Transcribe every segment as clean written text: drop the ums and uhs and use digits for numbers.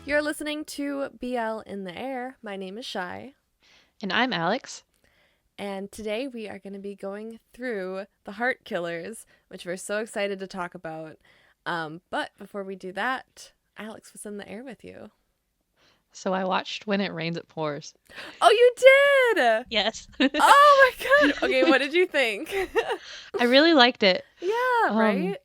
You're listening to BL in the Air. My name is Chy, And I'm Alex. and today we are going to be going through the Heart Killers, which we're so excited to talk about. But before we do that, Alex was in the air with you. So I watched When It Rains, It Pours. Oh, you did! Yes. Oh my god! Okay, what did you think? I really liked it. Yeah, Um, right?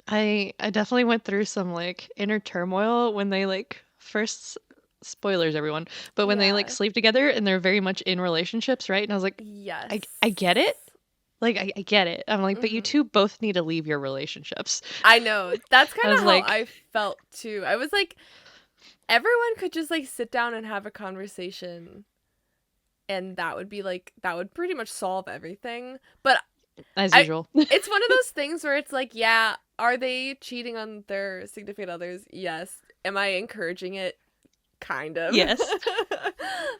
I definitely went through some inner turmoil when they first spoilers everyone, but when they Yeah. sleep together and they're very much in relationships, right? And I was like, Yes. I get it. I get it. I'm like, but you hmm two both need to leave your relationships. I know. That's kind I was of how like, I felt too. I was like, everyone could just sit down and have a conversation and that would pretty much solve everything. But as I usual. it's one of those things where it's like, yeah, are they cheating on their significant others? Yes. Am I encouraging it? Kind of. Yes.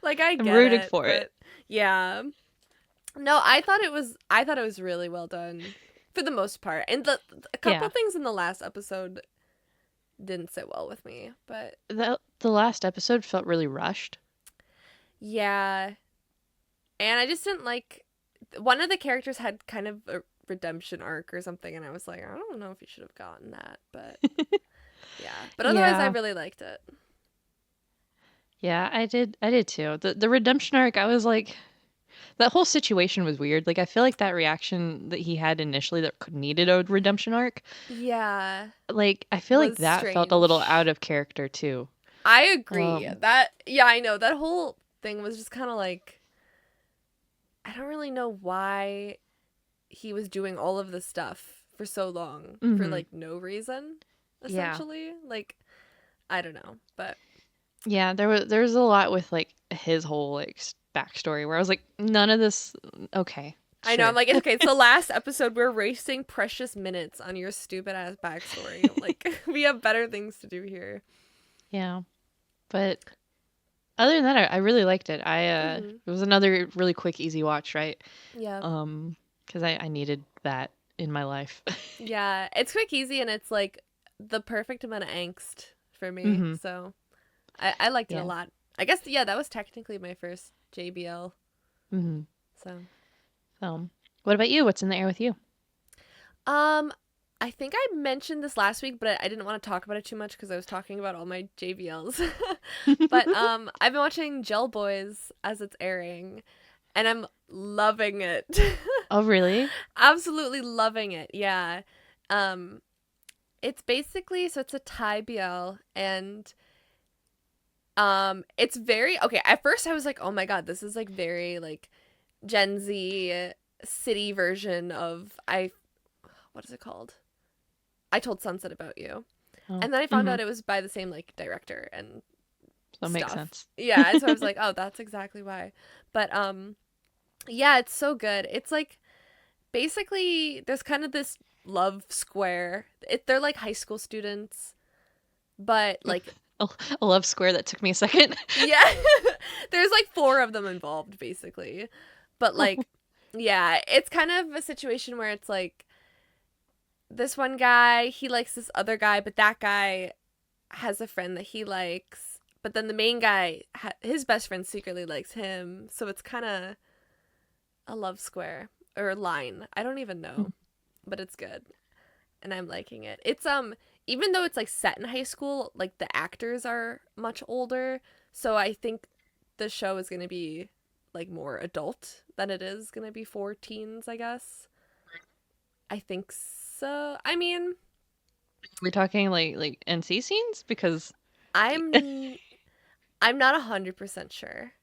Like I I'm get rooting it, for it. but yeah. No, I thought it was really well done for the most part. And a couple Yeah. things in the last episode didn't sit well with me, but The last episode felt really rushed. yeah. And I just didn't like one of the characters had kind of a redemption arc or something, and I was like, I don't know if you should have gotten that, but yeah. But otherwise, I Yeah. really liked it. Yeah, I did too. The redemption arc, I was like that whole situation was weird. Like I feel like that reaction that he had initially that needed a redemption arc, Yeah, like I feel like was that felt a little strange. out of character too. I agree. Um Yeah, I know. That whole thing was just kind of like, I don't really know why he was doing all of this stuff for so long for mhm. like no reason, Yeah. essentially. Like, I don't know, but Yeah, there was a lot with his whole backstory where I was like none of this okay. I know. I'm Sure. like, okay, it's the last episode. We're wasting precious minutes on your stupid ass backstory. Like, we have better things to do here. Yeah. But other than that, I really liked it. hmm It was another really quick easy watch, right? Yeah. Because I needed that in my life. Yeah. It's quick, easy, and it's like the perfect amount of angst for me. hmm So I liked it a Yeah. lot. I guess, yeah, that was technically my first JBL. hmm So, What about you? What's in the air with you? um, I think I mentioned this last week, but I didn't want to talk about it too much because I was talking about all my JBLs. But I've been watching Gel Boys as it's airing, and I'm loving it. Oh, really? Absolutely loving it. Yeah. Um it's basically, so it's a Thai BL, and it's very okay. At first I was like, "Oh my god, this is like very like Gen Z city version of I what is it called? I Told Sunset About You." Oh, And then I found hmm out it was by the same like director and that makes stuff. sense. Yeah, and so I was like, "Oh, that's exactly why." But yeah, it's so good. It's like basically there's kind of this love square. They're like high school students, but like A, a love square that took me a second. yeah, there's like four of them involved basically. But Oh, like yeah, it's kind of a situation where it's like this one guy, he likes this other guy, but that guy has a friend that he likes. But then the main guy, his best friend secretly likes him. So it's kind of a love square or line. I don't even know, but it's good. And I'm liking it. It's even though it's like set in high school, like the actors are much older, so I think the show is going to be like more adult than it is going to be for teens, I guess. I think so. I mean, we're talking NC scenes because I'm I'm not 100% sure.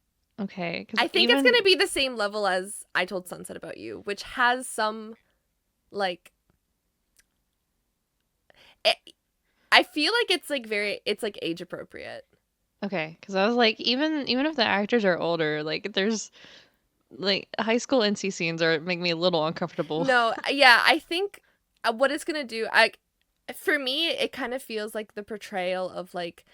okay, because I think it's going even to be the same level as I Told Sunset About You, which has some like it, I feel like it's like age appropriate. okay, because I was like even if the actors are older, there's high school NC scenes are make me a little uncomfortable. No, yeah, I think what it's gonna do, I for me, it kind of feels like the portrayal of like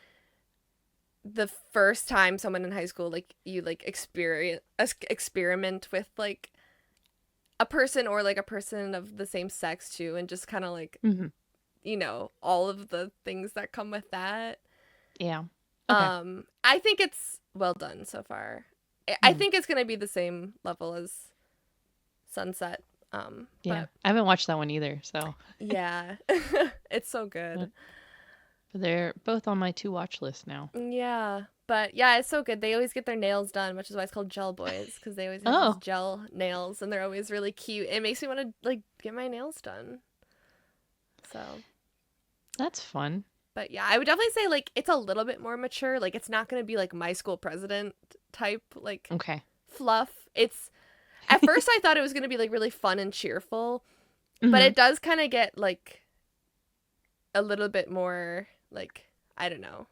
the first time someone in high school like you like experiment with like a person or like a person of the same sex too, and just kind of like hmm all of the things that come with that. Yeah. Okay. I think it's well done so far. I Mm. think it's gonna be the same level as Sunset. Yeah. But I haven't watched that one either, so yeah, it's so good. but they're both on my to watch list now. Yeah, but yeah, it's so good. They always get their nails done, which is why it's called Gel Boys, because they always have these Oh, gel nails, and they're always really cute. It makes me want to like get my nails done. So, that's fun. but yeah, I would definitely say like it's a little bit more mature. Like it's not gonna be like My School President type like Okay. fluff. It's at first I thought it was gonna be like really fun and cheerful, but Mm-hmm. it does kind of get like a little bit more like I don't know.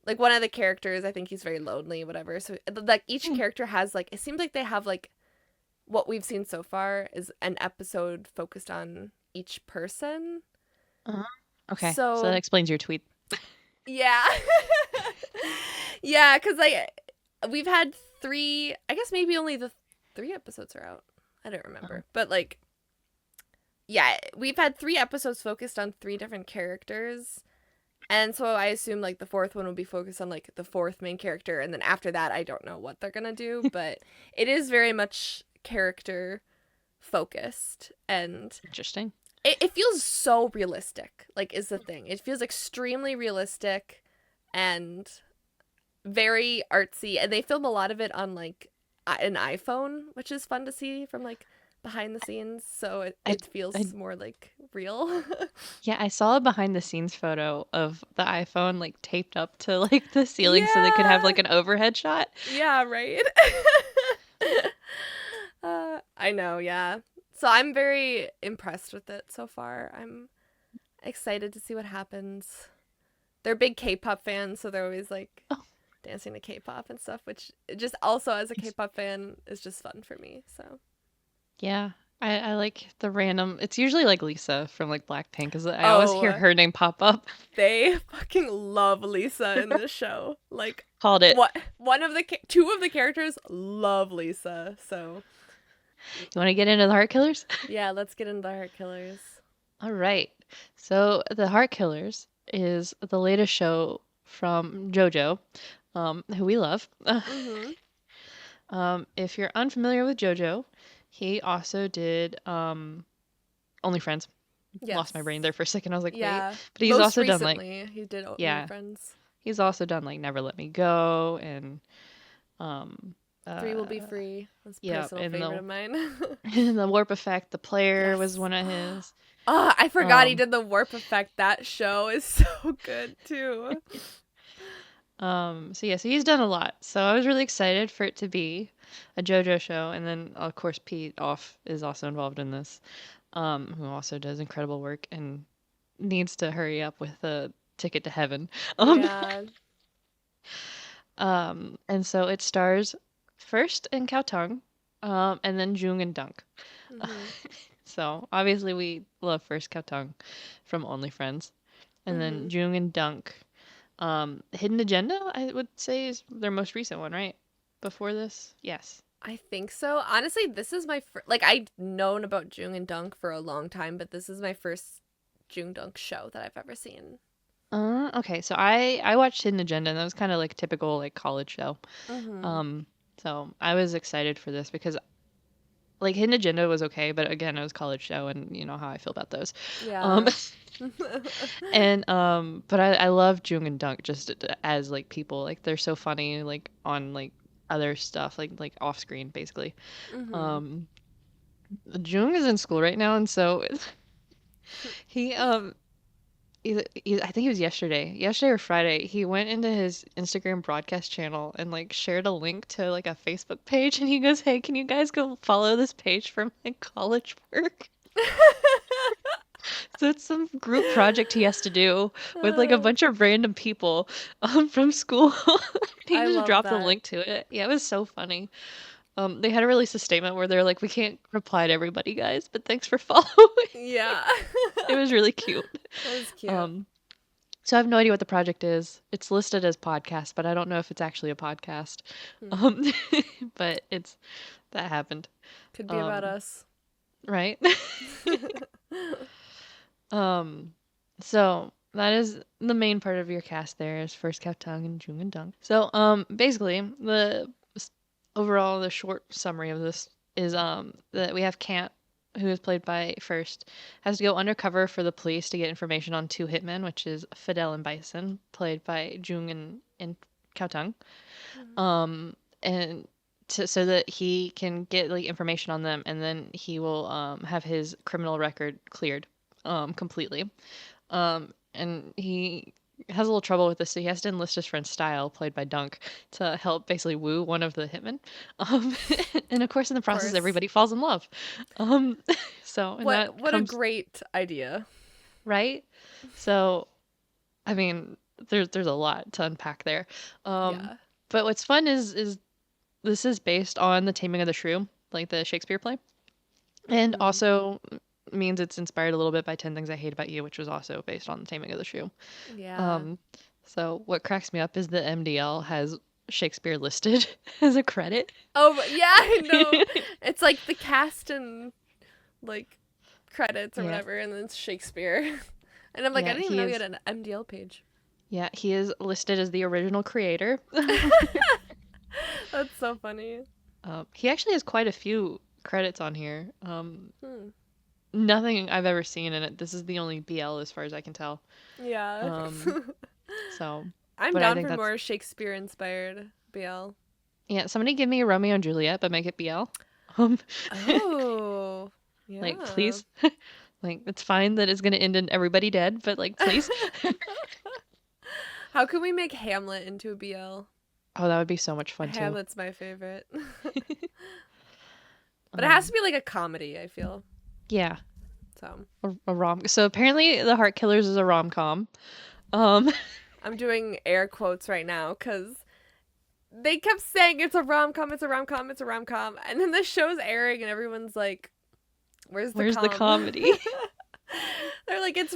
Like one of the characters, I think he's very lonely, whatever. So like each character has like it seems like they have like what we've seen so far is an episode focused on each person. Uh-huh. Okay. So that So explains your tweet. yeah, yeah, because like we've had three. I guess maybe only the three episodes are out. I don't remember, but like yeah, we've had three episodes focused on three different characters. And so I assume like the fourth one will be focused on like the fourth main character, and then after that I don't know what they're gonna do, but it is very much character focused, and Interesting. it feels so realistic. Like is the thing. It feels extremely realistic and very artsy, and they film a lot of it on like an iPhone, which is fun to see from like behind the scenes. So I, it I feels more like real. yeah, I saw a behind the scenes photo of the iPhone like taped up to like the ceiling so they could have Yeah. like an overhead shot. Yeah, right. I know, yeah. So I'm very impressed with it so far. I'm excited to see what happens. They're big K-pop fans, so they're always like Oh, dancing to K-pop and stuff, which just also as a it's K-pop fan is just fun for me. So yeah. I like the random. It's usually like Lisa from like Blackpink, because I always hear oh, her name pop up. they fucking love Lisa in this show. Like Called it. what two of the characters love Lisa. So You want to get into the Heart Killers? yeah, let's get into the Heart Killers. All right. So the Heart Killers is the latest show from JoJo, who we love. Mhm. If you're unfamiliar with JoJo, he also did Only Friends. Lost my Yes. brain there for a second. I was like, wait. Yeah. But he's Most also done like, recently, he did Only yeah, Friends. he's also done like Never Let Me Go and um Three Will Be uh Free. That's a yeah, personal favorite of mine. in the Warp Effect, The Player was Yes. one of his. Oh, I forgot he Um did the Warp Effect. That show is so good too. so yeah, so he's done a lot. So I was really excited for it to be a JoJo show, and then of course Pete Off is also involved in this, who also does incredible work and needs to hurry up with a ticket to heaven. Um Yeah. and so it stars first in Khaotung, and then Jung and Dunk. Mhm. So obviously we love first Khaotung from Only Friends, and then Mhm. Jung and Dunk. Hidden Agenda, I would say, is their most recent one, right? Before this? Yes. I think so. Honestly, this is my like I'd known about Jung and Dunk for a long time, but this is my first Jung Dunk show that I've ever seen. Okay, so I watched Hidden Agenda, and that was kind of like typical like college show. Mhm. Um, so I was excited for this because like Hidden Agenda was okay, but again, it was college show, and you know how I feel about those. Um, Yeah. and but I love Jung and Dunk just as like people, like they're so funny, like on like other stuff, like off screen, basically. Mhm. Um, Jung is in school right now, and so he I think it was yesterday or Friday. He went into his Instagram broadcast channel and like shared a link to like a Facebook page, and he goes, "Hey, can you guys go follow this page for my college work?" So it's some group project he has to do with like a Uh, bunch of random people from school. He I just love dropped the that. link to it. Yeah, it was so funny. They had to release a statement where they're like, "We can't reply to everybody, guys, but thanks for following." Yeah. It was really cute. That was cute. Um, so I have no idea what the project is. It's listed as podcast, but I don't know if it's actually a podcast. Hmm. Um, but it's that happened. Could be about Um, us. right? Um, so that is the main part of your cast there is FirstKhaotung and JoongDunk. So basically overall the short summary of this is that we have Kant, who is played by First, has to go undercover for the police to get information on two hitmen, which is Fidel and Bison, played by Jung and Kaotung. Mhm. And so that he can get like information on them, and then he will have his criminal record cleared completely. And he has a little trouble with this, so he has to enlist his friend Style, played by Dunk, to help basically woo one of the hitmen. Um, and of course, in the Of process, course. everybody falls in love. Um, and that What a comes great idea. right. So, I mean, there's a lot to unpack there. Um, Yeah. but what's fun is this is based on The Taming of the Shrew, like the Shakespeare play, and Mhm. also means it's inspired a little bit by 10 Things I Hate About You, which was also based on The Taming of the Shrew. Yeah. Um, so what cracks me up is that MDL has Shakespeare listed as a credit. Oh, yeah, I know. It's like the cast and like credits or Yeah, whatever, and then it's Shakespeare. And I'm like, I yeah, didn't even he know you had is. an MDL page. Yeah, he is listed as the original creator. That's so funny. He actually has quite a few credits on here. Hmm. Nothing I've ever seen in it. This is the only BL as far as I can tell. Yeah. Um, so, I'm but I down think for that's more Shakespeare inspired BL. yeah. Somebody give me a Romeo and Juliet, but make it BL. Um, Oh, like yeah. please. Like it's fine that it's gonna end in everybody dead, but like please. How can we make Hamlet into a BL? Oh, that would be so much fun too. Hamlet's my favorite. But it has to Um, be like a comedy, I feel. yeah, So a rom. So apparently, The Heart Killers is a rom com. Um, I'm doing air quotes right now because they kept saying it's a rom com, it's a rom com, it's a rom com. And then the show's airing and everyone's like, where's the where's the com? comedy? They're like, it's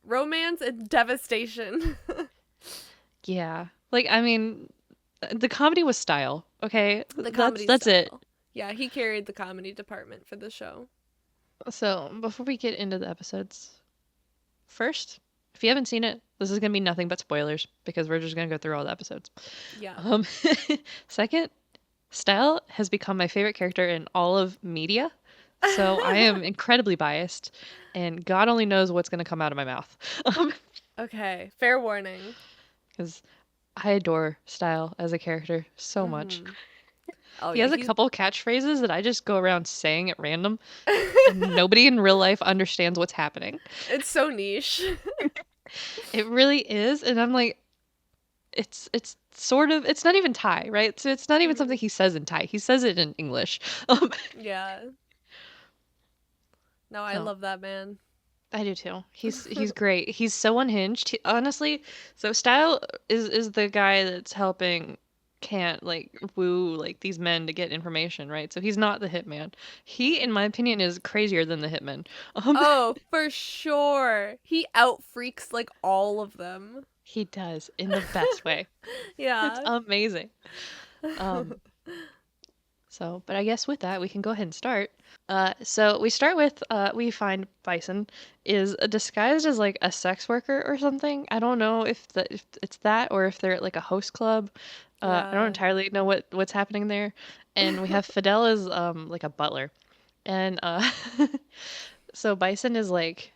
romance and devastation. Yeah, like I mean, the comedy was style. Okay, The that's comedy that's it. style. Yeah, he carried the comedy department for the show. So before we get into the episodes, first, if you haven't seen it, this is gonna be nothing but spoilers because we're just gonna go through all the episodes. Yeah. Um, Second, Style has become my favorite character in all of media. So I am incredibly biased, and God only knows what's going to come out of my mouth. Okay, fair warning. Because I adore Style as a character so much. Mhm. Oh He yeah, has a he's couple catchphrases that I just go around saying at random, and nobody in real life understands what's happening. it's so niche. It really is, and I'm like, it's sort of it's not even Thai, right? So it's not even Mhm. something he says in Thai. He says it in English. Um, Yeah. No, I so love that man. I do too. He's great. He's so unhinged. Honestly, so Style is the guy that's helping can't like woo like these men to get information, right? So he's not the hitman. He, in my opinion, is crazier than the hitman. Um, Oh, for sure. He out freaks like all of them. he does in the best way. It's Yeah. amazing. Um, but I guess with that we can go ahead and start. So we start with we find Bison is disguised as like a sex worker or something. I don't know if it's that or if they're at like a host club. I don't Yeah. entirely know what's happening there. And we have Fidel as like a butler. And so Bison is like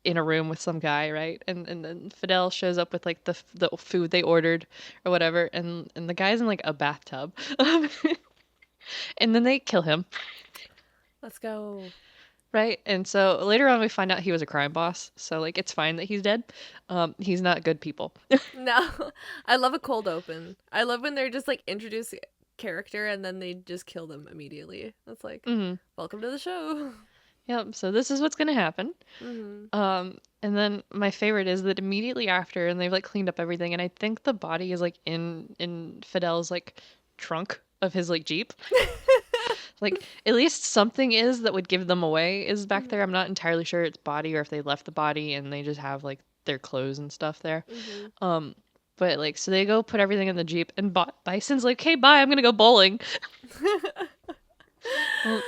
in a room with some guy, right? And then Fidel shows up with like the food they ordered or whatever, and the guy's in like a bathtub. And then they kill him. Let's go. Right? And so later on we find out he was a crime boss. So like it's fine that he's dead. He's not good people. No. I love a cold open. I love when they're just like introduce a character and then they just kill them immediately. That's like, Hmm. welcome to the show. Yep. So this is what's gonna happen. Mhm. And then my favorite is that immediately after, and they've like cleaned up everything, and I think the body is like in Fidel's like trunk of his like Jeep. Like at least something is that would give them away is back there. Mhm. I'm not entirely sure it's body or if they left the body and they just have like their clothes and stuff there. Mhm. Um, but like, so they go put everything in the Jeep, and Bison's like, "Hey, bye, I'm gonna go bowling." Well,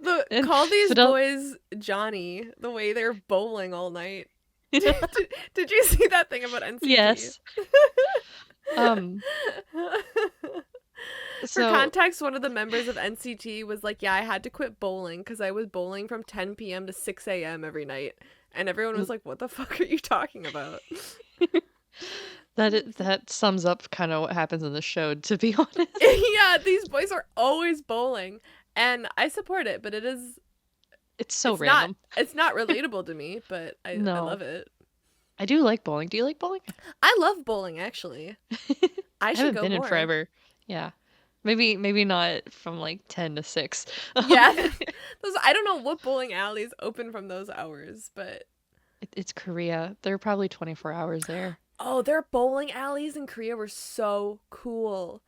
The and call these Fidel, boys Johnny the way they're bowling all night. Did you see that thing about NCT? Yes. Um, For so context, one of the members of NCT was like, "Yeah, I had to quit bowling because I was bowling from 10 p.m. to 6 a.m. every night," and everyone was like, "What the fuck are you talking about?" that sums up kind of what happens in the show, to be honest. Yeah, these boys are always bowling, and I support it, but It's so it's not random. it's not relatable to me, but I No. love it. I do like bowling. Do you like bowling? I love bowling actually. I I should haven't go been in more. forever. Yeah. Maybe not from like 10 to 6. Yeah, those I don't know what bowling alleys open from those hours, but It's Korea. There are probably 24 hours there. oh, their bowling alleys in Korea were so cool.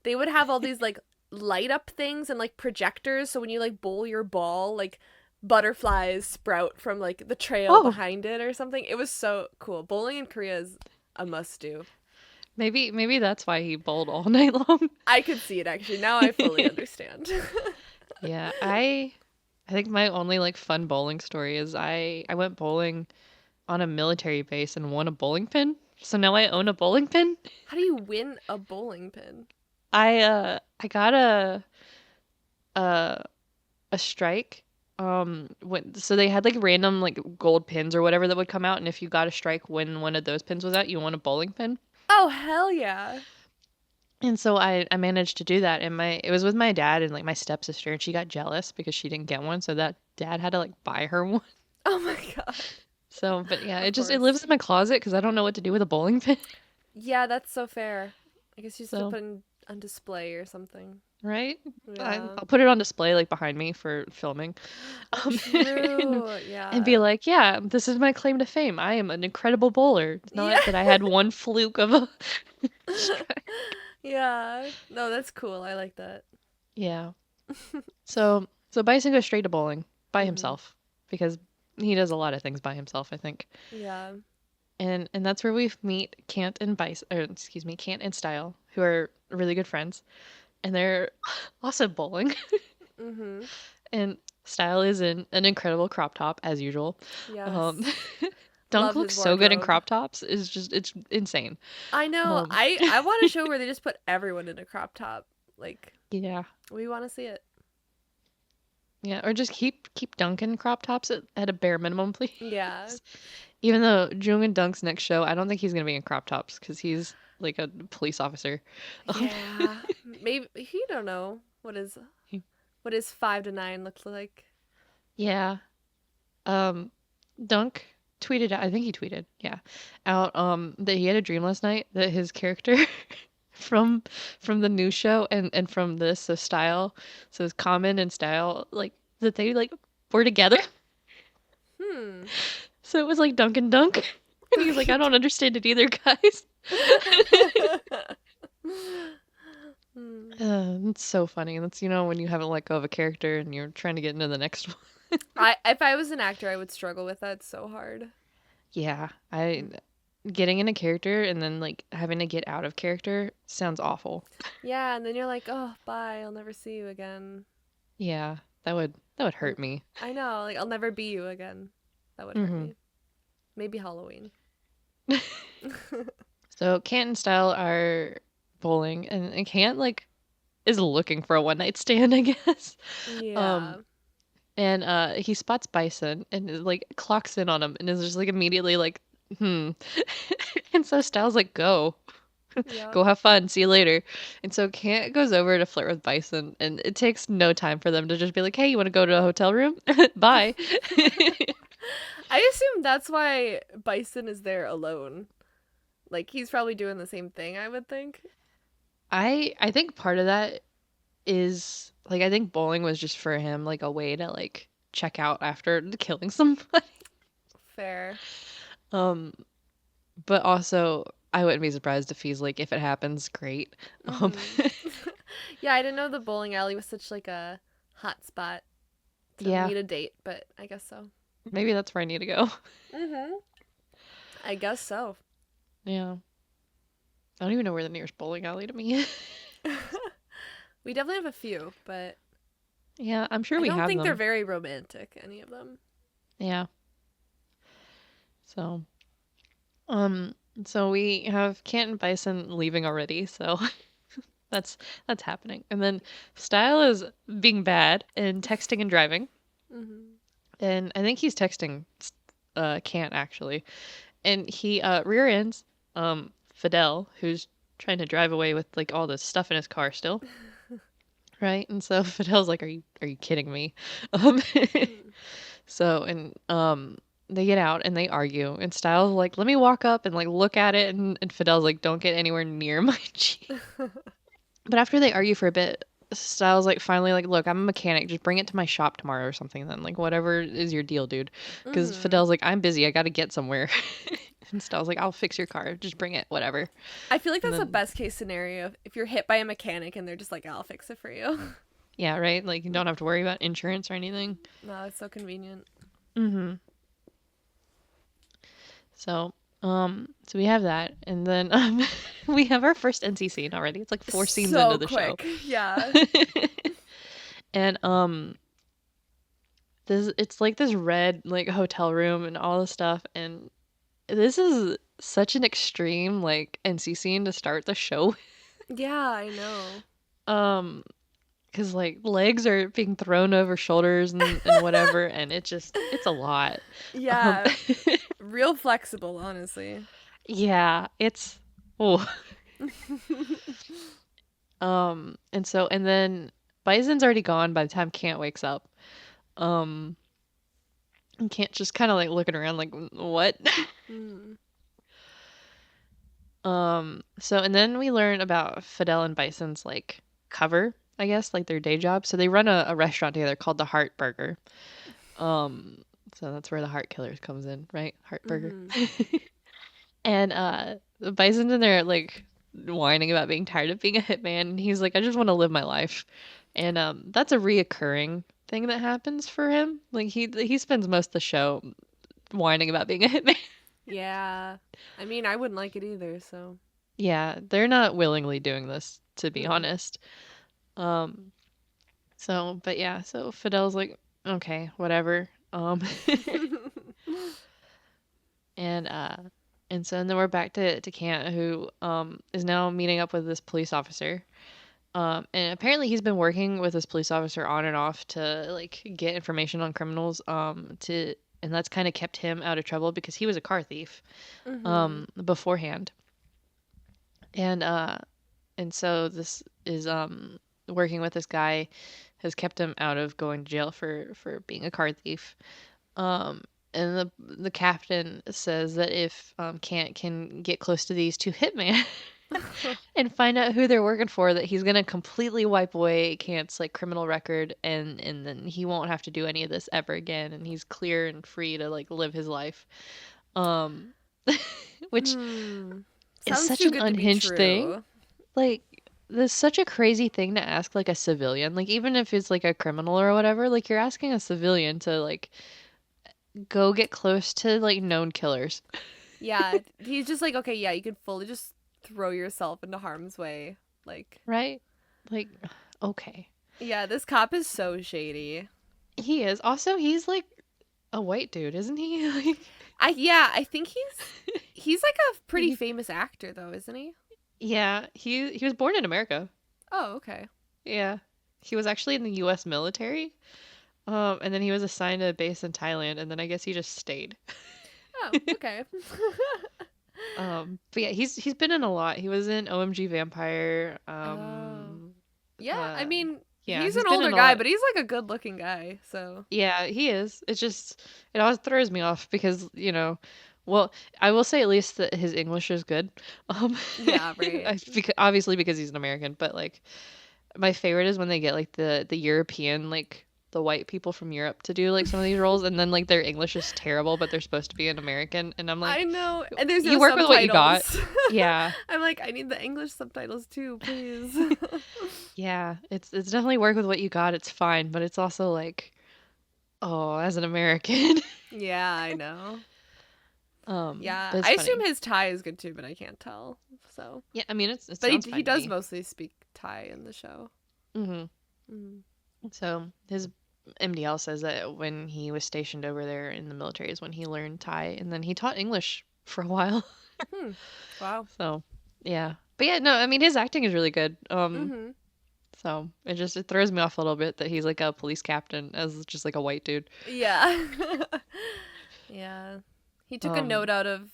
They would have all these like light up things and like projectors, so when you like bowl your ball, like butterflies sprout from like the trail Oh, behind it or something. It was so cool. Bowling in Korea is a must do. maybe that's why he bowled all night long. I could see it actually. Now I fully understand. Yeah, I think my only like fun bowling story is I went bowling on a military base and won a bowling pin. So now I own a bowling pin. How do you win a bowling pin? I got a a strike. So they had like random like gold pins or whatever that would come out, and if you got a strike when one of those pins was out, you won a bowling pin. Oh, hell yeah. And so I managed to do that, and my it was with my dad and like my stepsister, and she got jealous because she didn't get one, so that dad had to like buy her one. Oh my god. So, but yeah, Of it lives course. in my closet because I don't know what to do with a bowling pin. Yeah, that's so fair. I guess you just have to So, put it on display or something. right? Yeah. I'll put it on display like behind me for filming, Oh, and, true. and be Yeah. like, yeah, this is my claim to fame. I am an incredible bowler. It's Yeah. not that I had one fluke of a strike. Yeah. No, that's cool. I like that. Yeah. So Bison goes straight to bowling by Mhm. himself because he does a lot of things by himself, I think. Yeah. And that's where we meet Cant and Bison, or excuse me, Cant and Style, who are really good friends, and they're also bowling. Mhm. And Style is in an incredible crop top as usual. Um, Yes. Dunk Love his looks so good in wardrobe. crop tops. It's insane. I know. Um, I want a show where they just put everyone in a crop top. Like yeah, we want to see it. yeah, or just keep Dunk in crop tops at a bare minimum, please. Yeah. Even though Jung and Dunk's next show, I don't think he's gonna be in crop tops because he's like a police officer. Um, Yeah. Maybe you don't know what his 5 to 9 looks like. yeah. Um, Dunk tweeted out, I think he tweeted, yeah, out that he had a dream last night that his character from the new show and from this, so Style, so it's Common and Style, like that they like were together. Hmm. So it was like Dunk and Dunk. And he's like, I don't understand it either, guys. Hmm. It's so funny. That's, when you haven't let go of a character and you're trying to get into the next one. I if I was an actor, I would struggle with that so hard. Yeah, I getting in a character and then like having to get out of character sounds awful. Yeah, and then you're like, oh, bye, I'll never see you again. Yeah, that would And hurt me. I know, like I'll never be you again. That would hurt Hmm. me. Maybe Halloween. So Cant and Style are bowling, and Cant like is looking for a one night stand, I guess. Um, Yeah. and he spots Bison and like clocks in on him and is just like immediately like, hmm. And so Styles like, go. Yep. Go have fun. See you later. And so Cant goes over to flirt with Bison, and it takes no time for them to just be like, hey, you want to go to a hotel room? Bye. I assume that's why Bison is there alone. Like he's probably doing the same thing, I would think. I think part of that is like I think bowling was just for him like a way to like check out after killing somebody. Fair. Um, but also I wouldn't be surprised if he's like if it happens, great. Mhm. Yeah, I didn't know the bowling alley was such like a hot spot to Yeah, meet a date, but I guess so. maybe that's where I need to go. Mhm. I guess so. Yeah. I don't even know where the nearest bowling alley to me is. We definitely have a few, but Yeah, I'm sure I we don't have think they're them. very romantic, any of them. Yeah. So, um, so we have Kant and Bison leaving already, so that's that's happening. And then Style is being bad and texting and driving. Hmm. And I think he's texting Kant actually. And he rear ends Fidel, who's trying to drive away with like all this stuff in his car still. Right? And so Fidel's like, are you kidding me? Um so and they get out and they argue and Styles like, let me walk up and like look at it and Fidel's like, don't get anywhere near my Jeep. But after they argue for a bit, Styles like finally like, look, I'm a mechanic. Just bring it to my shop tomorrow or something. Then like, whatever is your deal, dude? Because Hmm. Fidel's like, I'm busy. I got to get somewhere. And Styles like, I'll fix your car. Just bring it, whatever. I feel like And that's the then best case scenario if you're hit by a mechanic and they're just like, I'll fix it for you. yeah, right. Like you don't have to worry about insurance or anything. No, it's so convenient. Mm-hmm. So so we have that, and then we have our first NC scene already. It's like 4 scenes into So the show. quick. Yeah. And this it's like this red like hotel room and all this stuff, and this is such an extreme like NC scene to start the show. Yeah, I know. Um, because like legs are being thrown over shoulders and whatever, and it's a lot. Um, Yeah, real flexible, honestly. yeah, it's oh. And then Bison's already gone by the time Cant wakes up. Um, and Cant just kind of like looking around like what? Mm. So and then we learn about Fidel and Bison's like cover, I guess, like their day job. So they run a restaurant together called the Heart Burger. Um, so that's where the Heart Killers comes in, right? Heart Burger. Hmm. And Bison's in there like whining about being tired of being a hitman, and he's like, I just want to live my life. And that's a reoccurring thing that happens for him. Like he spends most of the show whining about being a hitman. Yeah. I mean, I wouldn't like it either, so. Yeah, they're not willingly doing this, to be Mm. honest. Um, so, but yeah, so Fidel's like, okay, whatever. And and so then we're back to Kant, who is now meeting up with this police officer. And apparently he's been working with this police officer on and off to like get information on criminals. And that's kind of kept him out of trouble because he was a car thief Hmm. beforehand. And so this is working with this guy has kept him out of going to jail for being a car thief. Um, and the captain says that if Kant can get close to these two hitmen and find out who they're working for, that he's gonna completely wipe away Kant's like criminal record, and then he won't have to do any of this ever again, and he's clear and free to like live his life. Um, which Hmm. is Sounds such too an good to be unhinged thing. true. Like, there's such a crazy thing to ask like a civilian. Like, even if it's like a criminal or whatever, like you're asking a civilian to like go get close to like known killers, Yeah, he's just like, okay, yeah, you could fully just throw yourself into harm's way. Like, right? Like, okay. yeah, this cop is so shady. He is. Also, he's like a white dude, isn't he? Like, I think he's like a pretty he- famous actor though, isn't he? yeah, he was born in America. Oh, okay. Yeah. He was actually in the US military. And then he was assigned a base in Thailand, and then I guess he just stayed. Oh, okay. But yeah, he's been in a lot. He was in OMG Vampire. Oh. Yeah, I Uh, mean, yeah, he's he's an been older in a guy, lot. but he's like a good-looking guy, so. Yeah, he is. It's just it always throws me off because, well, I will say at least that his English is good. Um, Yeah, right. obviously because he's an American, but like my favorite is when they get like the European like the white people from Europe to do like some of these roles and then like their English is terrible, but they're supposed to be an American, and I'm I like, know, and there's no you work with what you got. subtitles. Yeah. I'm like, I need the English subtitles too, please. Yeah, it's definitely work with what you got. It's fine, but it's also like, oh, as an American. Yeah, I know. Yeah, But it's I assume funny. his Thai is good too, but I can't tell. So, Yeah, I mean it but he sounds he fine to does me. mostly speak Thai in the show. Hmm. Mm. So his MDL says that when he was stationed over there in the military is when he learned Thai, and then he taught English for a while. Hmm. Wow. So, yeah. But yeah, no, I mean his acting is really good. Mm-hmm. So it throws me off a little bit that he's like a police captain as just like a white dude. Yeah. Yeah. He took a Um, note out of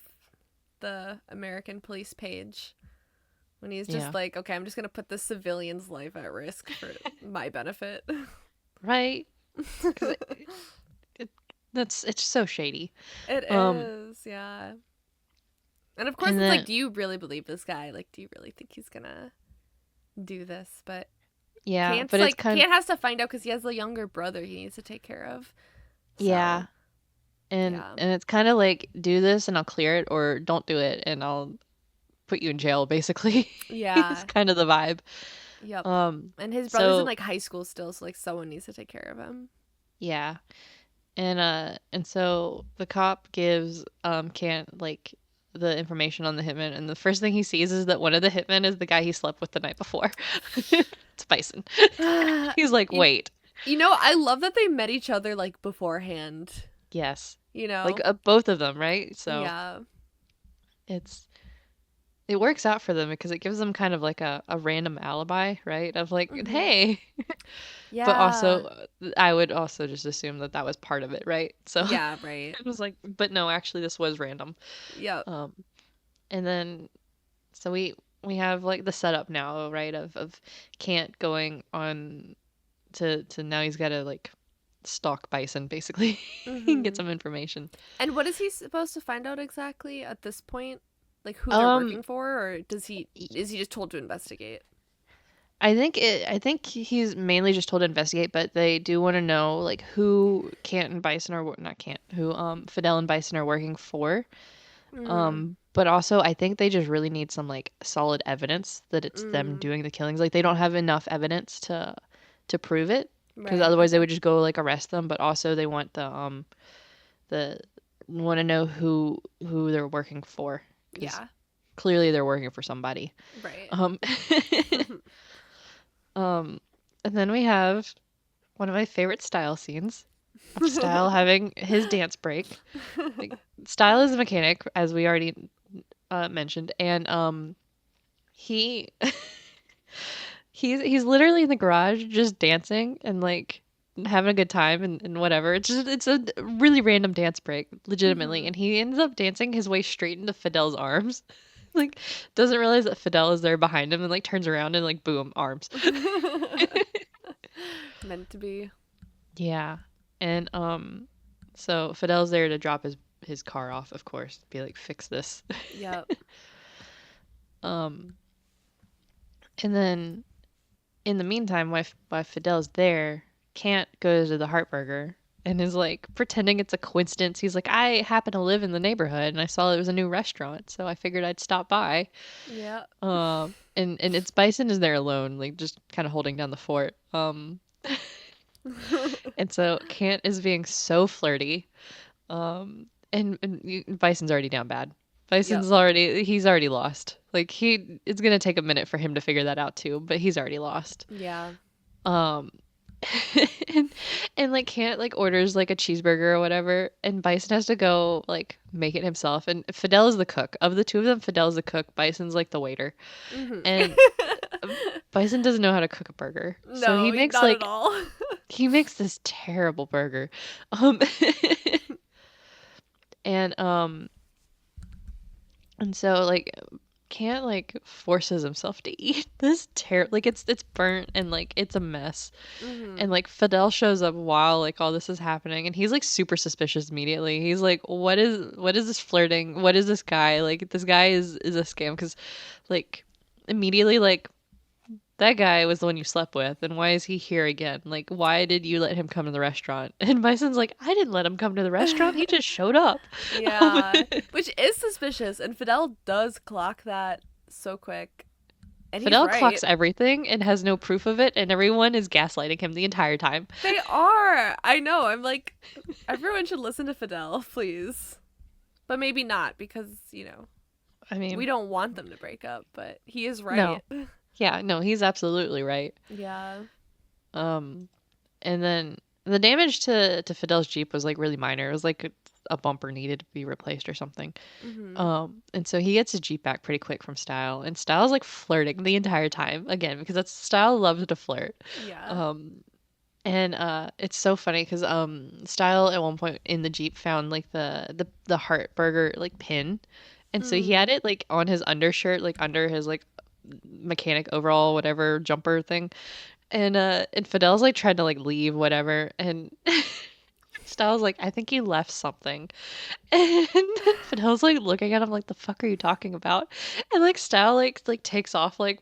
the American police page when he's just yeah. like, okay, I'm just gonna put this civilian's life at risk for my benefit. Right? 'Cause it it's so shady. It Um, is, yeah. And of course, and it's like, then do you really believe this guy? Like, do you really think he's gonna do this? But yeah, Kant's but it's like, kind Kant has to find out because he has a younger brother he needs to take care of. yeah, So, and yeah. it's kind of like do this and I'll clear it or don't do it and I'll put you in jail basically. It's Yeah. kind of the vibe. Yep. Um, And his brother's in so like high school still, so like someone needs to take care of him. yeah. And so the cop gives Kant like the information on the hitman, and the first thing he sees is that one of the hitmen is the guy he slept with the night before. It's Bison. He's like, you, "Wait." you know, I love that they met each other like beforehand. Yes. You Like know? both of them, right? So Yeah. it's it works out for them because it gives them kind of like a random alibi, right? Of like, Mm-hmm. "Hey." But Yeah. also I would also just assume that that was part of it, right? So Yeah, right. it was like, but no, actually this was random. Yep. Um and then so we have like the setup now, right? Of Kant going on to now he's got to like stalk Bison basically and get Mm-hmm. some information. And what is he supposed to find out exactly at this point? Like who they're Um working for, or does he is he just told to investigate? I think he's mainly just told to investigate, but they do want to know like who Kant and Bison are not Kant, who Fidel and Bison are working for. Mm-hmm. But also I think they just really need some like solid evidence that it's them Mm. doing the killings. Like they don't have enough evidence to prove it because Right. otherwise they Okay. would just go like arrest them, but also they want the want to know who they're working for because Yeah. clearly they're working for somebody. Right. Um um and then we have one of my favorite Style scenes of Style having his dance break. Like, Style is a mechanic, as we already mentioned, and he he's literally in the garage just dancing and like having a good time and whatever. It's a really random dance break, legitimately, Mm-hmm. and he ends up dancing his way straight into Fidel's arms. Like doesn't realize that Fidel is there behind him and like turns around and like boom, arms. Meant to be. Yeah. And so Fidel's there to drop his car off, of course, be like fix this. Yep. Um and then in the meantime, while Fidel's there, Kant goes to the Heartburger and is like pretending it's a coincidence. He's like, I happen to live in the neighborhood and I saw it was a new restaurant, so I figured I'd stop by. Yep. And it's Bison is there alone, like just kind of holding down the fort. And so Kant is being so flirty. Bison's already down bad. Yep. He's already lost. Like it's gonna take a minute for him to figure that out too, but he's already lost. Yeah. Um, and, and like can't like orders like a cheeseburger or whatever, and Bison has to go like make it himself. And Fidel is the cook. Of the two of them, Fidel's the cook. Bison's like the waiter. Mm-hmm. And Bison doesn't know how to cook a burger, so No, not at all. he makes this terrible burger. Um, and um, and so like can't like forces himself to eat this like it's burnt and like it's a mess. Mm-hmm. And like Fidel shows up while like all this is happening and he's like super suspicious immediately. He's like, what is this flirting? What is this guy? Like this guy is a scam because like immediately like that guy was the one you slept with and why is he here again? Like why did you let him come to the restaurant? And Bison's like, I didn't let him come to the restaurant. He just showed up. Um, Yeah. Which is suspicious, and Fidel does clock that so quick. And he's Fidel right. clocks everything and has no proof of it, and everyone is gaslighting him the entire time. They are. I know. I'm like, everyone should listen to Fidel, please. But maybe not because, I we mean, don't want them to break up, but he is no. right. Yeah, no, he's absolutely right. Yeah. Um, and then the damage to Fidel's Jeep was like really minor. It was like a bumper needed to be replaced or something. Mm-hmm. And so he gets his Jeep back pretty quick from Style, and Style's like flirting the entire time again because that's Style loves to flirt. Yeah. Um, and it's so funny because Style at one point in the Jeep found like the Heart Burger like pin, and so he Mm. had it like on his undershirt, like under his like mechanic overall, whatever jumper thing. And Fidel's like tried to like leave whatever, and Style's like, I think you left something. And Fidel's like looking at him like, the fuck are you talking about? And like Style like takes off like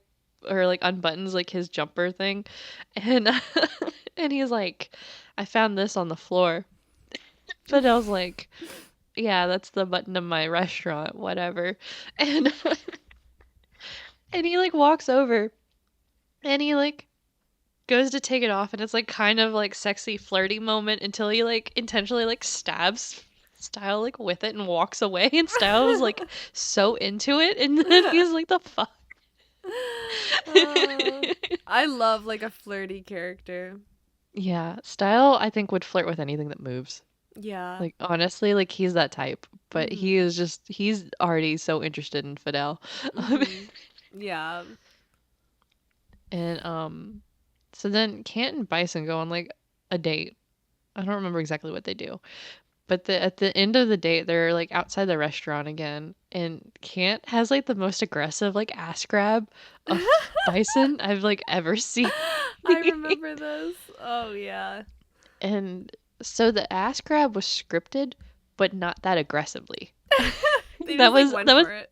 or like unbuttons like his jumper thing, and and he's like, I found this on the floor. Fidel's like, yeah, that's the button of my restaurant, whatever. And and he like walks over and he like goes to take it off, and it's like kind of like sexy flirty moment until he like intentionally like stabs Style like with it and walks away, and Style was like so into it, and then he's like, the fuck. Uh, I love like a flirty character. Yeah, Style I think would flirt with anything that moves. Yeah. Like honestly, like he's that type, but Mm-hmm. he's already so interested in Fidel. Mm-hmm. Yeah. And so then Kant and Bison go on like a date. I don't remember exactly what they do. But at the end of the date, they're like outside the restaurant again, and Kant has like the most aggressive like ass grab of Bison I've like ever seen. I remember this. Oh yeah. And so the ass grab was scripted, but not that aggressively. They That just like was went for it.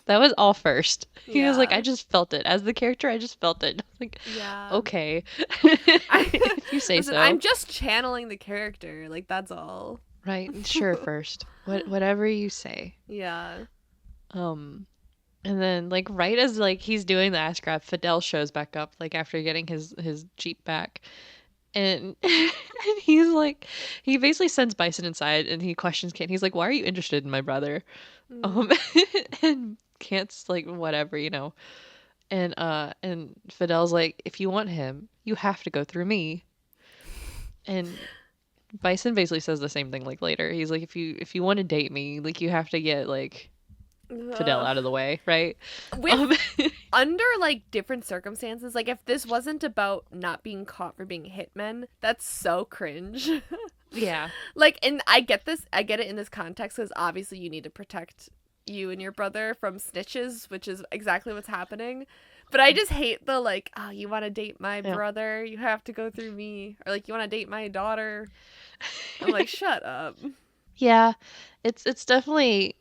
that was all first. He was like, Yeah. I just felt it as the character. I just felt it. I was like, Yeah. okay, I if you say listen, I'm so. just channeling the character. Like that's all. Right, sure. First, whatever you say. Yeah. Um, And then like right as like he's doing the ass grab, Fidel shows back up like after getting his Jeep back. And and he's like he basically sends Bison inside and he questions Kent. He's like, "Why are you interested in my brother?" Mm. Um and Kent's like whatever, you know. And Fidel's like, "If you want him, you have to go through me." And Bison basically says the same thing like later. He's like, "If you want to date me, like you have to get like Fidel Ugh. out of the way, right?" With Um under like different circumstances, like if this wasn't about not being caught for being hitmen, that's so cringe. yeah. Like, and I get this, I get it in this context because obviously you need to protect you and your brother from snitches, which is exactly what's happening. But I just hate the like, oh, you want to date my Yeah. brother, you have to go through me, or like you want to date my daughter. I'm like, shut up. Yeah, it's definitely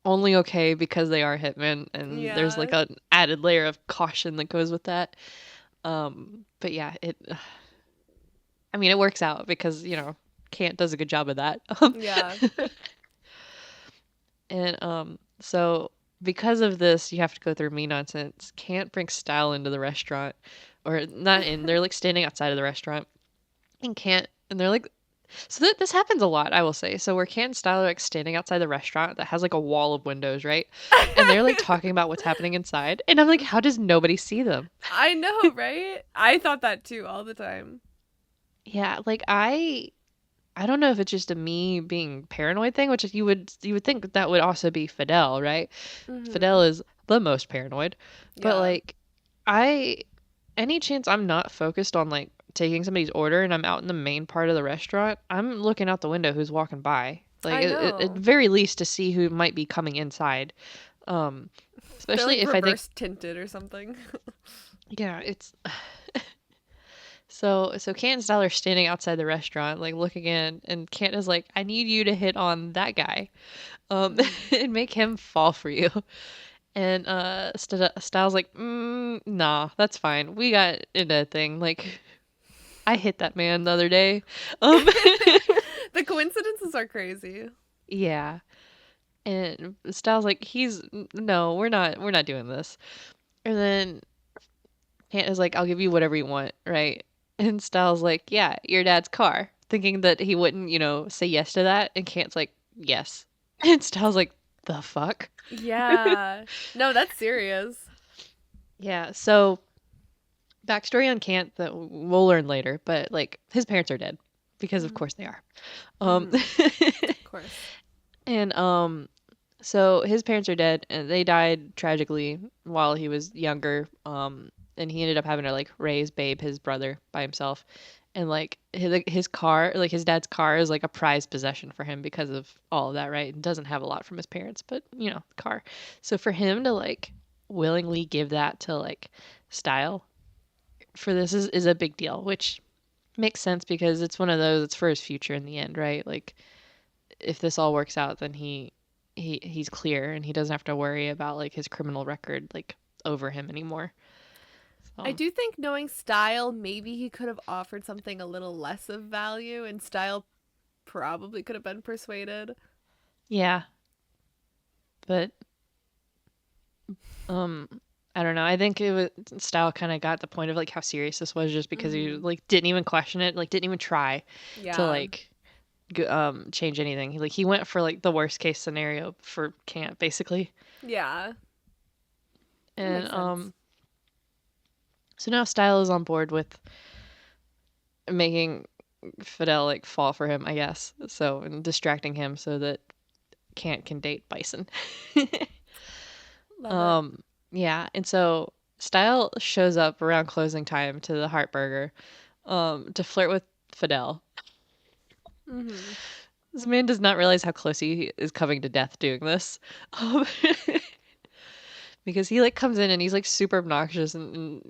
only okay because they are hitmen and there's like Yeah. an added layer of caution that goes with that. But yeah, it I mean it works out because, you know, Kant does a good job of that. Yeah. And so because of this, you have to go through me nonsense. Kant brings Style into the restaurant or not in, they're like standing outside of the restaurant and Kant and they're like so this happens a lot, I will say. So where Kant and Style are like standing outside the restaurant that has like a wall of windows, right? And they're like talking about what's happening inside. And I'm like, how does nobody see them? I know, right? I thought that too all the time. Yeah, like I don't know if it's just a me being paranoid thing, which you would think that would also be Fidel, right? Fidel Mhm. is the most paranoid. But Yeah. like I any chance I'm not focused on like taking somebody's order and I'm out in the main part of the restaurant, I'm looking out the window who's walking by. Like I at know. very least to see who might be coming inside. Um, They're especially like if I think, reverse tinted or something. yeah, it's so Kant and Style are standing outside the restaurant, like looking in, and Kant is like, I need you to hit on that guy, Mhm. and make him fall for you. And Style's like, nah, that's fine. We got into a thing. Like, I hit that man the other day. Um, The coincidences are crazy. yeah. And Styles like, no, we're not doing this. And then Kant is like, I'll give you whatever you want, right? And Styles like, yeah, your dad's car, thinking that he wouldn't, say yes to that. And Kant's like, yes. And Styles like, the fuck? Yeah. No, that's serious. Yeah. So backstory on Kant that we'll learn later, but like his parents are dead because of Mm-hmm. course they are. Um, Mm-hmm. Of course. and so his parents are dead, and they died tragically while he was younger. And he ended up having to like raise Babe, his brother, by himself. And like his car, like his dad's car, is like a prized possession for him because of all of that, right? And doesn't have a lot from his parents, but you know, car. So for him to like willingly give that to like Style for this is a big deal, which makes sense because it's one of those. It's for his future in the end, right? Like if this all works out, then he's clear and he doesn't have to worry about like his criminal record like over him anymore. I So do think knowing Style, maybe he could have offered something a little less of value, and Style probably could have been persuaded. yeah, but um I don't know. I think it was Style kind of got the point of like how serious this was just because he Mm-hmm. like didn't even question it, like didn't even try to Yeah. like change anything. He went for like the worst case scenario for camp basically. Yeah. That And makes sense. so now Style is on board with making Fidel like fall for him, I guess. So and distracting him so that Kant can date Bison. Love it. um yeah, and so Style shows up around closing time to the Heartburger to flirt with Fidel. Mm-hmm. This man does not realize how close he is coming to death doing this. Um, because he like comes in and he's like super obnoxious and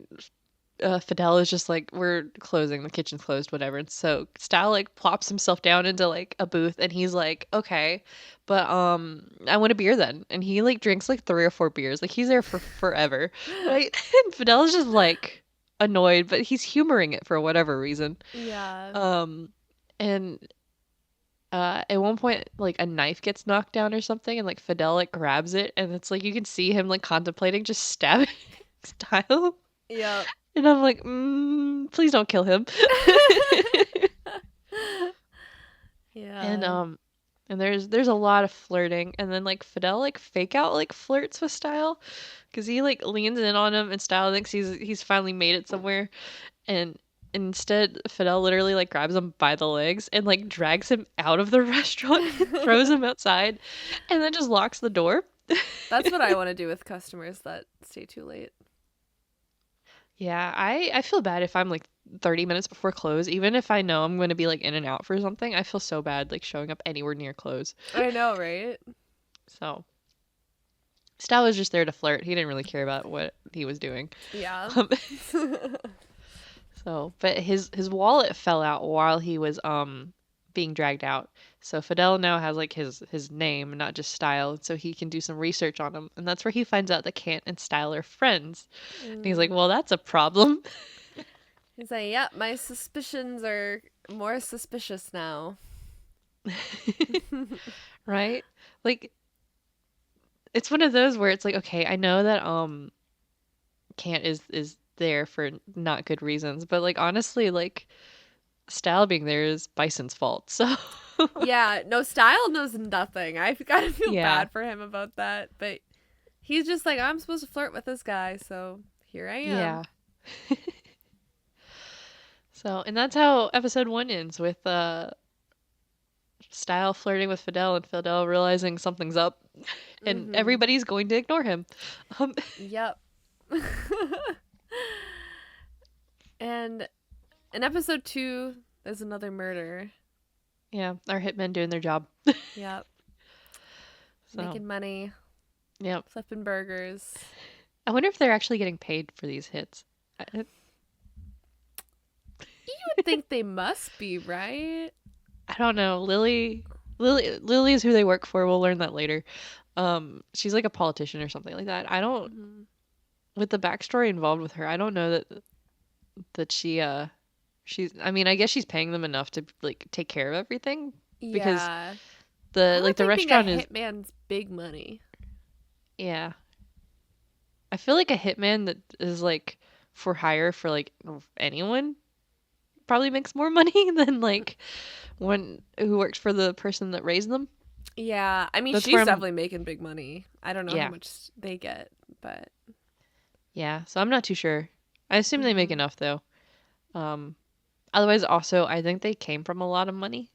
Fidel is just like, we're closing, the kitchen's closed, whatever. And so Style like plops himself down into like a booth and he's like, okay, but I want a beer then. And he like drinks like 3 or 4 beers. Like he's there for forever. Right? And Fidel is just like annoyed, but he's humoring it for whatever reason. Yeah. Um and at one point like a knife gets knocked down or something and like Fidel like grabs it and it's like you can see him like contemplating just stabbing Style. Yep. And I'm like, please don't kill him. and Yeah. um and there's a lot of flirting and then like Fidel like fake out like flirts with Style because he like leans in on him and Style thinks he's finally made it somewhere and instead Fidel literally like grabs him by the legs and like drags him out of the restaurant and throws him outside and then just locks the door. That's what I want to do with customers that stay too late. Yeah, I feel bad if I'm like 30 minutes before close, even if I know I'm going to be like in and out for something. I feel so bad like showing up anywhere near close. I know, right? So, Style was just there to flirt. He didn't really care about what he was doing. Yeah. Um, but his wallet fell out while he was being dragged out. So Fidel now has like his name, not just Style, so he can do some research on him. And that's where he finds out that Kant and Style are friends. And he's like, Mm. "Well, that's a problem." He's like, yeah, my suspicions are more suspicious now. Right? Like it's one of those where it's like, okay, I know that Kant is there for not good reasons, but like honestly, like Style being there is Bison's fault. So Yeah, no, Style knows nothing. I've got to feel yeah. bad for him about that. But he's just like, I'm supposed to flirt with this guy, so here I am. Yeah. So, and that's how episode 1 ends with Style flirting with Fidel and Fidel realizing something's up and Mm-hmm. everybody's going to ignore him. Um Yep. And in episode 2, there's another murder. yeah, our hitmen doing their job. Yep. So, Making money, yep. flipping burgers. I wonder if they're actually getting paid for these hits. You would think they must be, right? I don't know. Lily is who they work for. We'll learn that later. She's like a politician or something like that. I don't Mm-hmm. with the backstory involved with her. I don't know that she's. I mean, I guess she's paying them enough to like take care of everything because Yeah. I the don't like the think being a restaurant is hitman's big money. yeah. I feel like a hitman that is like for hire for like anyone probably makes more money than like one who works for the person that raised them. Yeah, I mean, That's where she's I'm. definitely making big money. I don't know how Yeah, much they get, but yeah. So I'm not too sure. I assume they make hmm enough though. Um, Otherwise, also, I think they came from a lot of money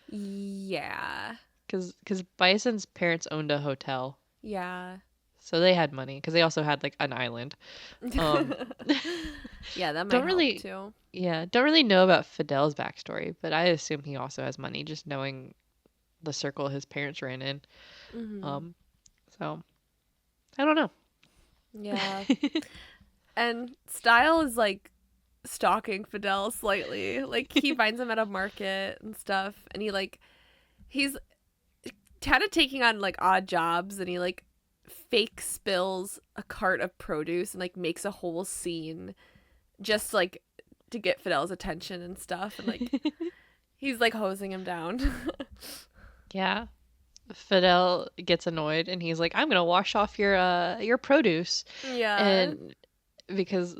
Yeah. because Bison's parents owned a hotel, Yeah. so they had money because they also had like an island. Um, Yeah, that don't might help really, too. yeah, don't really know about Fidel's backstory, but I assume he also has money, just knowing the circle his parents ran in. Hmm. Um, so I don't know. Yeah. And Style is like stalking Fidel slightly. Like he finds him at a market and stuff, and he's kind of taking on like odd jobs, and he like fake spills a cart of produce and like makes a whole scene just like to get Fidel's attention and stuff, and like he's like hosing him down. Yeah. Fidel gets annoyed and he's like, "I'm gonna wash off your produce," Yeah. and because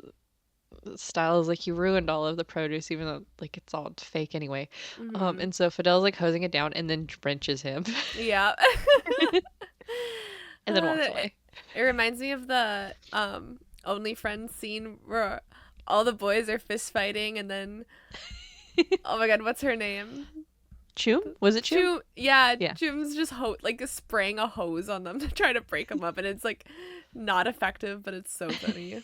Style is like, "You ruined all of the produce, even though like it's all fake anyway." Hmm. And so Fidel's like hosing it down and then drenches him, Yeah. and then walks it, away. it reminds me of the Only Friends scene where all the boys are fist fighting, and then oh my god, what's her name? Choom? Was it Choom? Choom, yeah, Yeah. Choom's just like spraying a hose on them to try to break them up, and it's like not effective, but it's so funny.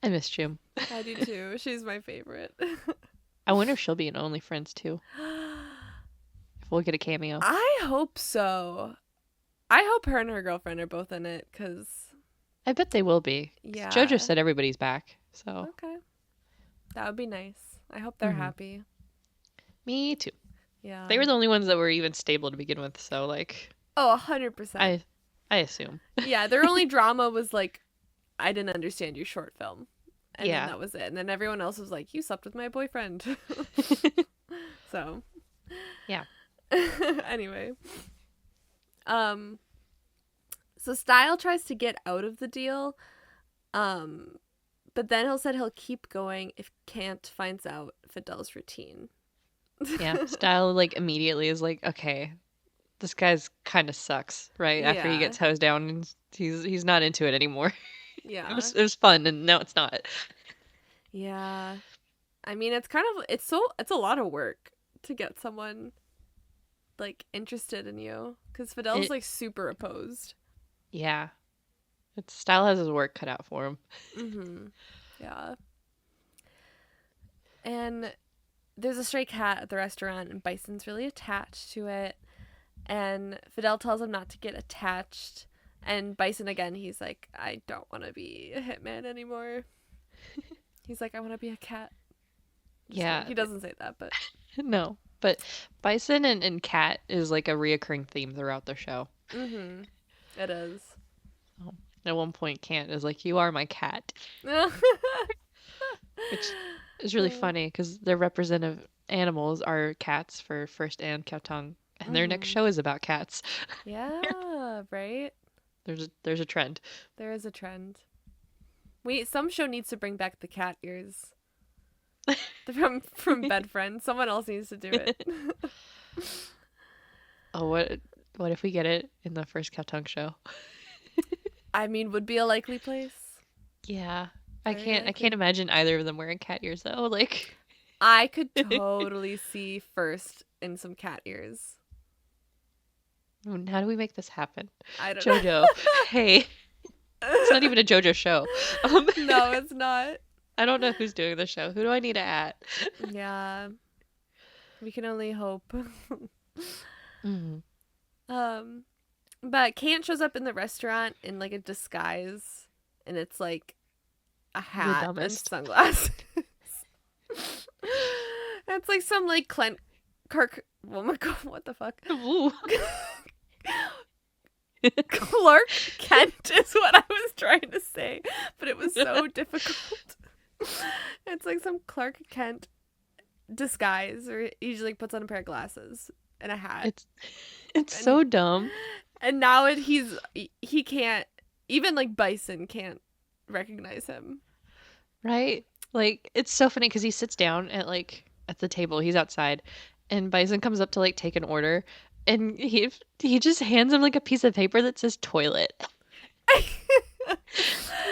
I miss Choom. I do too. She's my favorite. I wonder if she'll be in Only Friends too. If we'll get a cameo. I hope so. I hope her and her girlfriend are both in it, because I bet they will be. 'Cause JoJo yeah. said everybody's back. So, Okay. That would be nice. I hope they're mhm. happy. Me too. Yeah. They were the only ones that were even stable to begin with, so like Oh, 100%. I I assume. Yeah, their only drama was like, I didn't understand your short film. And then Yeah. that was it. And then everyone else was like, you slept with my boyfriend. So, Yeah. anyway. Um, so Style tries to get out of the deal. Um, but then he'll keep going if Kant finds out Fidel's routine. Yeah. Style like immediately is like, okay, this guy's kind of sucks, right? After he Yeah. gets hosed down and he's not into it anymore. Yeah. It was fun and now it's not. Yeah. I mean, it's a lot of work to get someone like interested in you, because Fidel's It like super opposed. yeah. It's Style has his work cut out for him. Mhm. Yeah. And there's a stray cat at the restaurant, and Bison's really attached to it. And Fidel tells him not to get attached. And Bison again, he's like, I don't want to be a hitman anymore. He's like, I want to be a cat. Just Yeah. kidding. He doesn't say that, but No. But Bison and Cat is like a reoccurring theme throughout the show. it is. Oh. At one point, Kant is like, "You are my cat," Uh, which is really funny because their representative animals are cats for First and Khaotung, and their next show is about cats. Yeah, right? There's a trend. There is a trend. Some show needs to bring back the cat ears from Bed Friends. Someone else needs to do it. Oh, what if we get it in the First Khaotung show? I mean, would be a likely place. Yeah. Very I likely. can't imagine either of them wearing cat ears though. Like I could totally see First in some cat ears. how do we make this happen? I don't know. JoJo. Hey, it's not even a JoJo show. No, it's not. I don't know who's doing the show. Who do I need to at? Yeah, we can only hope. Mm. um, but Kant shows up in the restaurant in like a disguise, and it's like a The hat and dumbest. sunglasses. It's like some like oh my god, what the fuck? Ooh. Clark Kent is what I was trying to say, but it was so difficult. It's like some Clark Kent disguise, or he usually puts on a pair of glasses and a hat. It's And so dumb, and now he can't, even like Bison can't recognize him. right? Like it's so funny because he sits down at the table. He's outside, and Bison comes up to like take an order, and he just hands him like a piece of paper that says toilet.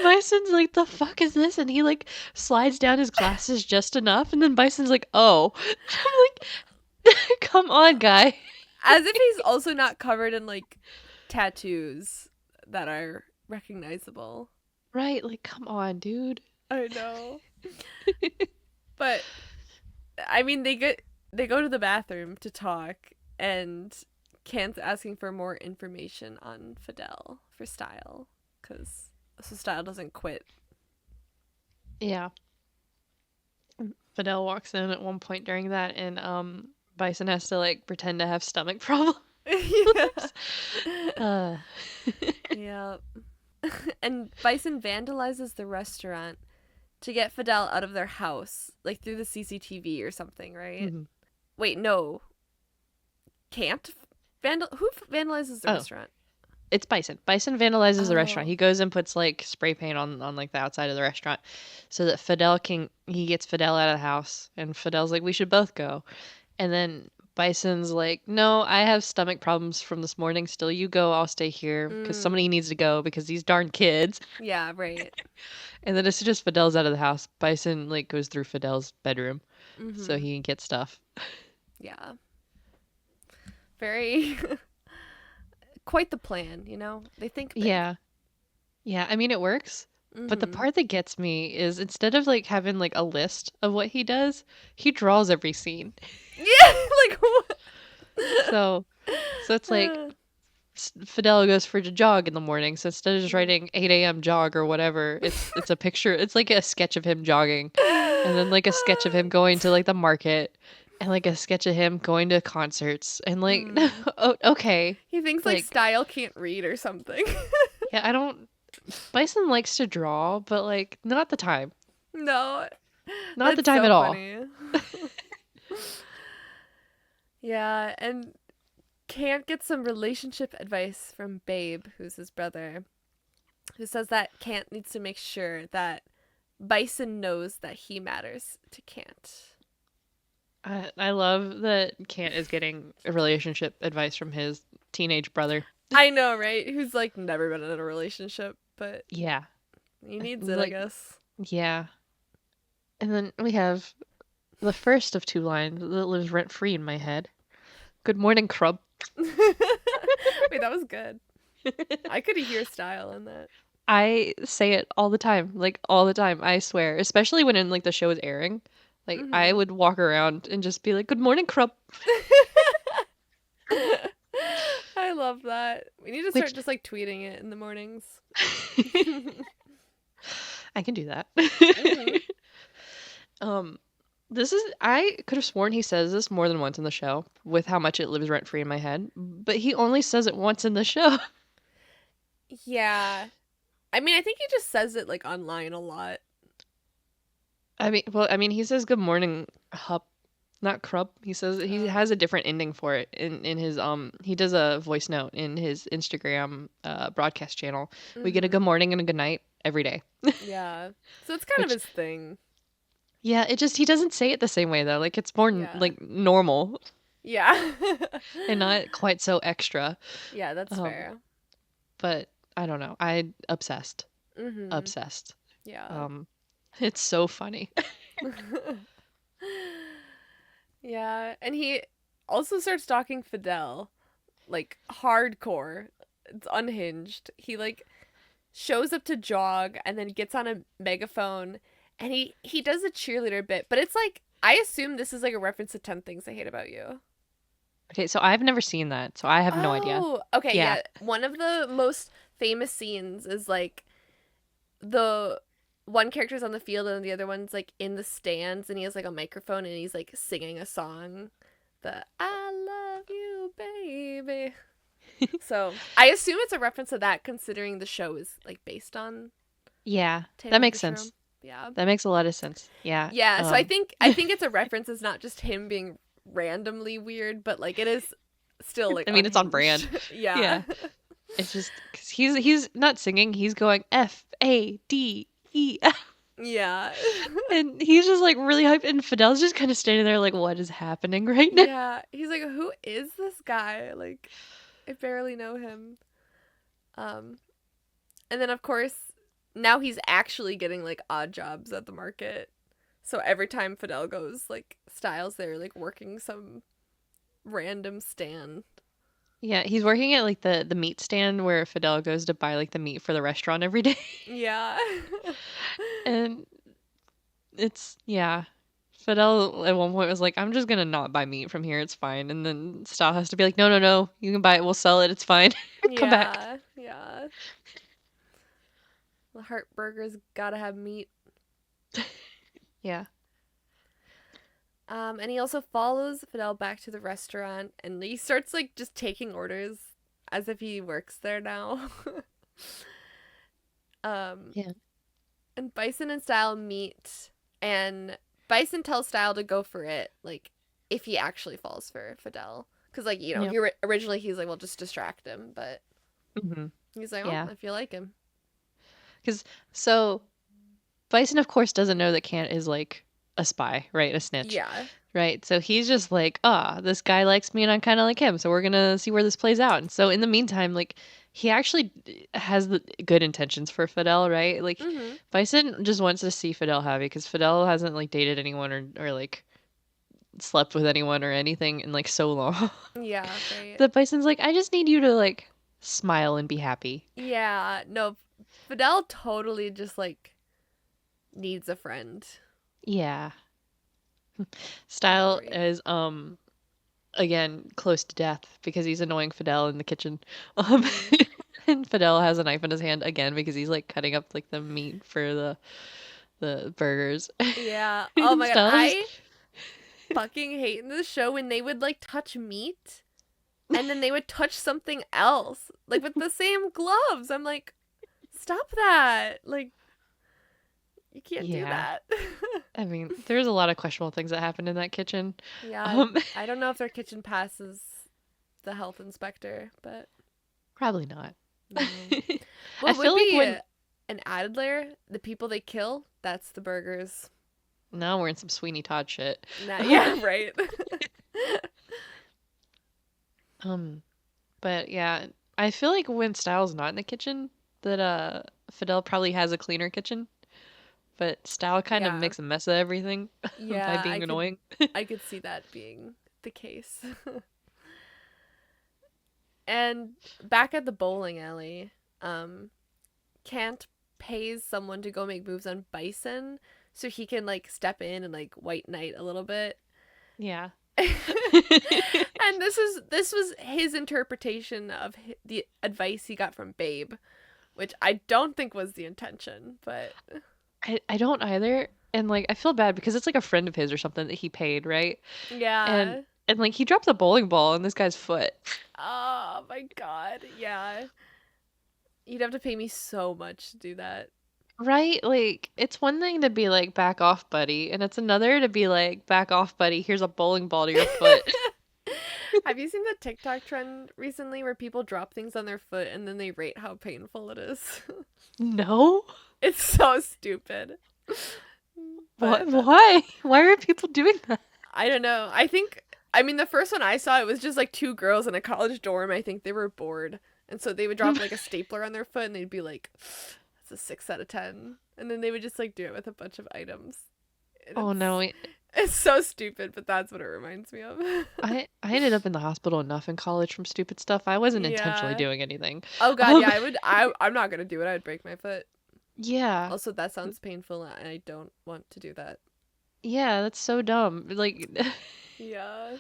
Bison's like, the fuck is this? And he like slides down his glasses just enough, and then Bison's like, oh. I'm like, come on, guy. As if he's also not covered in like tattoos that are recognizable. Right, like, come on, dude. I know. But I mean they go to the bathroom to talk, and Kant's asking for more information on Fidel for Style, cuz so Style doesn't quit. Yeah. Fidel walks in at one point during that, and Bison has to like pretend to have stomach problems. Yeah. uh Yeah. And Bison vandalizes the restaurant to get Fidel out of their house, like through the CCTV or something, right? mhm. Wait, no. Can't who vandalizes the Oh, restaurant? it's Bison. Bison vandalizes the restaurant. Oh. He goes and puts like spray paint on like the outside of the restaurant so that Fidel can he gets Fidel out of the house, and Fidel's like, we should both go. And then Bison's like, no, I have stomach problems from this morning. Still, you go. I'll stay here because Mm, somebody needs to go because these darn kids. yeah, right. And then as soon as Fidel's out of the house, Bison like goes through Fidel's bedroom so Mhm. he can get stuff. Yeah. Very quite the plan, They think big. Yeah. Yeah, I mean it works. But the Mhm. part that gets me is instead of like having like a list of what he does, he draws every scene. Yeah, like what? So so it's like Fidel goes for a jog in the morning. So instead of just Mm. writing 8 a.m. jog or whatever, it's a picture. It's like a sketch of him jogging, and then like a sketch of him going to like the market, and like a sketch of him going to concerts, and like Mm. oh, okay, He thinks like like Style can't read or something. yeah, I don't. Bison likes to draw, but like not the time, No, not the that's time so at all. funny. Yeah, and Can't get some relationship advice from Babe, who's his brother, who says that Can't needs to make sure that Bison knows that he matters to Can't. I love that Kant is getting a relationship advice from his teenage brother. I know, right? Who's like never been in a relationship, but Yeah, he needs it, I like guess. yeah. And then we have the first of two lines that lives rent free in my head. Good morning, Crub. Wait, that was good. I could hear Style in that. I say it all the time, like all the time, I swear. Especially when in like the show is airing. Like I Hmm. would walk around and just be like, "Good morning, Crub." I love that. We need to start Which just like tweeting it in the mornings. I can do that. Hmm. um this is I could have sworn he says this more than once in the show with how much it lives rent free in my head, but he only says it once in the show. Yeah. I mean, I think he just says it like online a lot. I mean, he says good morning, Hup, not Crub. He says he Oh. has a different ending for it in his he does a voice note in his Instagram broadcast channel. We get a good Hmm. morning and a good night every day. Yeah. So it's kind of Which his thing. yeah, it just he doesn't say it the same way though. Like it's more Yeah. like normal Yeah. and not quite so extra. Yeah, that's Um fair. but I don't know. I obsessed. Hmm. Obsessed. Yeah. Um it's so funny. Yeah. And he also starts stalking Fidel, like hardcore. It's unhinged. He like shows up to jog and then gets on a megaphone, and he does a cheerleader bit, but it's like I assume this is like a reference to 10 Things I Hate About You. Okay, so I've never seen that, so I have no idea. Oh, okay, Yeah. yeah. One of the most famous scenes is like the one character's on the field and the other one's like in the stands, and he has like a microphone and he's like singing a song. The I love you, baby. So I assume it's a reference to that, considering the show is like based on Yeah, that Taming of makes the sense. Shrew. Yeah. That makes a lot of sense. Yeah. Yeah, so I think it's a reference. It's not just him being randomly weird, but like it is still like I mean, it's on brand. unhinged. Yeah. Yeah. It's just 'cause he's not singing, he's going Fade. Yeah. And he's just like really hyped, and Fidel's just kind of standing there like, what is happening right now? Yeah. He's like, "Who is this guy?" Like I barely know him. Um and then of course now he's actually getting like odd jobs at the market. So every time Fidel goes, like Styles there, like working some random stand. Yeah, he's working at like the meat stand where Fidel goes to buy like the meat for the restaurant every day. Yeah. And it's yeah. Fidel at one point was like, I'm just gonna not buy meat from here, it's fine. And then Style has to be like, no, no, no, you can buy it, we'll sell it, it's fine. Come back. Yeah. Yeah. The heart burger's gotta have meat. Yeah. And he also follows Fidel back to the restaurant, and he starts like just taking orders as if he works there now. um, Yeah. and Bison and Style meet, and Bison tells Style to go for it, like if he actually falls for Fidel, because like Yep. originally he's like, well, just distract him, but Hmm. he's like, oh, Yeah. if you like him, Because so Bison, of course, doesn't know that Cant is like a spy, right? A snitch, yeah, right? So he's just like, ah, this guy likes me and I'm kind of like him. So we're gonna see where this plays out. And so in the meantime, like, he actually has the good intentions for Fidel, right? Like, mm-hmm, Bison just wants to see Fidel happy because Fidel hasn't like dated anyone or like slept with anyone or anything in like so long. yeah, right, That Bison's like, I just need you to like smile and be happy. yeah, no, Fidel totally just like needs a friend. Yeah. Poor Style boy. is again close to death because he's annoying Fidel in the kitchen. Um Mm-hmm. and Fidel has a knife in his hand again because he's like cutting up like the meat for the burgers. Yeah. Oh And my god, Style just I fucking hate in this show when they would like touch meat and then they would touch something else, like with the same gloves. I'm like, stop that. Like, you can't do yeah. that. I mean, there's a lot of questionable things that happened in that kitchen. Yeah, Um I don't know if their kitchen passes the health inspector, but Probably not. no. I What would feel like be when an added layer? The people they kill, that's the burgers. now we're in some Sweeney Todd shit. Nah, yeah, right. Um, but yeah, I feel like when Styles not in the kitchen, that Fidel probably has a cleaner kitchen, but Style kind of Yeah. makes a mess of everything by Yeah, being annoying. I could see that being the case. And back at the bowling alley, Kant pays someone to go make moves on Bison so he can like step in and like white knight a little bit. Yeah. And this was his interpretation of the advice he got from Babe, which I don't think was the intention, but I don't either. And like I feel bad because it's like a friend of his or something that he paid, right? And yeah. and like he dropped the bowling ball on this guy's foot. Oh my god. Yeah. You'd have to pay me so much to do that. Right? Like it's one thing to be like back off, buddy, and it's another to be like back off, buddy. Here's a bowling ball to your foot. Have you seen the TikTok trend recently where people drop things on their foot and then they rate how painful it is? No? It's so stupid. What? But Why? Why are people doing that? I don't know. I mean, the first one I saw, it was just like two girls in a college dorm. I think they were bored. And so they would drop like a stapler on their foot and they'd be like, that's a 6 out of 10. And then they would just like do it with a bunch of items. And Oh no, it's so stupid, but that's what it reminds me of. I ended up in the hospital enough in college from stupid stuff. I wasn't intentionally Yeah. doing anything. Oh god, Um, yeah, I'm not gonna do it. I would break my foot. yeah, Also, that sounds painful, and I don't want to do that. yeah, that's so dumb. Like Yeah.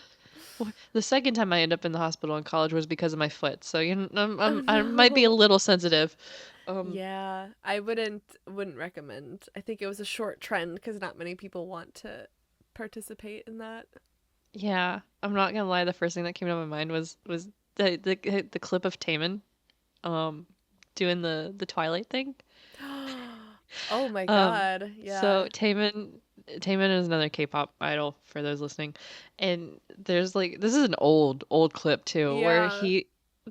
the second time I ended up in the hospital in college was because of my foot. So you know, Oh I might be a no. little sensitive. Yeah, I wouldn't recommend. I think it was a short trend because not many people want to participate in that. Yeah, I'm not gonna lie. The first thing that came to my mind was the clip of Taman, um, doing the Twilight thing. Oh my Um, god. Yeah. so Taman is another K-pop idol for those listening, and there's like this is an old clip too where Yeah.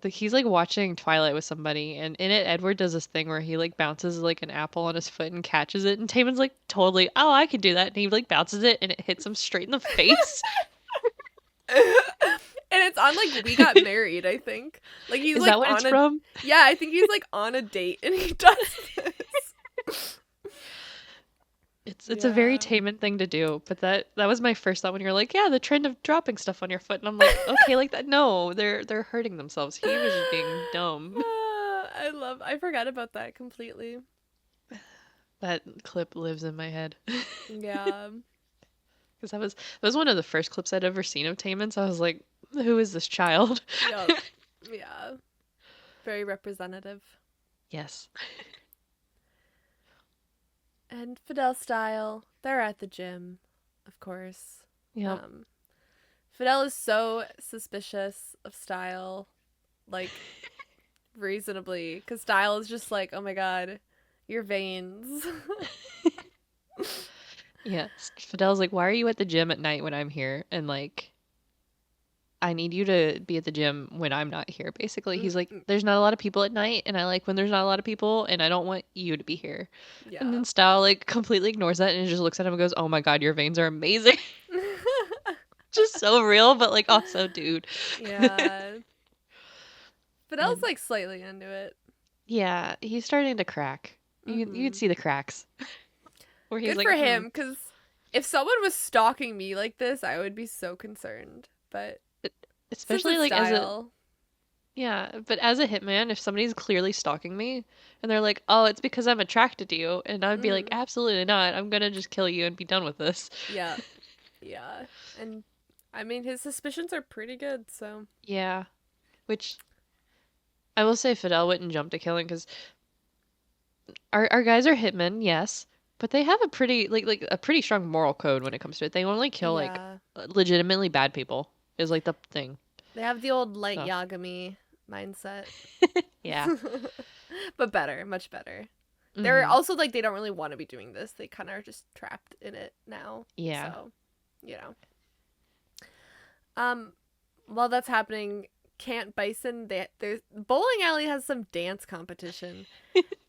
he's like watching Twilight with somebody, and in it Edward does this thing where he like bounces like an apple on his foot and catches it, and Taman's like totally, oh, I can do that, and he like bounces it and it hits him straight in the face. And it's on like We Got Married, I think. Like he's Is like that what it's on a from? yeah, I think he's like on a date and he does this. It's a very Yeah. Taman thing to do, but that was my first thought when you're like, yeah, the trend of dropping stuff on your foot, and I'm like, okay, like that. No, they're hurting themselves. He was just being dumb. I forgot about that completely. That clip lives in my head Yeah. because that was one of the first clips I'd ever seen of Taman. So I was like, who is this child? Yep. Yeah. Very representative. Yes. And Fidel Style, they're at the gym, of course. Yep. Um, Fidel is so suspicious of Style, like, reasonably, because Style is just like, oh my god, your veins. Yeah. Fidel's like, why are you at the gym at night when I'm here? And like, I need you to be at the gym when I'm not here. Basically, he's like, there's not a lot of people at night, and I like when there's not a lot of people, and I don't want you to be here. And Yeah. then Style like completely ignores that and just looks at him and goes, "Oh my God, your veins are amazing." Just so real, but like also, dude. Yeah. Fidel's And like slightly into it. yeah, he's starting to crack. You'd Hmm. see the cracks where he's Good like, for hmm. him, because if someone was stalking me like this, I would be so concerned. But since Especially it's like as a Style, yeah, but as a hitman, if somebody's clearly stalking me and they're like, "Oh, it's because I'm attracted to you," and I'd be like, mm, "Absolutely not. I'm gonna just kill you and be done with this." yeah, yeah. And I mean, his suspicions are pretty good, so. Yeah, which I will say Fidel wouldn't jump to killing because our guys are hitmen, yes, but they have a pretty like a pretty strong moral code when it comes to it. They only kill like Yeah. legitimately bad people is like the thing. They have the old light So, Yagami mindset. yeah. But better, much better. They're Hmm. also like, they don't really want to be doing this. They kind of are just trapped in it now. Yeah. So, you know. Um, while that's happening, Can't Bison, there's bowling alley has some dance competition.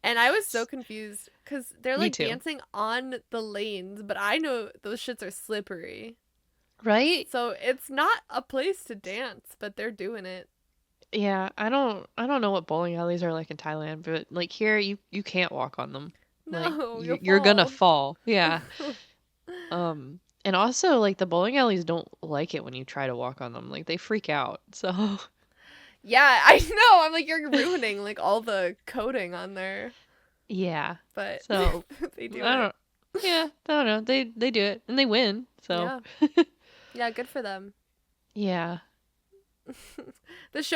And I was so confused because they're Me like too. dancing on the lanes, but I know those shits are slippery. Right? So it's not a place to dance, but they're doing it. Yeah, I don't know what bowling alleys are like in Thailand, but like here you can't walk on them. Like No, you'll you're gonna fall. fall. Yeah. And also like the bowling alleys don't like it when you try to walk on them. Like they freak out. So Yeah, I know. I'm like, you're ruining like all the coding on there, yeah. but So they do I it. don't yeah, I don't know. They do it and they win. So Yeah. Yeah, good for them. yeah.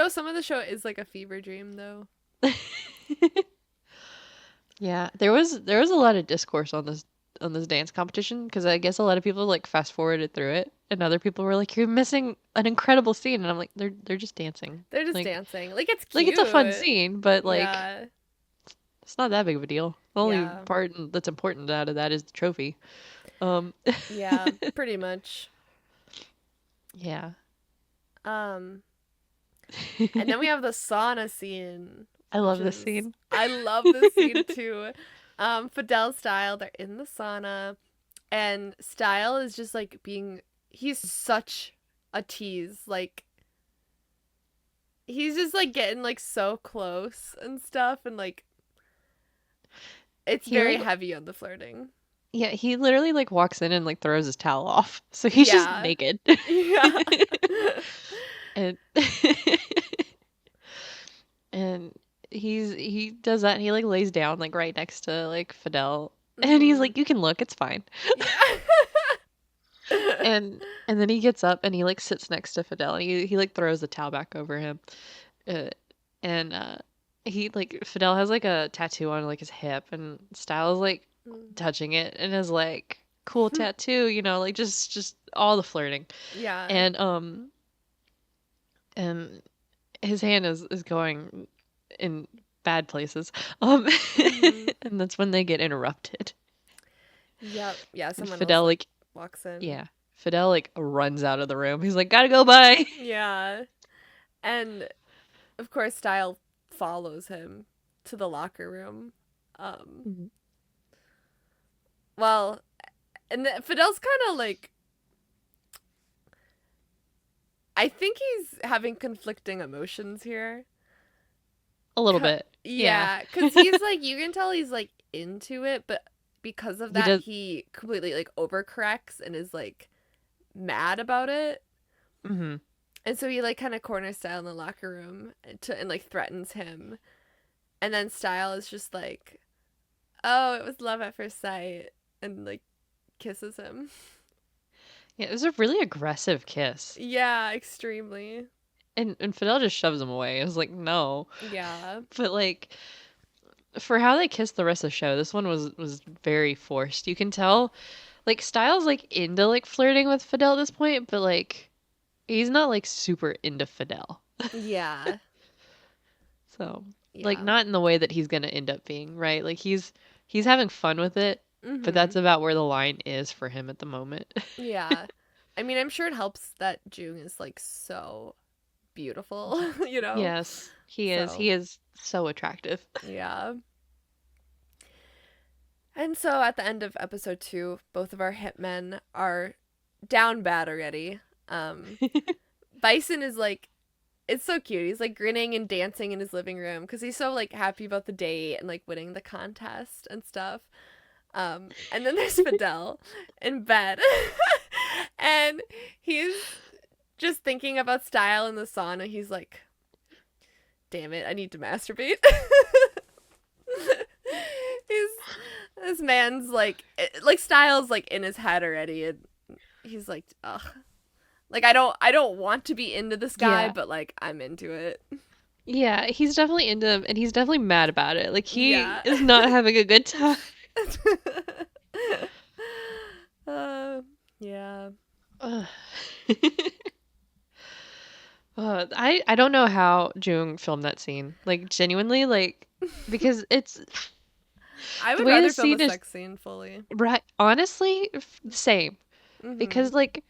Some of the show is like a fever dream though. Yeah, there was a lot of discourse on this dance competition because I guess a lot of people like fast forwarded through it, and other people were like, "You're missing an incredible scene," and I'm like, "They're just dancing. They're just Like dancing. Like, it's it's a fun cute. scene, but like Yeah. it's not that big of a deal. The only Yeah. part that's important out of that is the trophy." Um, Yeah, pretty much. yeah. Um and then we have the sauna scene, I which love this is, scene. I love this scene too. Fidel Style, they're in the sauna, and Style is just like he's such a tease. Like, he's just like getting like so close and stuff, and like it's He very like heavy on the flirting. yeah, he literally like walks in and like throws his towel off, so he's just Yeah. naked. Yeah. And and he does that and he like lays down like right next to like Fidel and he's Mhm. like you can look it's fine. Yeah. And then he gets up and he like sits next to Fidel and he like throws the towel back over him. Uh, and he like Fidel has like a tattoo on like his hip and Styles like touching it and is like cool tattoo, like just all the flirting. Yeah. And and his hand is going in bad places. Mhm. And that's when they get interrupted. Yep. Yeah, And someone else Fidel like like walks in. yeah, Fidel like runs out of the room. He's like, "Gotta go, bye." Yeah. And of course Style follows him to the locker room. Um Mhm. well, and Fidel's kind of like, I think he's having conflicting emotions here. A little bit. Yeah. Yeah, cuz he's like, you can tell he's like into it, but because of He that, does. he completely like overcorrects and is like mad about it. Hmm. And so he like kind of corners Style in the locker room and like threatens him. And then Style is just like, "Oh, it was love at first sight," and like kisses him. Yeah, it was a really aggressive kiss. Yeah, extremely. And Fidel just shoves him away. I was like, no. Yeah. But like for how they kissed the rest of the show, this one was very forced. You can tell like Styles like into like flirting with Fidel at this point, but like he's not like super into Fidel. Yeah. So, like Yeah. not in the way that he's going to end up being, right? Like he's having fun with it, but that's Mhm. about where the line is for him at the moment. Yeah. I mean, I'm sure it helps that Jung is like so beautiful, you know? Yes, he is. So, He is so attractive. yeah. And so at the end of episode 2, both of our hitmen are down bad already. Um Bison is like, it's so cute. He's like grinning and dancing in his living room because he's so like happy about the date and like winning the contest and stuff. And then there's Fidel in bed, and he's just thinking about Style in the sauna. He's like, "Damn it, I need to masturbate." he's this man's like Style's like in his head already, and he's like, "Ugh." Like I don't want to be into this guy, Yeah. but like I'm into it. Yeah, he's definitely into him and he's definitely mad about it. Like he Yeah. is not having a good time. uh, yeah. Ugh. I don't know how Jung filmed that scene. Like genuinely, like because it's I the would way the rather film a scene is sex scene fully. right. Honestly, same because Mhm. like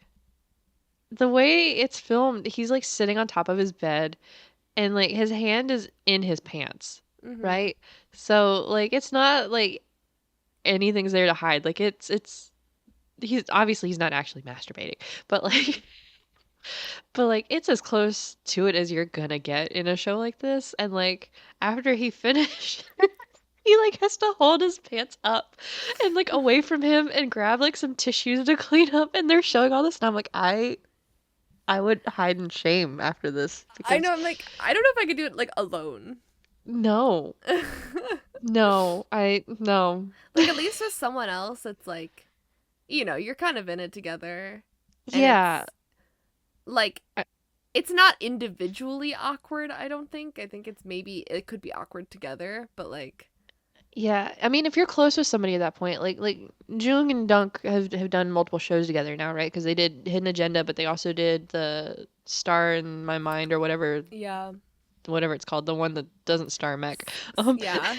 the way it's filmed, he's like sitting on top of his bed and like his hand is in his pants, Mhm. right? So like it's not like anything's there to hide. Like it's he's obviously he's not actually masturbating, but like but like it's as close to it as you're gonna get in a show like this. And like after he finished, he like has to hold his pants up and like away from him and grab like some tissues to clean up. And they're showing all this, and I'm like, I would hide in shame after this I because know. I'm like, I don't know if I could do it like alone. no, no, I no, Like at least with someone else, it's like, you're kind of in it together, and yeah. like I, it's not individually awkward. I don't think. I think it's maybe it could be awkward together, but like, Yeah, I mean, if you're close with somebody at that point, like Jung and Dunk have done multiple shows together now, right? Because they did Hidden Agenda, but they also did the Star in My Mind or yeah, whatever it's called, the one that doesn't star Mech. Um, yeah,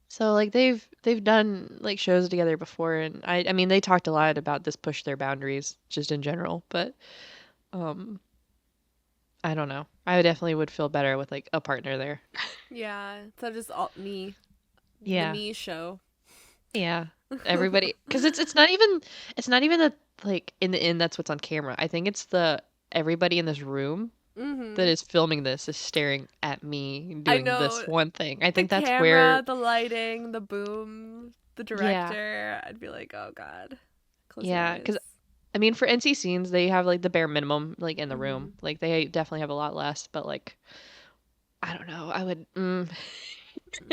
so like they've done like shows together before, and I mean they talked a lot about this push their boundaries just in general, but um, I don't know. I definitely would feel better with like a partner there. yeah. So just all the Yeah. me show. Yeah. Everybody, because it's not even that like in the end that's what's on camera. I think it's the everybody in this room that Mhm. is filming this is staring at me I doing this know. one thing. I The think that's camera, where the lighting, the boom, the yeah. director. I'd be like, oh god, close your Yeah, eyes. because I mean for NC scenes they have like the bare minimum like in the room. Hmm. Like they definitely have a lot less, but like I don't know.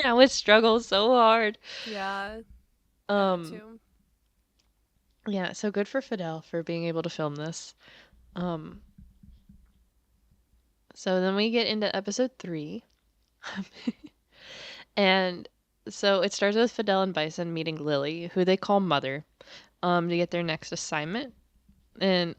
I would struggle so hard. Yeah, I would Um too. yeah, so good for Fidel for being able to film this. Um So then we get into episode 3. And so it starts with Fidel and Bison meeting Lily, who they call Mother, to get their next assignment. And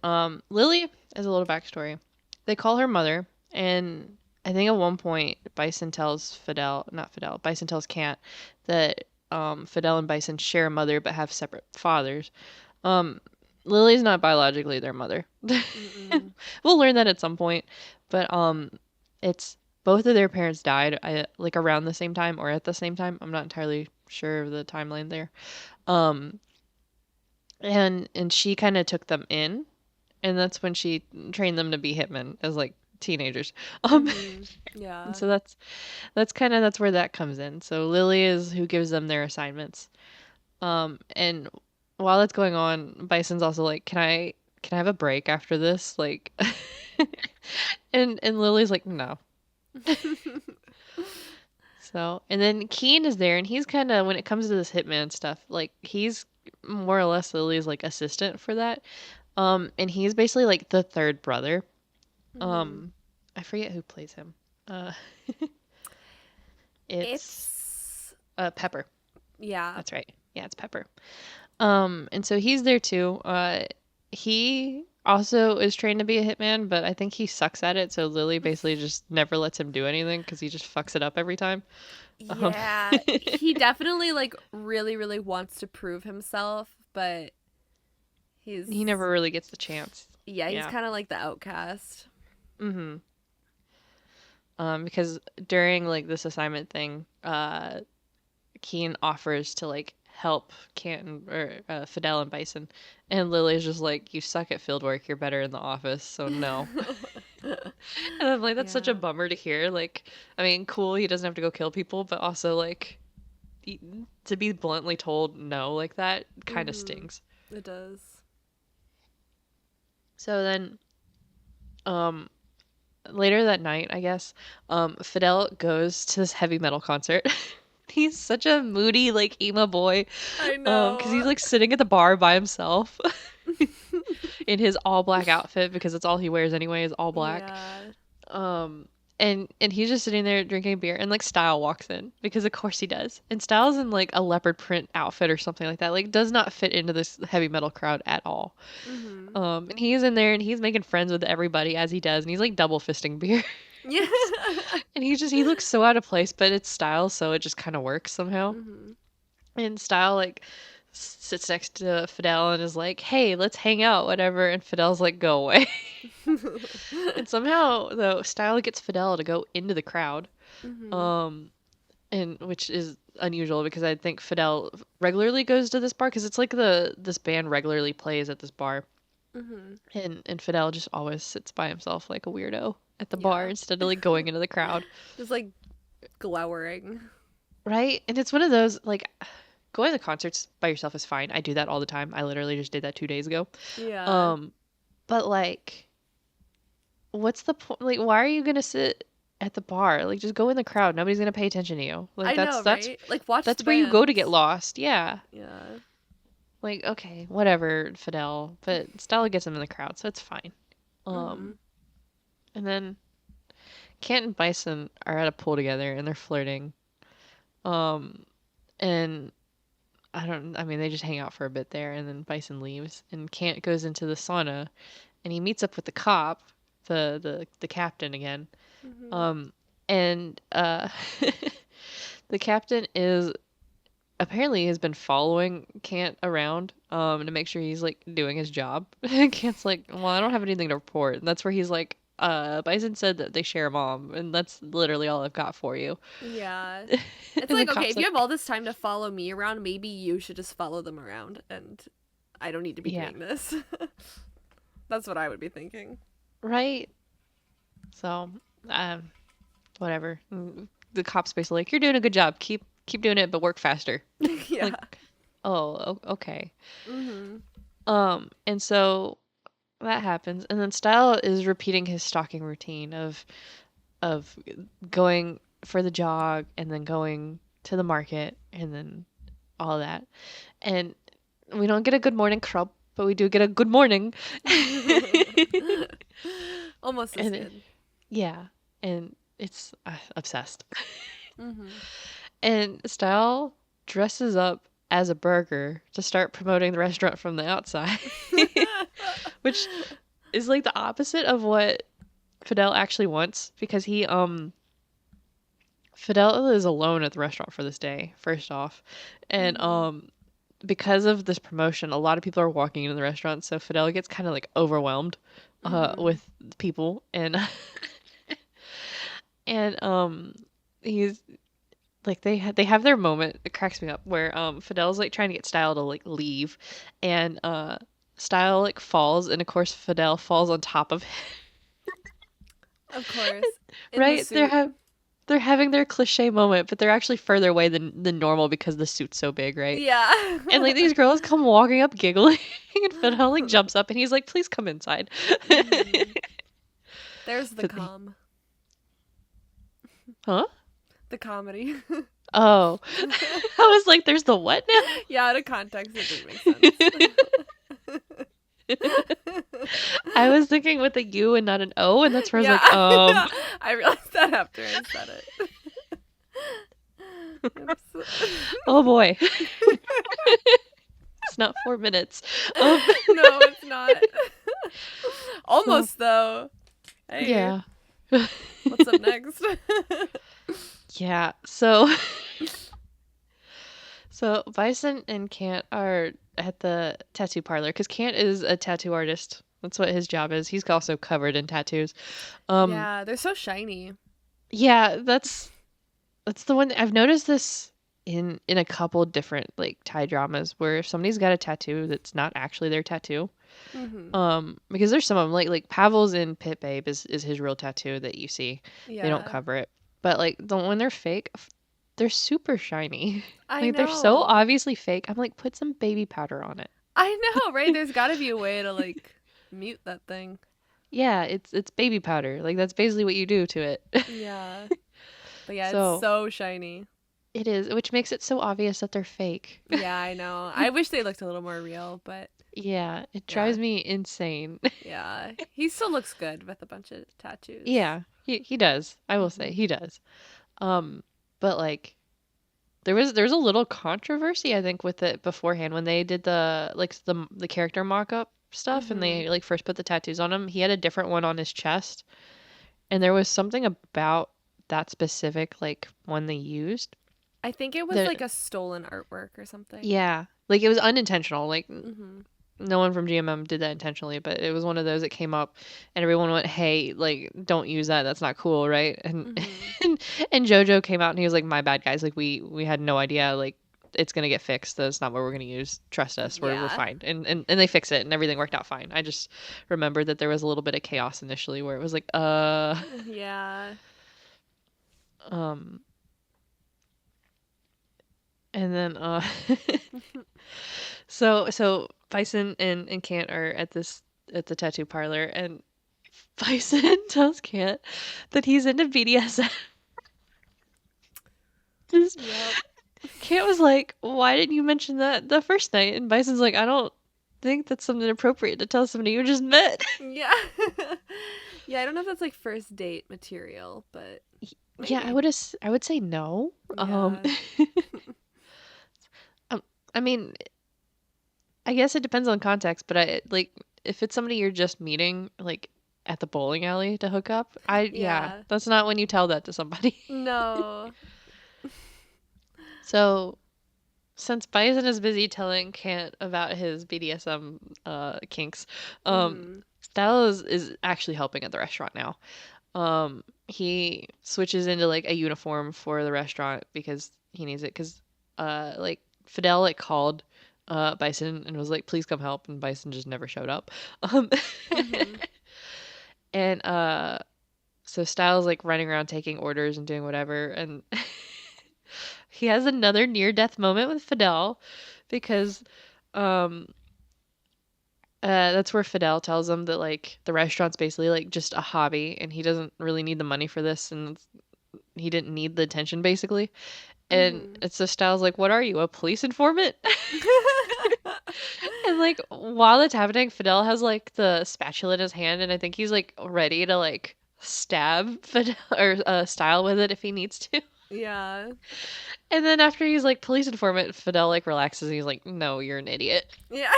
Lily is a little backstory. They call her Mother, and I think at one point Bison tells Fidel, not Fidel, Bison tells Cant that Fidel and Bison share a mother but have separate fathers. Um, Lily's not biologically their mother. Mm-mm. We'll learn that at some point, but it's both of their parents died like around the same time or at the same time. I'm not entirely sure of the timeline there. Um, and she kind of took them in, and that's when she trained them to be hitmen as like teenagers. Mhm. And Yeah. so that's where that comes in. So Lily is who gives them their assignments. And while that's going on, Bison's also like, can I have a break after this? Like, and Lily's like, no. So, and then Keen is there, and he's kind of, when it comes to this hitman stuff, like he's more or less Lily's like assistant for that. And he's basically like the third brother. Mhm. Um, I forget who plays him. Uh, it's It's Pepper. yeah. That's right. Yeah, it's Pepper. And so he's there too. He also is trained to be a hitman, but I think he sucks at it. So Lily basically just never lets him do anything because he just fucks it up every time. Um, Yeah, he definitely like really really wants to prove himself, but he's he never really gets the chance. yeah, he's Yeah. kind of like the outcast. Mm-hmm. Because during like this assignment thing, Keen offers to like help Canton or Fidel and Bison, and Lily's just like, "You suck at field work. You're better in the office, so no." And I'm like, that's such a Yeah. bummer to hear. Like, I mean, cool, he doesn't have to go kill people, but also like e- to be bluntly told no like that kind of Mhm. stings. It does. So then, um, later that night, I guess, Fidel goes to this heavy metal concert. He's such a moody, like emo boy, I because he's know. like sitting at the bar by himself in his all black outfit because it's all he wears anyway is all black. Yeah. Um, and he's just sitting there drinking beer, and like Style walks in because of course he does. And Style's in like a leopard print outfit or something like that. Like does not fit into this heavy metal crowd at all. Mhm. And he's in there and he's making friends with everybody as he does, and he's like double fisting beer. Yeah. And he looks so out of place, but it's Style, so it just kind of works somehow. Mhm. And Style like sits next to Fidel and is like, "Hey, let's hang out, whatever." And Fidel's like, "Go away." And somehow though Style gets Fidel to go into the crowd. Mhm. Um and which is unusual because I think Fidel regularly goes to this bar because it's like this band regularly plays at this bar. Mhm. And Fidel just always sits by himself like a weirdo at the bar Yeah. instead of like going into the crowd. Just like glowering. Right? And it's one of those like going to concerts by yourself is fine. I do that all the time. I literally just did that 2 days ago. Yeah. Um, but like, what's the point? Like, why are you gonna sit at the bar? Like, just go in the crowd. Nobody's gonna pay attention to you. Like, I know, right? Like watch the that's where you go to get bands. lost. Yeah. Yeah. Like, okay, whatever, Fidel. But Stella gets him in the crowd, so it's fine. Um, Mhm. and then Kent and Bison are at a pool together and they're flirting. Um, and I mean, they just hang out for a bit there, and then Bison leaves, and Kant goes into the sauna, and he meets up with the cop, the captain again. Mhm. Um, and the captain is apparently has been following Kant around, to make sure he's like doing his job. And Kant's like, well, I don't have anything to report, and that's where he's like, Bison said that they share a mom, and that's literally all I've got for you. Yeah. It's And the like, okay, cop's if you have like, all this time to follow me around, maybe you should just follow them around and I don't need to be yeah, doing this. That's what I would be thinking. right. So, um, whatever. The cop's basically like, "You're doing a good job. Keep doing it, but work faster." Yeah. Like, oh, okay. Mhm. And so that happens, and then Style is repeating his stalking routine of going for the jog and then going to the market and then all that. And we don't get a good morning crub, but we do get a good morning. Almost as And good. yeah, and it's obsessed. Mhm. And Style dresses up as a burger to start promoting the restaurant from the outside, which is like the opposite of what Fidel actually wants because Fidel is alone at the restaurant for this day, first off. And Mhm. because of this promotion, a lot of people are walking into the restaurant, so Fidel gets kind of like overwhelmed Mhm. with people and and he's like they have their moment. It cracks me up where Fidel's like trying to get Style to like leave, and Style like falls, and of course Fidel falls on top of him. Of course. In the Right? suit. They're having their cliche moment, but they're actually further away than normal because the suit's so big, right? Yeah. And like these girls come walking up giggling, and Fidel like jumps up and he's like, "Please come inside." hmm There's the But calm. huh? The comedy. Oh, I was like, "There's the what now?" Yeah, out of context, it didn't make sense. I was thinking with a U and not an O, and that's where I was Yeah, like, I realized that after I said it. Oops. oh boy, it's not 4 minutes. Um, No, it's not. so Almost though. Hey, yeah, what's up next? yeah. So Bison and Kant are at the tattoo parlor because Kant is a tattoo artist. That's what his job is. He's also covered in tattoos. Um, Yeah, they're so shiny. yeah, that's the one I've noticed this in a couple different like Thai dramas where if somebody's got a tattoo that's not actually their tattoo. hmm Because there's some of them like Pavel's in Pit Babe is his real tattoo that you see. They don't Yeah, cover it. But like when they're fake, they're super shiny. I Like they're so know. obviously fake. I'm like, put some baby powder on it. I know, right? There's got to be a way to like mute that thing. Yeah, it's baby powder. Like that's basically what you do to it. Yeah. But yeah, it's So so shiny. it is, which makes it so obvious that they're fake. Yeah, I know. I wish they looked a little more real, but Yeah, it yeah. drives me insane. Yeah. He still looks good with a bunch of tattoos. Yeah, he does. I will say hmm he does. Um, but like there was a little controversy I think with it beforehand when they did the character mock-up stuff and hmm they like first put the tattoos on him. He had a different one on his chest, and there was something about that specific like one they used I think it was that like a stolen artwork or something. yeah, like it was unintentional. Like hmm no one from GMM did that intentionally, but it was one of those that came up and everyone went, "Hey, like don't use that. That's not cool, right?" And hmm and JoJo came out and he was like, "My bad, guys. Like we had no idea. Like it's gonna get fixed. That's not what we're gonna use. Trust us. We're Yeah. fine." And they fixed it and everything worked out fine. I just remembered that there was a little bit of chaos initially where it was like, Yeah. um and then so Bison and Kant are at the tattoo parlor and Bison tells Kant that he's into BDSM. Just Yep. Kant was like, "Why didn't you mention that the first night?" And Bison's like, "I don't think that's something appropriate to tell somebody you just met." Yeah. Yeah, I don't know if that's like first date material, but Yeah, maybe. I would say no. Yeah. Um, I mean, I guess it depends on context, but I like if it's somebody you're just meeting, like at the bowling alley to hook up, yeah, Yeah. that's not when you tell that to somebody. No. So since Bison is busy telling Kant about his BDSM kinks, hmm Style is actually helping at the restaurant now. He switches into like a uniform for the restaurant because he needs it because like Fidel like called Bison and was like, please come help, and Bison just never showed up. Um hmm and so Styles like running around taking orders and doing whatever, and he has another near death moment with Fidel because um that's where Fidel tells him that like the restaurant's basically like just a hobby and he doesn't really need the money for this and he didn't need the attention basically. And hmm it's so Styles like, "What are you, a police informant?" And like while it's happening, Fidel has like the spatula in his hand and I think he's like ready to like stab Fidel or Style with it if he needs to. Yeah. And then after he's like police informant, Fidel like relaxes and he's like, "No, you're an idiot." Yeah.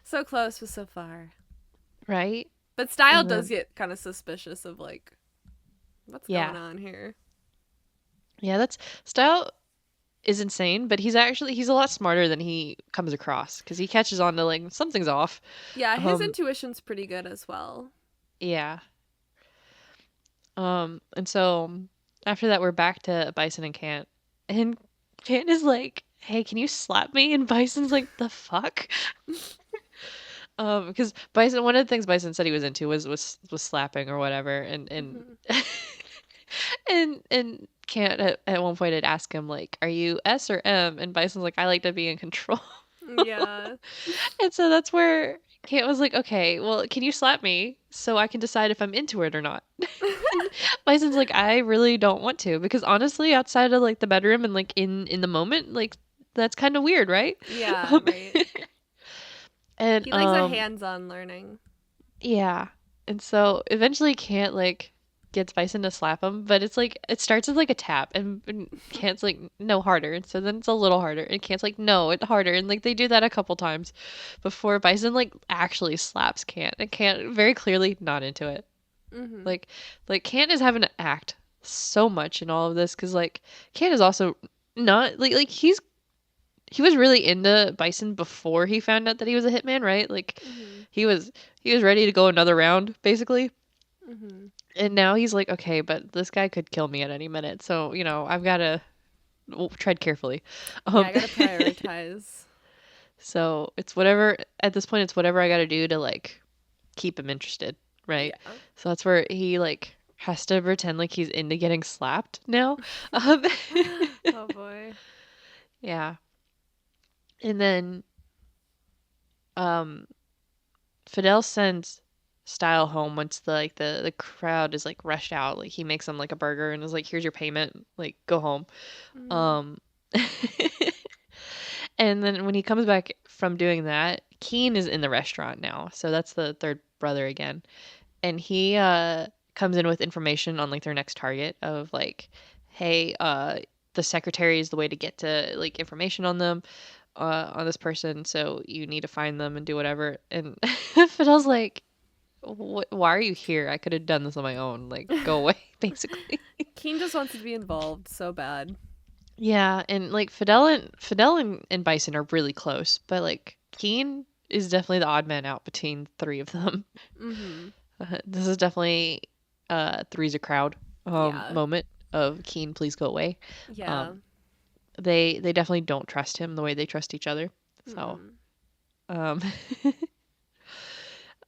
So close but so far. Right? But Style And does then get kind of suspicious of like what's going yeah. on here. Yeah, that's Style is insane, but he's a lot smarter than he comes across because he catches on to like something's off. Yeah, his Um, intuition's pretty good as well. yeah. And so after that, we're back to Bison and Kant is like, "Hey, can you slap me?" And Bison's like, "The fuck?" Because Bison, one of the things Bison said he was into was slapping or whatever, and Mhm. and Kant at one point had asked him like, "Are you S or M?" And Bison's like, "I like to be in control." Yeah. And so that's where Kant was like, "Okay, well, can you slap me so I can decide if I'm into it or not?" And Bison's like, "I really don't want to because honestly, outside of like the bedroom and like in the moment, like that's kind of weird, right?" Yeah, Um, right. and He likes a hands-on learning. yeah. And so eventually Kant like gets Bison to slap him, but it's like it starts as like a tap and Kant's like no harder. And so then it's a little harder and Kant's like no, it harder. And like they do that a couple times before Bison like actually slaps Kant. And Kant very clearly not into it. Mhm. Like like Kant is having to act so much in all of this cuz like Kant is also not like he was really into Bison before he found out that he was a hitman, right? Like Mhm. he was he was ready to go another round basically. Mhm. And now he's like, okay, but this guy could kill me at any minute. So, I've got to tread carefully. Yeah, Um I gotta prioritize. so it's whatever at this point it's whatever I got to do to like keep him interested, right? Yeah. So that's where he like has to pretend like he's into getting slapped now. Um Oh boy. yeah. And then um Fidel sends Style home once the crowd is like rushed out. Like he makes them like a burger and is like, "Here's your payment. Like go home." Mhm. Um, and then when he comes back from doing that, Keen is in the restaurant now. So that's the third brother again, and he comes in with information on like their next target of like, "Hey, the secretary is the way to get to like information on them." On this person, so you need to find them and do whatever. And Fidel's like, why are you here? I could have done this on my own. Like, go away, basically. Keen just wants to be involved so bad. Yeah, and like Fidel and Bison are really close, but like Keen is definitely the odd man out between three of them. Mhm. This is definitely three's a crowd Yeah. moment of Keen, please go away. Yeah. Um, they definitely don't trust him the way they trust each other. So Mhm. um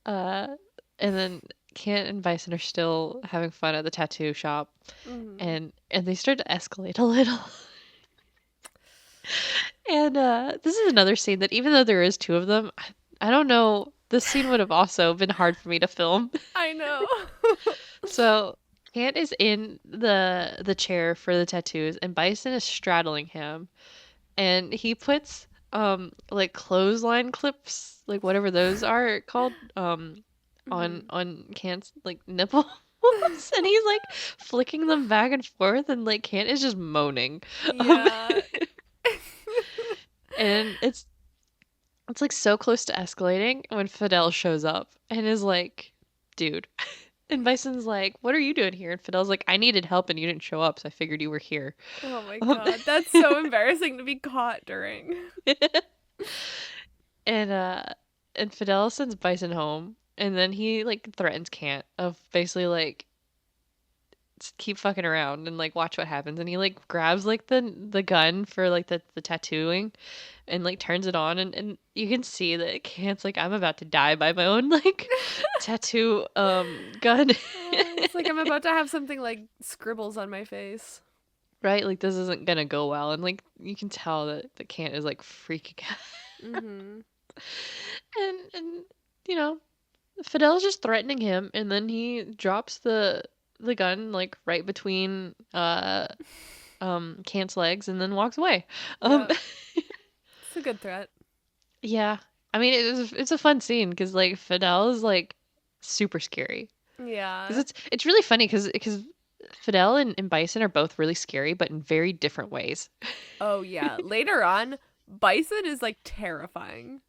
Uh, and then Kent and Bison are still having fun at the tattoo shop, Mhm. and they start to escalate a little. And this is another scene that even though there is two of them, I don't know. This scene would have also been hard for me to film. I know. So Kant is in the chair for the tattoos, and Bison is straddling him, and he puts like clothesline clips, like whatever those are called, Mhm. on Kant's like nipples. And he's like flicking them back and forth, and like Kant is just moaning. Um, Yeah. and it's like so close to escalating when Fidel shows up and is like, dude. And Bison's like, what are you doing here? And Fidel's like, I needed help and you didn't show up, so I figured you were here. Oh my Um, god. That's so embarrassing to be caught during. and and Fidel sends Bison home, and then he like threatens Kant of basically like keep fucking around and like watch what happens. And he like grabs like the gun for like the tattooing and like turns it on, and you can see that Kant's like, I'm about to die by my own like tattoo gun. It's like I'm about to have something like scribbles on my face. Right? Like this isn't gonna go well, and like you can tell that the Kant is like freaking out. Mhm. And Fidel's just threatening him, and then he drops the gun like right between Kant's legs, and then walks away. Um, Yeah. It's a good threat. yeah, I mean it's a fun scene because like Fidel is like super scary because Yeah. it's really funny because Fidel and Bison are both really scary, but in very different ways. Oh yeah. Later on, Bison is like terrifying.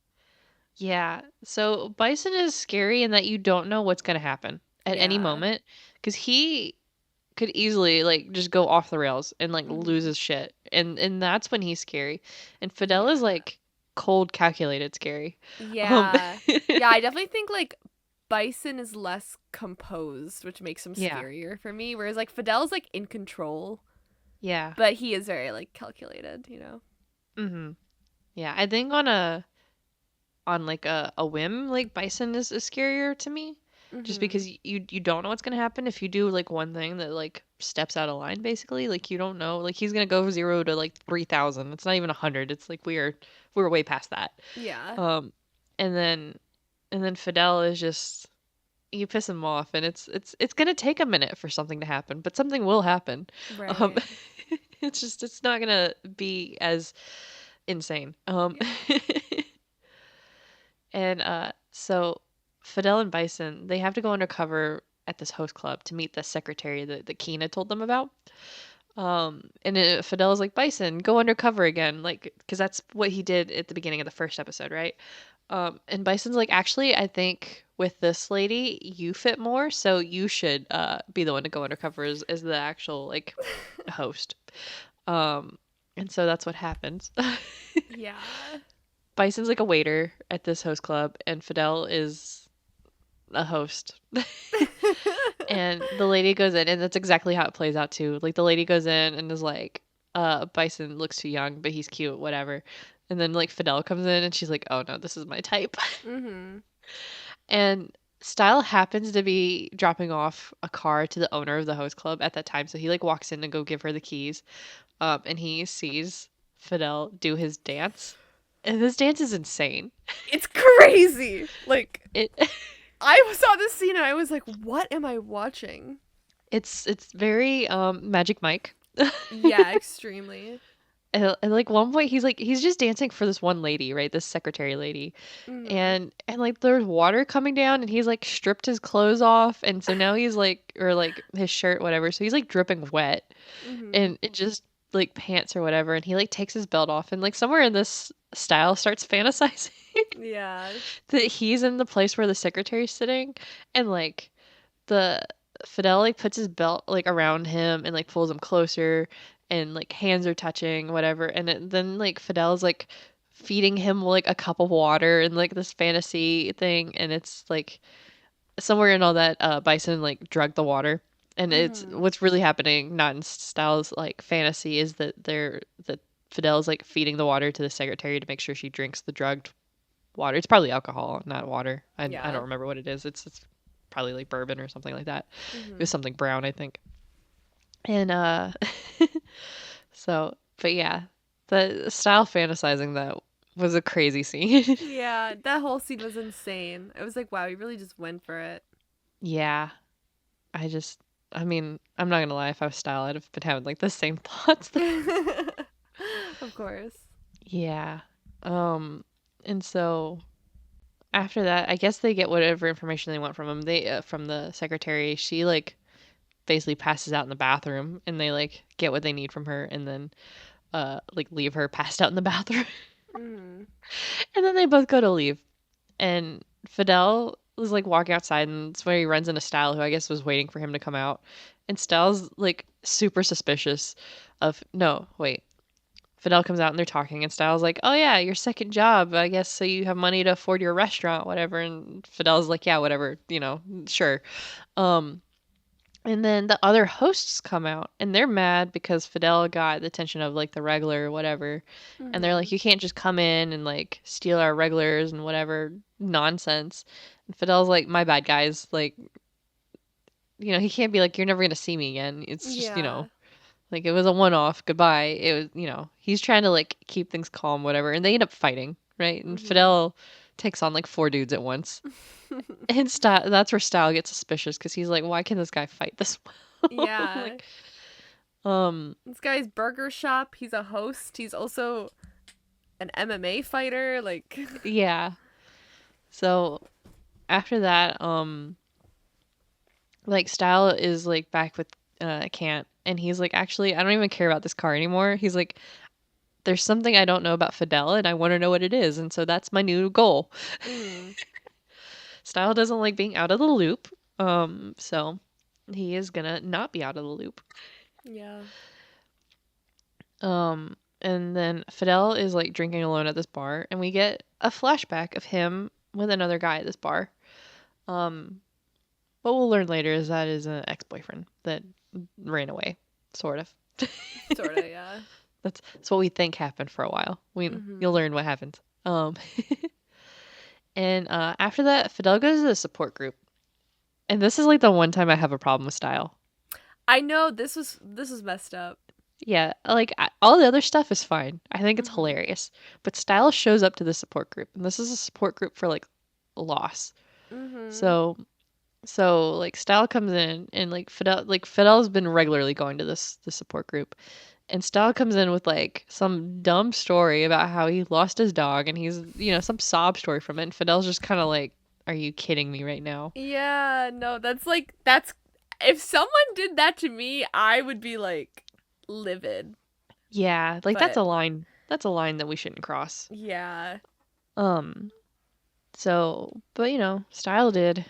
Yeah. So Bison is scary in that you don't know what's going to happen at any Yeah. moment because he could easily like just go off the rails and like lose Mhm. his shit. And that's when he's scary. And Fidel is Yeah. like cold, calculated scary. Um Yeah. Yeah, I definitely think like Bison is less composed, which makes him yeah. scarier for me, whereas like Fidel's like in control, Yeah. but he is very like calculated, Mhm. Yeah, I think on a on like a whim, like Bison is scarier to me. Just Mm-hmm. because you don't know what's gonna happen if you do like one thing that like steps out of line, basically. Like you don't know. Like he's gonna go 0 to like 3,000. It's not even 100. It's like we're way past that. Yeah. Um, and then Fidel is just, you piss him off, and it's gonna take a minute for something to happen, but something will happen. Um, Right. it's not gonna be as insane. And so Fidel and Bison, they have to go undercover at this host club to meet the secretary that Keen had told them about. And Fidel is like, Bison, go undercover again, like, because that's what he did at the beginning of the first episode, right? And Bison's like, actually, I think with this lady, you fit more, so you should be the one to go undercover as the actual like host. Um, and so that's what happens. Yeah. Bison's like a waiter at this host club, and Fidel is a host. And the lady goes in, and that's exactly how it plays out too. Like the lady goes in and is like, Bison looks too young, but he's cute, whatever. And then like Fidel comes in and she's like, oh no, this is my type. Mm-hmm. And Style happens to be dropping off a car to the owner of the host club at that time. So he like walks in to go give her the keys. And he sees Fidel do his dance. And this dance is insane. It's crazy. Like, It I saw this scene and I was like, what am I watching? it's very Magic Mike. Yeah, extremely. And like one point he's just dancing for this one lady, right? This secretary lady. Mm-hmm. And like there's water coming down and he's like stripped his clothes off and so now he's like, or like his shirt, whatever. So he's like dripping wet Mm-hmm. and it just like pants or whatever, and he like takes his belt off and like somewhere in this Style starts fantasizing Yeah. that he's in the place where the secretary's sitting, and like the Fidel like puts his belt like around him and like pulls him closer, and like hands are touching, whatever, and then like Fidel's like feeding him like a cup of water and like this fantasy thing, and it's like somewhere in all that, Bison like drug the water, and it's Mm-hmm. what's really happening, not in Styles like fantasy, is that Fidel's like feeding the water to the secretary to make sure she drinks the drugged water. It's probably alcohol, not water. I Yeah. don't remember what it is. It's probably like bourbon or something like that. It Mm-hmm. was something brown, I think. And so, but yeah, the Style fantasizing that was a crazy scene. Yeah, that whole scene was insane. I was like, wow, he really just went for it. Yeah, I just, I mean, I'm not gonna lie. If I was Style, I'd have been having like the same thoughts. Of course. Yeah. And so after that, I guess they get whatever information they want from him. They from the secretary. She like basically passes out in the bathroom, and they like get what they need from her, and then like leave her passed out in the bathroom. Mm-hmm. And then they both go to leave, and Fidel was like walking outside, and it's where he runs into Style, who I guess was waiting for him to come out. And Style's like super suspicious of, no, wait. Fidel comes out and they're talking, and Styles like, "Oh yeah, your second job, I guess, so you have money to afford your restaurant, whatever." And Fidel's like, "Yeah, whatever, sure." Um, and then the other hosts come out, and they're mad because Fidel got the attention of like the regular, whatever, and they're Mm-hmm. like, "You can't just come in and like steal our regulars and whatever nonsense." And Fidel's like, "My bad, guys. Like, he can't be like, you're never gonna see me again. It's just, Yeah. like it was a one-off. Goodbye." It was, he's trying to like keep things calm, whatever, and they end up fighting, right? And Mm-hmm. Fidel takes on like four dudes at once, and that's where Style gets suspicious because he's like, why can this guy fight this well? Yeah. Like, um, This guy's burger shop. He's a host. He's also an MMA fighter. Like, yeah. So after that, like Style is like back with Cant, and he's like, actually, I don't even care about this car anymore. He's like, there's something I don't know about Fidel, and I want to know what it is, and so that's my new goal. mm, Style doesn't like being out of the loop, so he is gonna not be out of the loop. yeah. And then Fidel is like drinking alone at this bar, and we get a flashback of him with another guy at this bar. Um, what we'll learn later is that is an ex-boyfriend that ran away, sort of. Sort of, yeah. That's what we think happened for a while. You'll Mm-hmm. learn what happens. Um, And after that, Fidel goes to the support group. And this is like the one time I have a problem with Style. I know this was messed up. Yeah, like all the other stuff is fine. I think it's Mhm. hilarious. But Style shows up to the support group, and this is a support group for like loss. Mhm. So like Style comes in and Fidel's been regularly going to this support group. And Style comes in with like some dumb story about how he lost his dog and he's, some sob story from it. And Fidel's just kind of like, are you kidding me right now? Yeah, no, that's if someone did that to me, I would be like livid. Yeah, like that's But a line. That's a line that we shouldn't cross. yeah. Um, but Style did.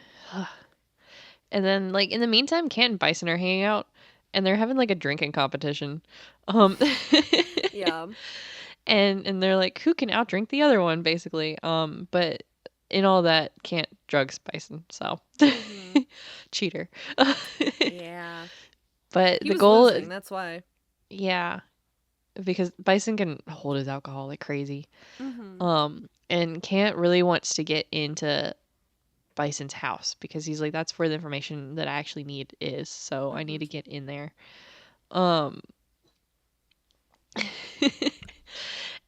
And then like in the meantime, Kent and Bison are hanging out and they're having like a drinking competition. Um Yeah. and they're like who can outdrink the other one basically. But in all that Kent drugs Bison, so Mhm. cheater. Yeah. But He the was goal is losing, that's why. yeah, because Bison can hold his alcohol like crazy. Mhm. And Kant really wants to get into Bison's house because he's like, that's where the information that I actually need is. So I need Mhm. to get in there. Um,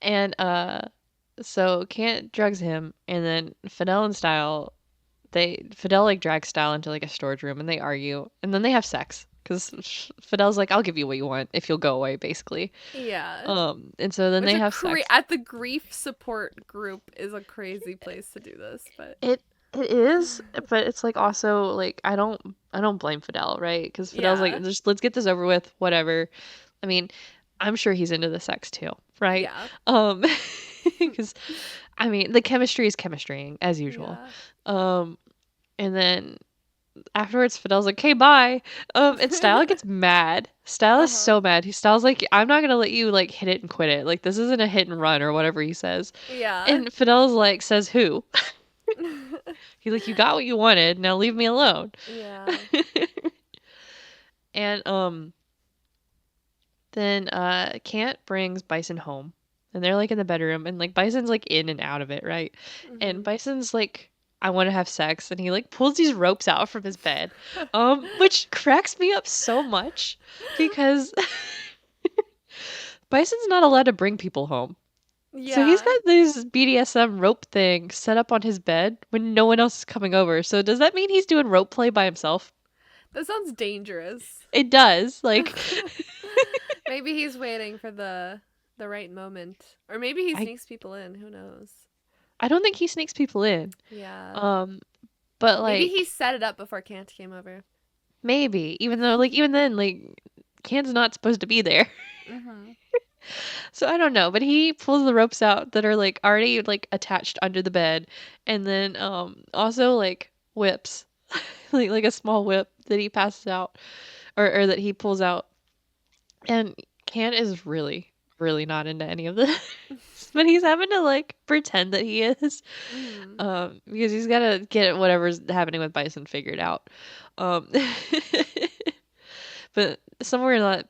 and so Kant drugs him, and then Fidel and Style, Fidel like drags Style into like a storage room, and they argue, and then they have sex because Fidel's like, I'll give you what you want if you'll go away, basically. Yeah. And so then Which they have sex. at the grief support group is a crazy place to do this, but It it is, but it's like also like I don't blame Fidel, right? Because Fidel's like, yeah. just let's get this over with, whatever. I mean, I'm sure he's into the sex too, right? Yeah. Um, because I mean the chemistry is chemistrying as usual. Yeah. Um, and then afterwards, Fidel's like, "Okay, bye." And Style gets mad. Style is Uh-huh. so mad. Style's like, "I'm not gonna let you like hit it and quit it. Like this isn't a hit and run or whatever he says." Yeah. And Fidel's like, "Says who?" He's like, "You got what you wanted. Now leave me alone." Yeah. And then Kant brings Bison home. And they're like in the bedroom and like Bison's like in and out of it, right? And Mhm. Bison's like I want to have sex and he like pulls these ropes out from his bed. Which cracks me up so much because Bison's not allowed to bring people home. So he's Yeah. got this BDSM rope thing set up on his bed when no one else is coming over. So does that mean he's doing rope play by himself? That sounds dangerous. It does. Like Maybe he's waiting for the right moment. Or maybe he I sneaks people in, who knows. I don't think he sneaks people in. Yeah. Um but Maybe he like set it up before Kant came over. maybe even though like even then like Can's not supposed to be there. Mhm. So I don't know, but he pulls the ropes out that are like already like attached under the bed and then also like whips like a small whip that he passes out or that he pulls out. And Can is really, really not into any of this. But he's having to like pretend that he is. Mhm. Because he's gotta get whatever's happening with Bison figured out. Um but somewhere in that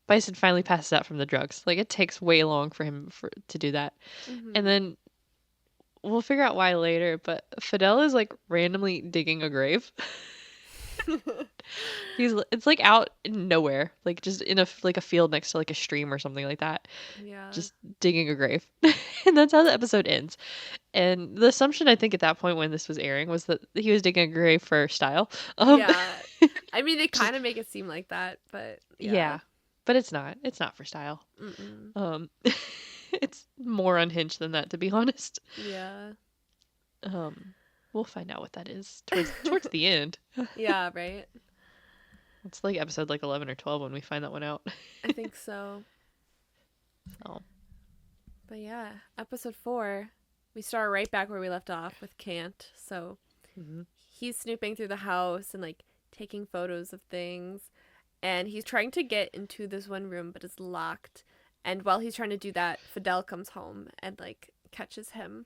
Bison finally passes out from the drugs. Like it takes way long for him to do that. And Mhm. then we'll figure out why later, but Fidel is like randomly digging a grave. It's like out in nowhere, like just in a field next to like a stream or something like that, Yeah. just digging a grave. And that's how the episode ends. And the assumption I think at that point when this was airing was that he was digging a grave for Style. Yeah. I mean, they Just kind of make it seem like that, but yeah. yeah. But it's not. It's not for Style. Mm-mm. Um it's more unhinged than that to be honest. Yeah. Um we'll find out what that is towards the end. Yeah, right? It's like episode like 11 or 12 when we find that one out. I think so. So, But yeah, episode 4, we start right back where we left off with Kant. So mhm. he's snooping through the house and like taking photos of things. And he's trying to get into this one room, but it's locked. And while he's trying to do that, Fidel comes home and like catches him.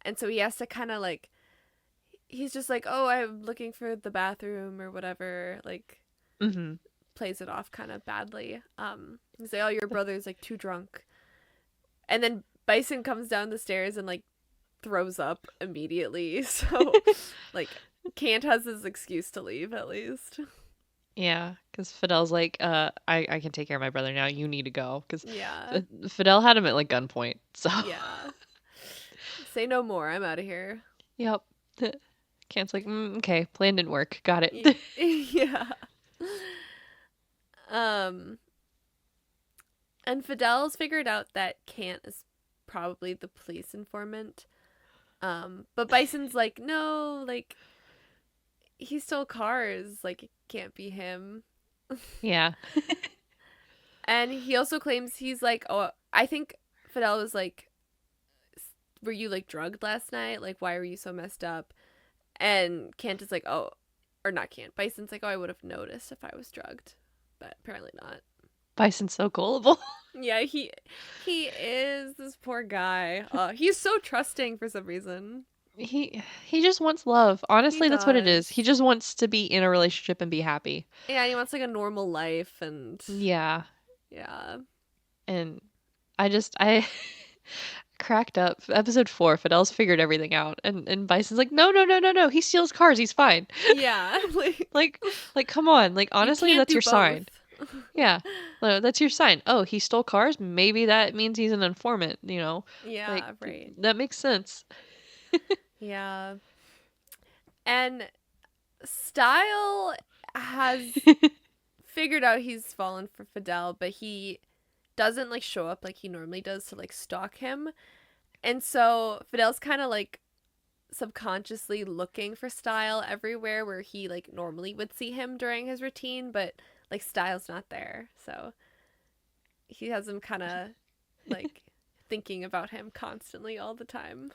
And so he has to kind of like, he's just like, oh, I'm looking for the bathroom or whatever. Like, Mhm. plays it off kind of badly. He's like, oh, your brother's like too drunk. And then Bison comes down the stairs and like throws up immediately. So, like, Can't has his excuse to leave at least. Yeah, because Fidel's like, I can take care of my brother now. You need to go. Because Yeah. Fidel had him at like gunpoint. So, Yeah. Say no more. I'm out of here. yep. Kant's like, okay, plan didn't work. Got Y- it. yeah. Um, and Fidel's figured out that Kant is probably the police informant. But Bison's like, no, like, he stole cars. Like, it can't be him. Yeah. And he also claims he's like, oh, I think Fidel was like, were you like drugged last night? Like, why were you so messed up? And Kant is like, oh, or not Kant. Bison's like, oh, I would have noticed if I was drugged, but apparently not. Bison's so gullible. Yeah, he is this poor guy. He's so trusting for some reason. He just wants love. He Honestly, that's what it is. does. He just wants to be in a relationship and be happy. Yeah, he wants like a normal life, and Yeah. yeah, And I cracked up. Episode 4, Fidel's figured everything out. And Bison's like, no, no, no, no, no. He steals cars. He's fine. yeah. Like, Like, like, come on. Like, you honestly, can't that's do your both. sign. Yeah. That's your sign. Oh, he stole cars? Maybe that means he's an informant, you know? Like, Yeah, right. that makes sense. Yeah, and Style has figured out he's fallen for Fidel, but he doesn't like show up like he normally does to like stalk him. And so Fidel's kind of like subconsciously looking for Style everywhere where he like normally would see him during his routine, but like Style's not there. So he has him kind of like thinking about him constantly all the time.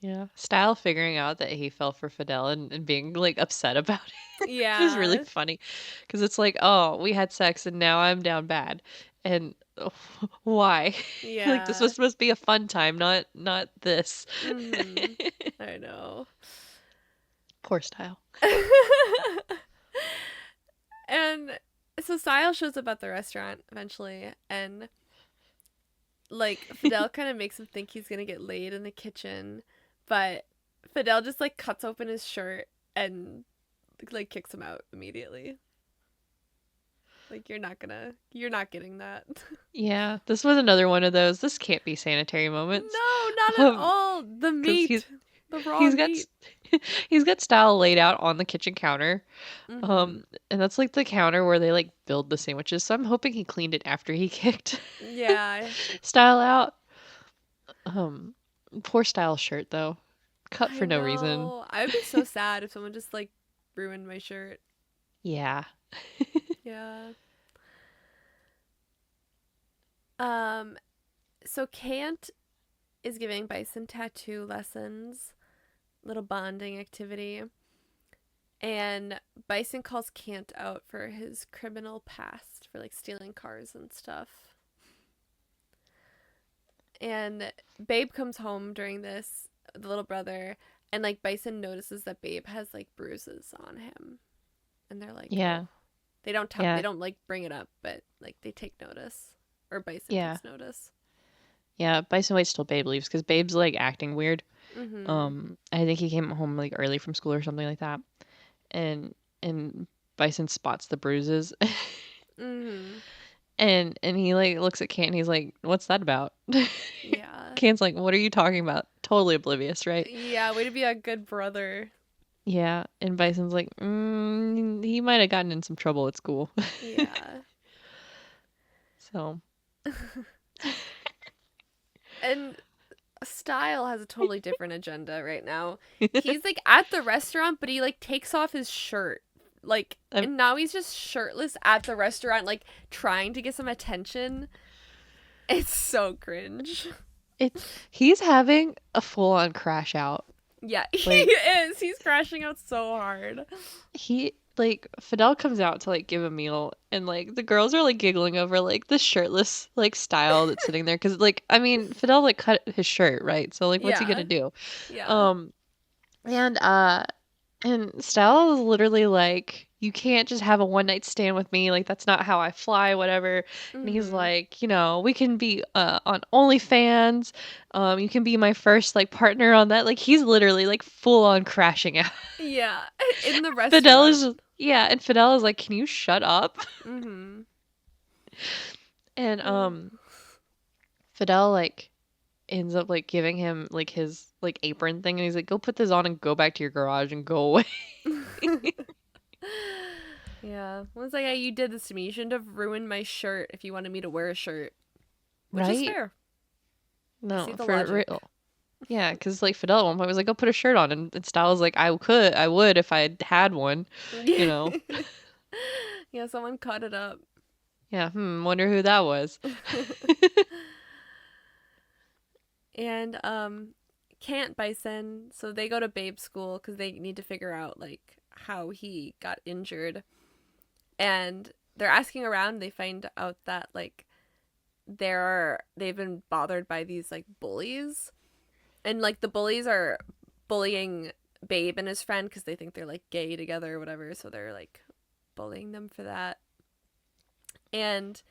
Yeah. Style figuring out that he fell for Fidel and being like upset about it is really Yeah. funny. Because it's like, oh, we had sex and now I'm down bad. And why? Like this Yeah. was supposed to be a fun time, not this. Mhm. I know. Poor Style. And so Style shows up at the restaurant eventually, and like Fidel kind of makes him think he's gonna get laid in the kitchen, but Fidel just like cuts open his shirt and like kicks him out immediately. Like you're not getting that. Yeah, this was another one of those. This can't be sanitary moments. No, not at Um, all. The because meat, the raw he's got meat. he's got Style laid out on the kitchen counter. Mhm. And that's like the counter where they like build the sandwiches. So I'm hoping he cleaned it after he kicked Yeah, Style out. Um, Poor Style's shirt though, cut I for no reason. know. I would be so sad if someone just like ruined my shirt. Yeah. Yeah. Um, so Kant is giving Bison tattoo lessons, little bonding activity, and Bison calls Kant out for his criminal past for like stealing cars and stuff. And Babe comes home during this, the little brother, and like Bison notices that Babe has like bruises on him. And they're like, Yeah. "Oh." They Yeah. don't like bring it up, but like they take notice. Or Bison Yeah. takes notice. Yeah. Bison waits till Babe leaves because Babe's like acting weird. Mhm. I think he came home like early from school or something like that. And Bison spots the bruises. Mhm. And he like looks at Kant and he's like, "What's that about?" Yeah. Kant's like, "What are you talking about?" Totally oblivious, right? Yeah, way to be a good brother. Yeah, and Bison's like, he might have gotten in some trouble at school. Yeah. So, And Style has a totally different agenda right now. He's like at the restaurant, but he like takes off his shirt. Like, um, and now he's just shirtless at the restaurant, like trying to get some attention. It's so cringe. he's having a full-on crash out. Yeah, he Like is. He's crashing out so hard. he like Fidel comes out to like give a meal and like the girls are like giggling over like the shirtless like style that's sitting there because like I mean Fidel like cut his shirt, right? So like what's he Yeah. gonna do? Yeah. Um and uh and Style is literally like you can't just have a one night stand with me. Like, that's not how I fly, whatever. And he's Mm-hmm. like, we can be on OnlyFans. You can be my first like partner on that. Like, he's literally like full on crashing out. Yeah. In the Fidel restaurant. is yeah, and Fidel is like, can you shut up? Mm-hmm. And Fidel like ends up like giving him like his like apron thing, and he's like, go put this on and go back to your garage and go away. Yeah. I was like, hey, you did this to me. You shouldn't have ruined my shirt if you wanted me to wear a shirt. Which is Right? fair. I see No, the for logic. real. Yeah, because like Fidel at one point was like, "Go put a shirt on," and Styles like, I would if I had one, you Yeah. know." Yeah, someone cut it up. Yeah, wonder who that was. And Can't Bison, so they go to Babe school because they need to figure out like how he got injured. And they're asking around, they find out that like they've been bothered by these like bullies. And like the bullies are bullying Babe and his friend because they think they're like gay together or whatever, so they're like bullying them for that. And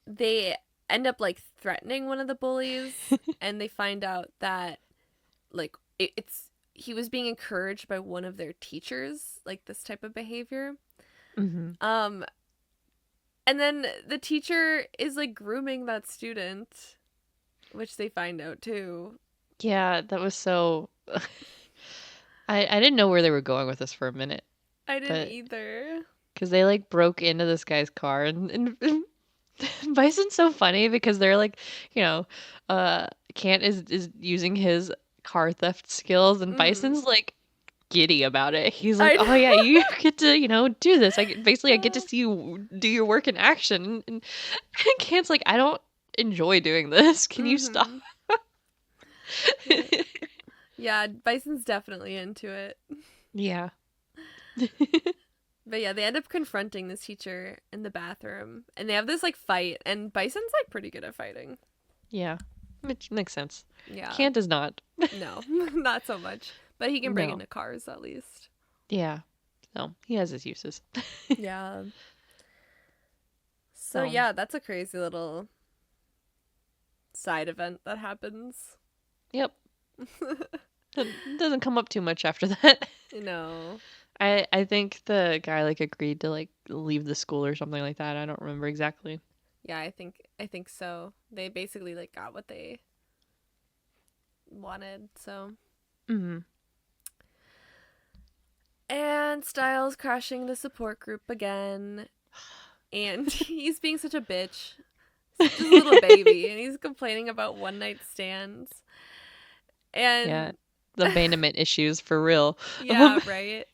they end up like threatening one of the bullies, and they find out that like it's he was being encouraged by one of their teachers, like this type of behavior. hmm um and then the teacher is like grooming that student, which they find out too. Yeah, that was so. I didn't know where they were going with this for a minute, I didn't but either. because they like broke into this guy's car and Bison's so funny because they're like, you know, Kant is using his car theft skills and Mm. Bison's like giddy about it. He's like, I "Oh yeah, know. you get to, do this. Basically I get to see you do your work in action." And Kant's like, "I don't enjoy doing this. Can you stop?" Mm-hmm. Yeah. Yeah, Bison's definitely into it. Yeah. But yeah, they end up confronting this teacher in the bathroom, and they have this like fight, and Bison's like pretty good at fighting. Yeah. Which makes sense. Yeah. Kant is not. No, not so much. But he can break No. into cars at least. Yeah. No, he has his uses. Yeah. So So, yeah, that's a crazy little side event that happens. yep. Doesn't come up too much after that. No. I think the guy like agreed to like leave the school or something like that. I don't remember exactly. Yeah, I think so. They basically like got what they wanted, so. hmm And Styles crashing the support group again. And he's being such a bitch. Such a little baby. And he's complaining about one night stands. Yeah. And The abandonment issues for real. yeah, right.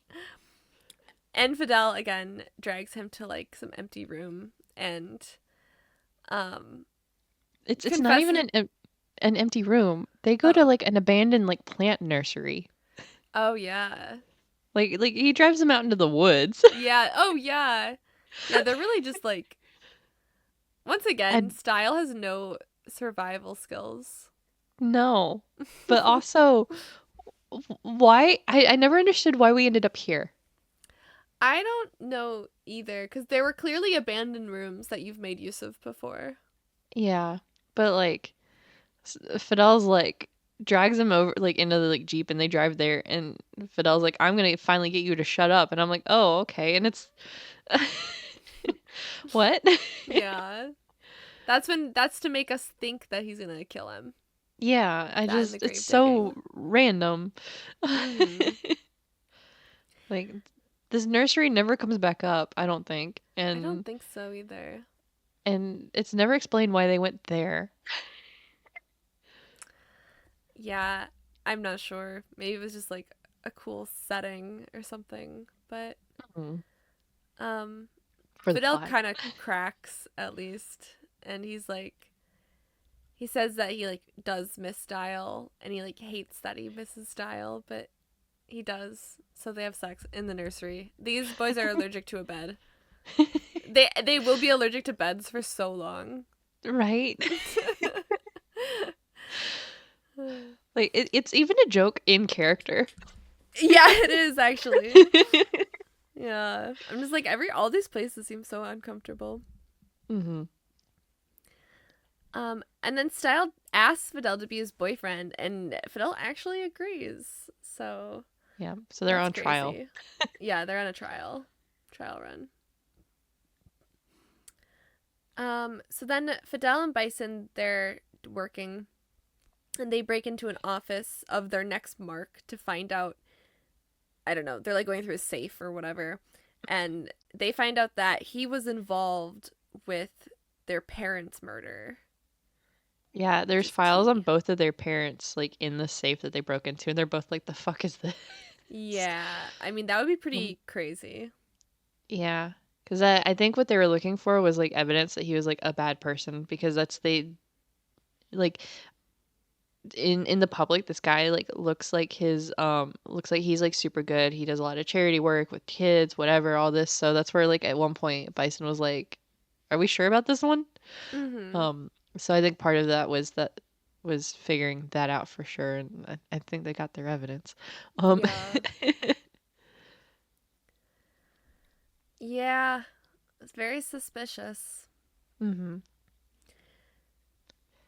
And Fidel again drags him to like some empty room and um It's not even confesses. an empty room. They go to Oh. like an abandoned like plant nursery. Oh yeah. Like he drives them out into the woods. Yeah. Oh yeah. Yeah, they're really just like once again, And Style has no survival skills. no. But also why I never understood why we ended up here. I don't know either because there were clearly abandoned rooms that you've made use of before. Yeah. But like Fidel's like drags him over like into the like Jeep and they drive there and Fidel's like, I'm gonna finally get you to shut up, and I'm like, oh, okay. And it's what? Yeah. That's to make us think that he's gonna kill him. Yeah, That and the it's grave so digging. random. Mm-hmm. Like this nursery never comes back up, I don't think. I don't think so either. And it's never explained why they went there. Yeah, I'm not sure. Maybe it was just like a cool setting or something. But Mm, um for the Fidel plot. kind of cracks at least, and he says that he like does miss Style, and he like hates that he misses Style, but he does. So they have sex in the nursery. These boys are allergic to a bed. They will be allergic to beds for so long. Right? Like it's even a joke in character. Yeah, it is actually. Yeah. I'm just like all these places seem so uncomfortable. Mm-hmm. And then Style asks Fidel to be his boyfriend, and Fidel actually agrees. So Yeah. So they're that's on trial. crazy. Yeah, they're on a trial run. So then Fidel and Bison, they're working, and they break into an office of their next mark to find out. I don't know. They're like going through a safe or whatever, and they find out that he was involved with their parents' murder, Yeah, which there's is files on tea. both of their parents, like in the safe that they broke into, and they're both like, "The fuck is this?" Yeah, I mean that would be Um, pretty crazy. yeah, because I think what they were looking for was like evidence that he was like a bad person, because that's they like in the public, this guy like looks like he's like super good. He does a lot of charity work with kids, whatever, all this. So that's where like at one point Bison was like, "Are we sure about this one?" Mhm. Um, so I think part of that was figuring that out for sure, and I think they got their evidence. Um, Yeah. Yeah. It's very suspicious. hmm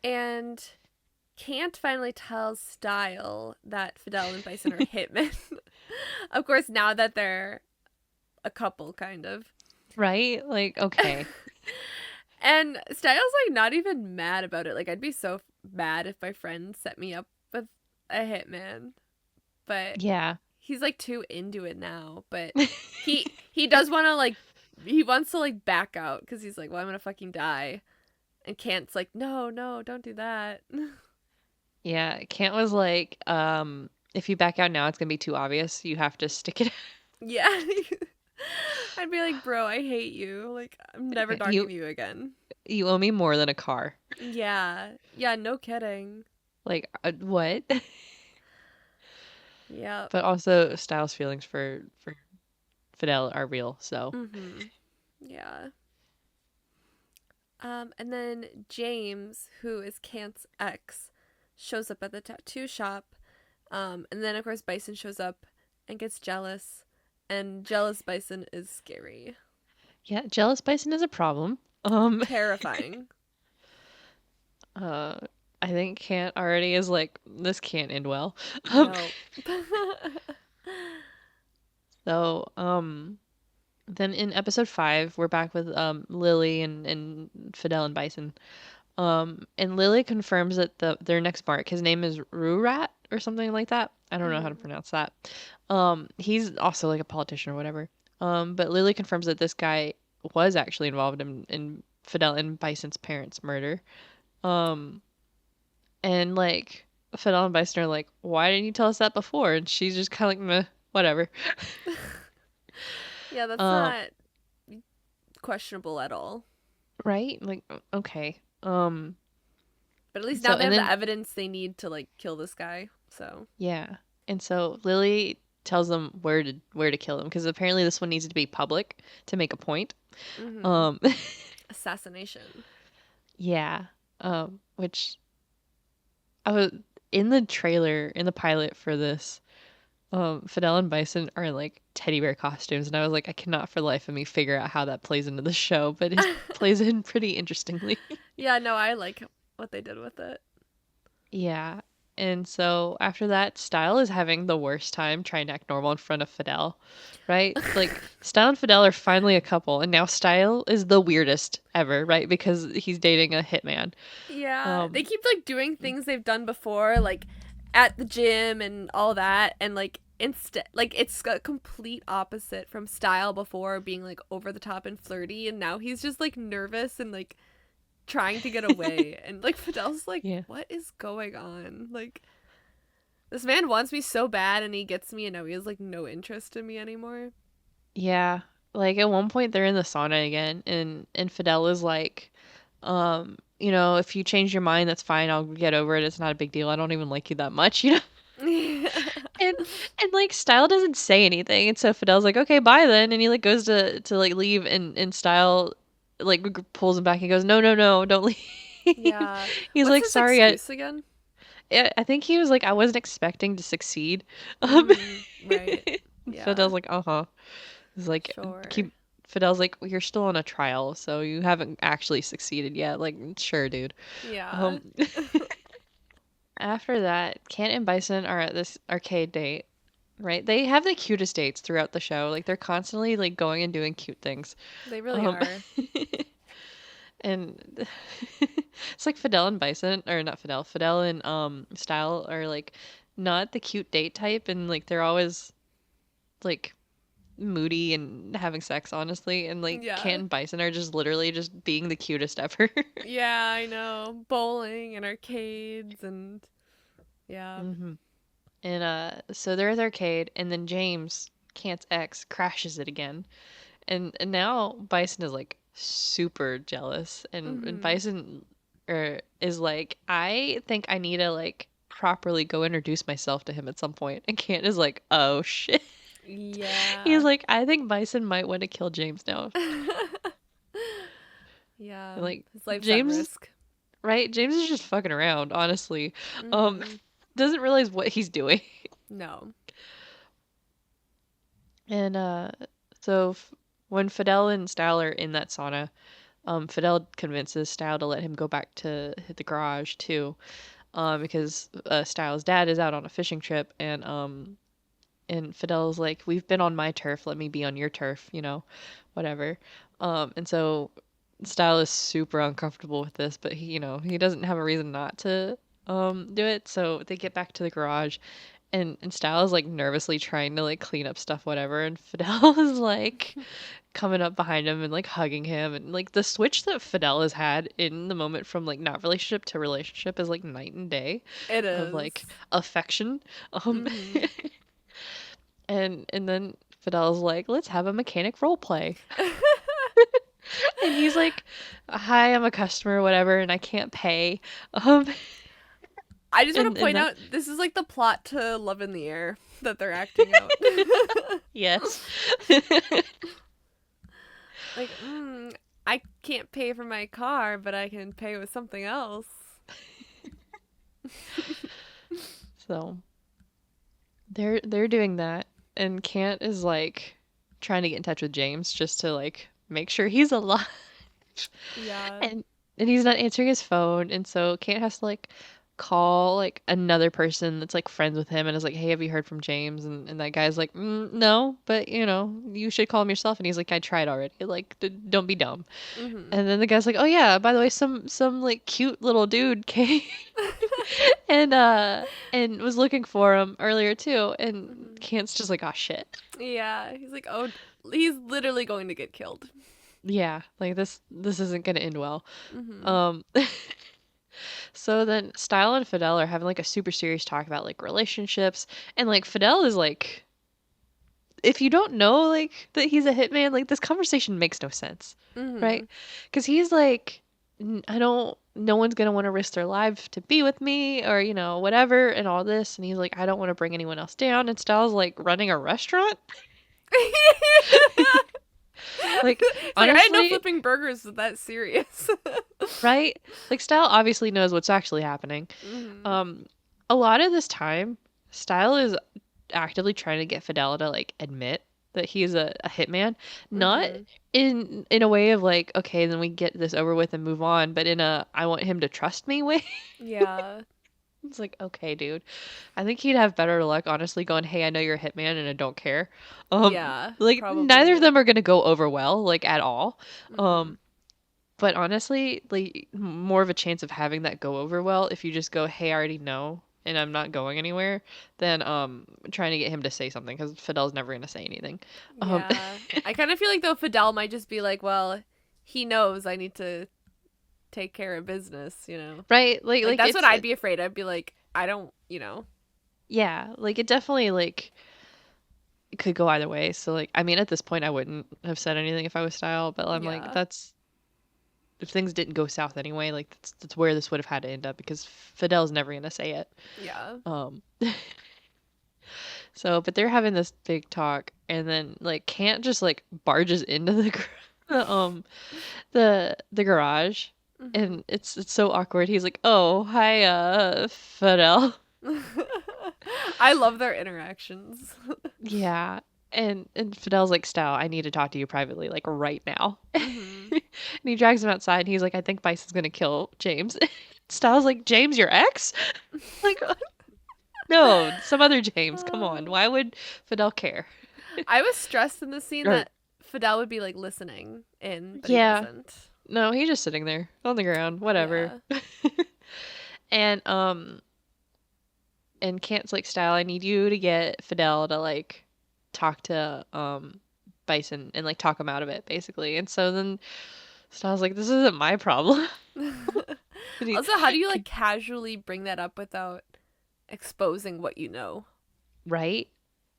And Can't finally tells Style that Fidel and Bison are hitmen. Of course, now that they're a couple, kind of. Right? Like, okay. And Styles like not even mad about it. Like I'd be so mad if my friend set me up with a hitman, but Yeah. he's like too into it now. But he does want to like he wants to like back out because he's like, well, I'm gonna fucking die. And Kant's like, no, no, don't do that. Yeah. Kant was like, if you back out now, it's gonna be too obvious. You have to stick it. Yeah. I'd be like, bro, I hate you. Like, I'm never talking You to you again. you owe me more than a car. Yeah. Yeah, no kidding. Like, what? Yep. But also, Styles' feelings for Fidel are real. So, Mm-hmm. Yeah. And then James, who is Kant's ex, shows up at the tattoo shop. And then of course Bison shows up and gets jealous. And jealous Bison is scary. yeah, jealous Bison is a problem. Um, Terrifying. uh, I think Kant already is like, this can't end well. Um, No. so, then in episode 5, we're back with Lily and Fidel and Bison. And Lily confirms that their next mark, his name is Rurat or something like that. I don't know how to Mhm. pronounce that. He's also like a politician or whatever. But Lily confirms that this guy was actually involved in Fidel and Bison's parents' murder. Um, and like Fidel and Bison are like, why didn't you tell us that before? And she's just kind of like, meh, whatever. Yeah, that's Um, not questionable at all. right? Like, okay. But at least now So they and have the then evidence they need to like kill this guy. So, yeah. And so Lily tells them where to kill him because apparently this one needs to be public to make a point. mhm. Um Assassination. yeah. Which I was in the trailer in the pilot for this. Fidel and Bison are in like teddy bear costumes and I was like I cannot for the life of me figure out how that plays into the show, but it plays in pretty interestingly. Yeah, no, I like what they did with it. Yeah. And so after that, Style is having the worst time trying to act normal in front of Fidel, right? Like, Style and Fidel are finally a couple, and now Style is the weirdest ever, right? Because he's dating a hitman. Yeah, they Um, keep like doing things they've done before, like at the gym and all that, and like instead, like it's a complete opposite from Style before being like over the top and flirty, and now he's just like nervous and like trying to get away, and like Fidel's like, yeah. what is going on? Like this man wants me so bad, and he gets me, and now he has like no interest in me anymore. Yeah. Like, at one point, they're in the sauna again, and Fidel is like, if you change your mind, that's fine. I'll get over it. It's not a big deal. I don't even like you that much, you know? And like Style doesn't say anything, and so Fidel's like, "Okay, bye then," and he like goes to like leave, and Style like pulls him back and goes, "No, no, no, don't leave." Yeah. He's What's like, his "Sorry, excuse again? I think he was like, I wasn't expecting to succeed." Mm, right. Yeah. Fidel's like, "Uh-huh." It's like Sure. keep Fidel's like, well, you're still on a trial, so you haven't actually succeeded yet. Like, sure, dude. Yeah. Um, After that, Kent and Bison are at this arcade date, right? They have the cutest dates throughout the show. Like they're constantly like going and doing cute things. They really Um, are. and it's like Fidel and Bison, or not Fidel, Fidel and Style are like not the cute date type, and like they're always like moody and having sex, honestly. And like Yeah. Kent and Bison are just literally just being the cutest ever. Yeah, I know. Bowling and arcades and yeah. hmm And so they're at the arcade, and then James, Kant's ex, crashes it again. And now Bison is like super jealous, and Mhm. Bison is like, I think I need to like properly go introduce myself to him at some point. And Kant is like, oh shit. He's Yeah. like, I think Bison might want to kill James now. Yeah. And like His life's at James, risk. right? James is just fucking around, honestly. Um, Mhm. doesn't realize what he's doing. No. And so when Fidel and Style are in that sauna, Fidel convinces Style to let him go back to the garage too, because Styles' dad is out on a fishing trip, and Fidel's like, "We've been on my turf, let me be on your turf, whatever." And so Style is super uncomfortable with this, but he doesn't have a reason not to do it. So they get back to the garage, and Style is like nervously trying to like clean up stuff, whatever, and Fidel is like coming up behind him and like hugging him, and like the switch that Fidel has had in the moment from like not relationship to relationship is like night and day It of is. like affection. um Mhm. and then Fidel's like, let's have a mechanic role play. And he's like, hi, I'm a customer, whatever, and I can't pay. um I just want to and point that out this is like the plot to Love in the Air that they're acting out. yes. Like, I can't pay for my car, but I can pay with something else. So they're doing that, and Kant is like trying to get in touch with James just to like make sure he's alive. Yeah. and and he's not answering his phone, and so Kant has to like call like another person that's like friends with him and is like, hey, have you heard from James? And that guy's like, no, but you should call him yourself. And he's like, I tried already, like, don't be dumb. Mhm. And then the guy's like, oh yeah, by the way, some like cute little dude came and was looking for him earlier too, and Mhm. Kant's just like, oh shit. Yeah, he's like, "Oh, he's literally going to get killed." Yeah, like this isn't gonna end well. Mhm. um So then Style and Fidel are having like a super serious talk about like relationships, and like Fidel is like, if you don't know like that he's a hitman, like this conversation makes no sense, right? Mhm. Because he's like, I don't, no one's gonna want to risk their lives to be with me, or whatever, and all this, and he's like, I don't want to bring anyone else down. And Style's like running a restaurant, like It's like I didn't know honestly, flipping burgers was that serious. right? Like Style obviously knows what's actually happening. Mhm. Um, a lot of this time, Style is actively trying to get Fidel to like admit that he's a hitman, not Mhm. in a way of like, okay, then we get this over with and move on, but in a I want him to trust me way. Yeah. It's like, okay, dude. I think he'd have better luck honestly going, hey, I know you're a hitman and I don't care. Yeah, Like neither of probably. them are gonna go over well, like at all. Mhm. Um, but honestly, like more of a chance of having that go over well if you just go, "Hey, I already know and I'm not going anywhere," than trying to get him to say something, cuz Fidel's never going to say anything. Um Yeah. I kind of feel like though Fidel might just be like, "Well, he knows I need to take care of business." right? Like Like like that's what it's I'd it, be afraid. I'd be like, I don't. yeah, like it definitely like it could go either way. So like I mean at this point I wouldn't have said anything if I was Style, but I'm like Yeah. that's if things didn't go south anyway, like that's where this would have had to end up because Fidel's never going to say it. Yeah. Um So, but they're having this big talk, and then like Kant just like barges into the the, um the garage, Mhm. and it's so awkward. He's like, "Oh, hi, Fidel." I love their interactions. Yeah. And Fidel's like, Style, I need to talk to you privately, like right now. Mm-hmm. And he drags him outside and he's like, I think Bison's gonna kill James. Style's like, James, your ex? Like, no, some other James. Come on. Oh. Why would Fidel care? I was stressed in the scene Or, that Fidel would be like listening in, but he yeah. doesn't. No, he's just sitting there on the ground. Whatever. Yeah. And Kant's like, Style, I need you to get Fidel to like talk to Bison and like talk him out of it, basically. And so then Style's like, this isn't my problem. And he, Also, how do you like casually bring that up without exposing what you know? right?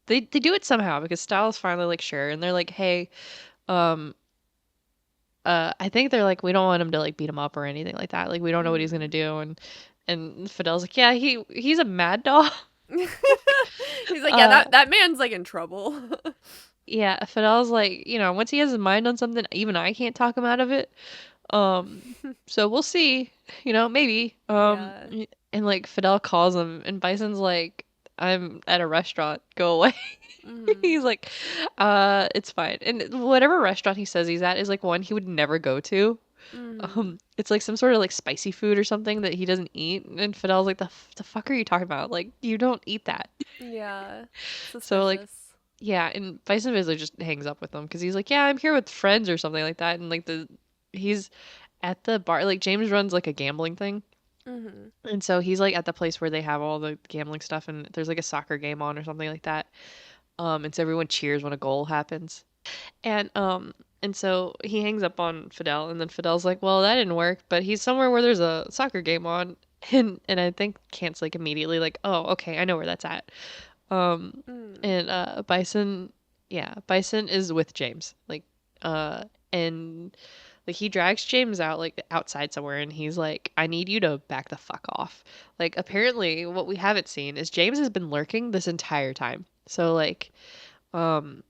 They do it somehow because Styles finally like sure, and they're like, hey, um, I think they're like, we don't want him to like beat him up or anything like that. Like we don't know what he's gonna Mm. do, and Fidel's like, yeah, he's a mad dog. He's like, yeah, Uh, that man's like in trouble. yeah, Fidel's like, once he has his mind on something, even I can't talk him out of it. So we'll see, maybe. Yeah. And like Fidel calls him, and Bison's like, I'm at a restaurant. Go away. Mm-hmm. He's like, it's fine. And whatever restaurant he says he's at is like one he would never go to. Mm-hmm. It's like some sort of like spicy food or something that he doesn't eat. And Fidel's like, the fuck are you talking about? Like, you don't eat that. Yeah. So like, Suspicious. yeah. And Bison basically just hangs up with him because he's like, yeah, I'm here with friends or something like that. And like he's at the bar. Like James runs like a gambling thing. Mm-hmm. And so he's like at the place where they have all the gambling stuff, and there's like a soccer game on or something like that. And so everyone cheers when a goal happens. And so he hangs up on Fidel, and then Fidel's like, "Well, that didn't work, but he's somewhere where there's a soccer game on." And I think Kant's like immediately like, "Oh, okay, I know where that's at." Um Mm. and Bison, yeah, Bison is with James. And like he drags James out like outside somewhere, and he's like, "I need you to back the fuck off." Like apparently what we haven't seen is James has been lurking this entire time. So like um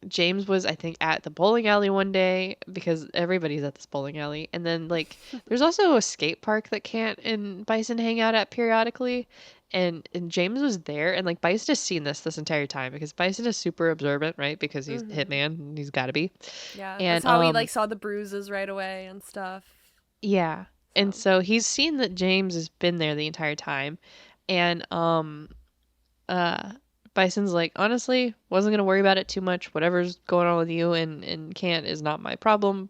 James was, I think, at the bowling alley one day because everybody's at this bowling alley. And then, like, there's also a skate park that Kant and Bison hang out at periodically. And James was there. And, like, Bison has seen this entire time because Bison is super observant, right? Because he's Mm-hmm. Hitman and he's got to be. Yeah. That's And, how he like saw the bruises right away and stuff. yeah. And So. so he's seen that James has been there the entire time. And, uh Bison's like, honestly, wasn't gonna worry about it too much. Whatever's going on with you and Kant is not my problem,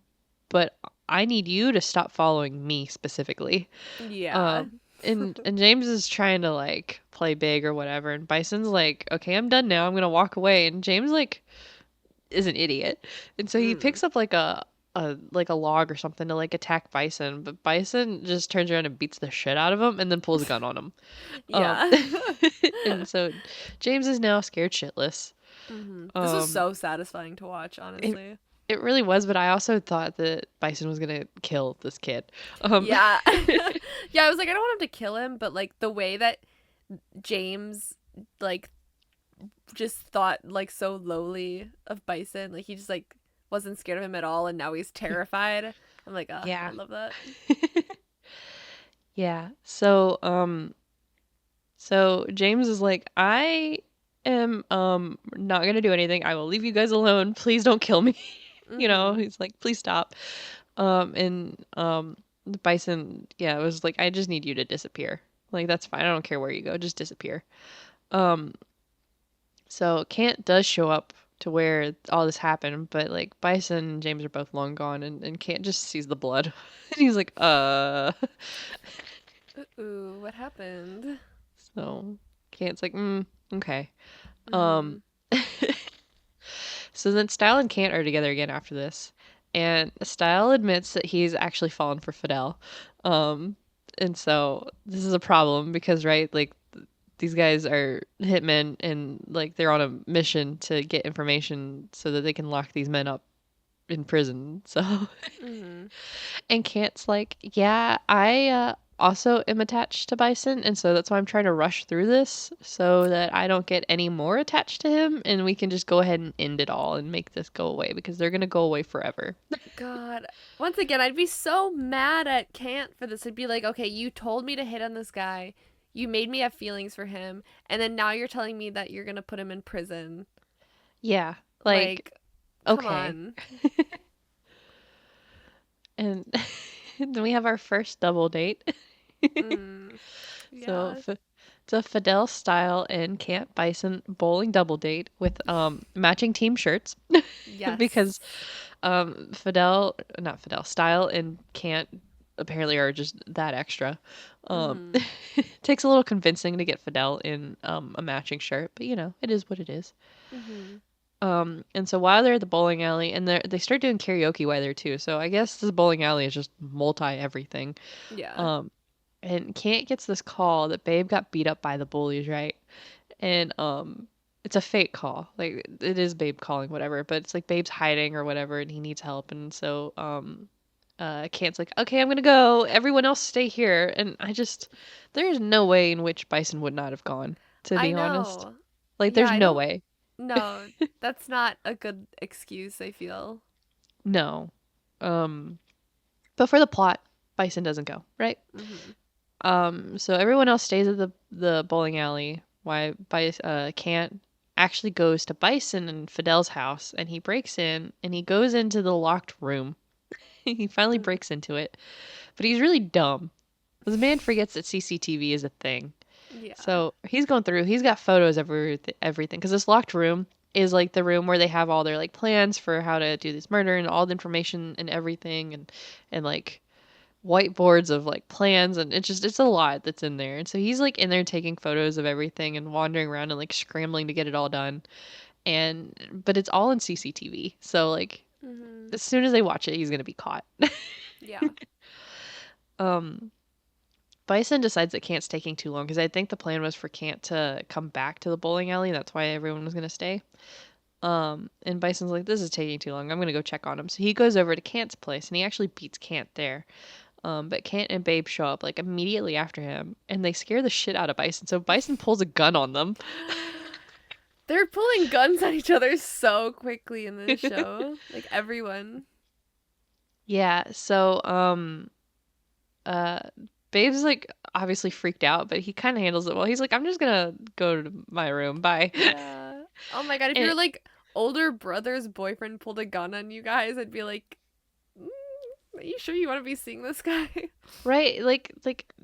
but I need you to stop following me specifically. Yeah. And James is trying to like play big or whatever, and Bison's like, okay, I'm done now. I'm gonna walk away. And James like is an idiot, and so he Mm. picks up like a log or something to like attack Bison, but Bison just turns around and beats the shit out of him and then pulls a gun on him. Um, Yeah. and so James is now scared shitless. Mm-hmm. This was Um, so satisfying to watch, it honestly. it really was, but I also thought that Bison was gonna kill this kid. Um, Yeah. Yeah, I was like, I don't want him to kill him, but like the way that James like just thought like so lowly of Bison, like he just like wasn't scared of him at all and now he's terrified. I'm like, ah, I yeah, love that. yeah. So James is like, I am not gonna do anything. I will leave you guys alone. Please don't kill me. Mm-hmm. He's like, please stop. And the Bison, yeah, it was like, I just need you to disappear. Like that's fine. I don't care where you go. Just disappear. Um, so Kant does show up to where all this happened, but like Bison and James are both long gone, and Kant just sees the blood. And he's like, Ooh, what happened? So Kant's like, okay. Mm-hmm. Um, so then Style and Kant are together again after this, and Style admits that he's actually fallen for Fidel. Um, and so this is a problem because, right, like these guys are hitmen and like they're on a mission to get information so that they can lock these men up in prison. So Mm-hmm. and Kant's like, yeah, I also am attached to Bison, and so that's why I'm trying to rush through this so that I don't get any more attached to him, and we can just go ahead and end it all and make this go away because they're gonna go away forever. God. Once again, I'd be so mad at Kant for this. I'd be like, okay, you told me to hit on this guy. You made me have feelings for him. And then now you're telling me that you're going to put him in prison. Yeah. Like, Like, come okay. on. And then we have our first double date. Mm, So, yeah. it's a Fidel style and Camp Bison bowling double date with matching team shirts because Yes. Fidel, not Fidel, Style and Cant apparently are just that extra. Mhm. Takes a little convincing to get Fidel in a matching shirt, but you know, it is what it is. Mhm. And so while they're at the bowling alley, and they start doing karaoke while they're too. So I guess this bowling alley is just multi everything. Yeah. Um, and Cant gets this call that Babe got beat up by the bullies, right? And it's a fake call. Like it is Babe calling, whatever, but it's like Babe's hiding or whatever, and he needs help. And so Cant's like, okay, I'm gonna go. Everyone else stay here. And there is no way in which Bison would not have gone. To I be honest, know. like Yeah, there's I no don't way. no. That's not a good excuse, I feel. No. Um, but for the plot, Bison doesn't go, right? Mhm. So everyone else stays at the bowling alley. Why Cant actually goes to Bison and Fidel's house, and he breaks in and he goes into the locked room. He finally Mm. breaks into it, but he's really dumb. This man forgets that CCTV is a thing. Yeah. So he's going through. He's got photos of everything because this locked room is like the room where they have all their like plans for how to do this murder and all the information and everything and like whiteboards of like plans and it's a lot that's in there. And so he's like in there taking photos of everything and wandering around and like scrambling to get it all done. And but it's all in CCTV. So like Mhm. as soon as they watch it, he's gonna be caught. Yeah. um Bison decides that Cant's taking too long because I think the plan was for Cant to come back to the bowling alley. That's why everyone was gonna stay. And Bison's like, this is taking too long. I'm gonna go check on him. So he goes over to Cant's place and he actually beats Cant there. But Kent and Babe show up like immediately after him, and they scare the shit out of Bison. So Bison pulls a gun on them. They're pulling guns on each other so quickly in this show. Like everyone. Yeah. So uh, Babe's like obviously freaked out, but he kind of handles it well. He's like, I'm just gonna go to my room. Bye. Yeah. Oh my god, if And your like older brother's boyfriend pulled a gun on you guys, I'd be like, mm, are you sure you want to be seeing this guy? right, like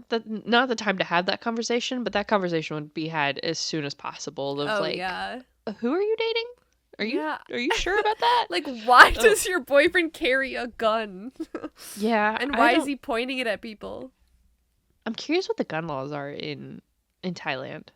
the not the time to have that conversation, but that conversation would be had as soon as possible. Of Oh like, yeah. who are you dating? Are you Yeah. are you sure about that? Like why Oh, does your boyfriend carry a gun? yeah. And I why is don't. he pointing it at people? I'm curious what the gun laws are in Thailand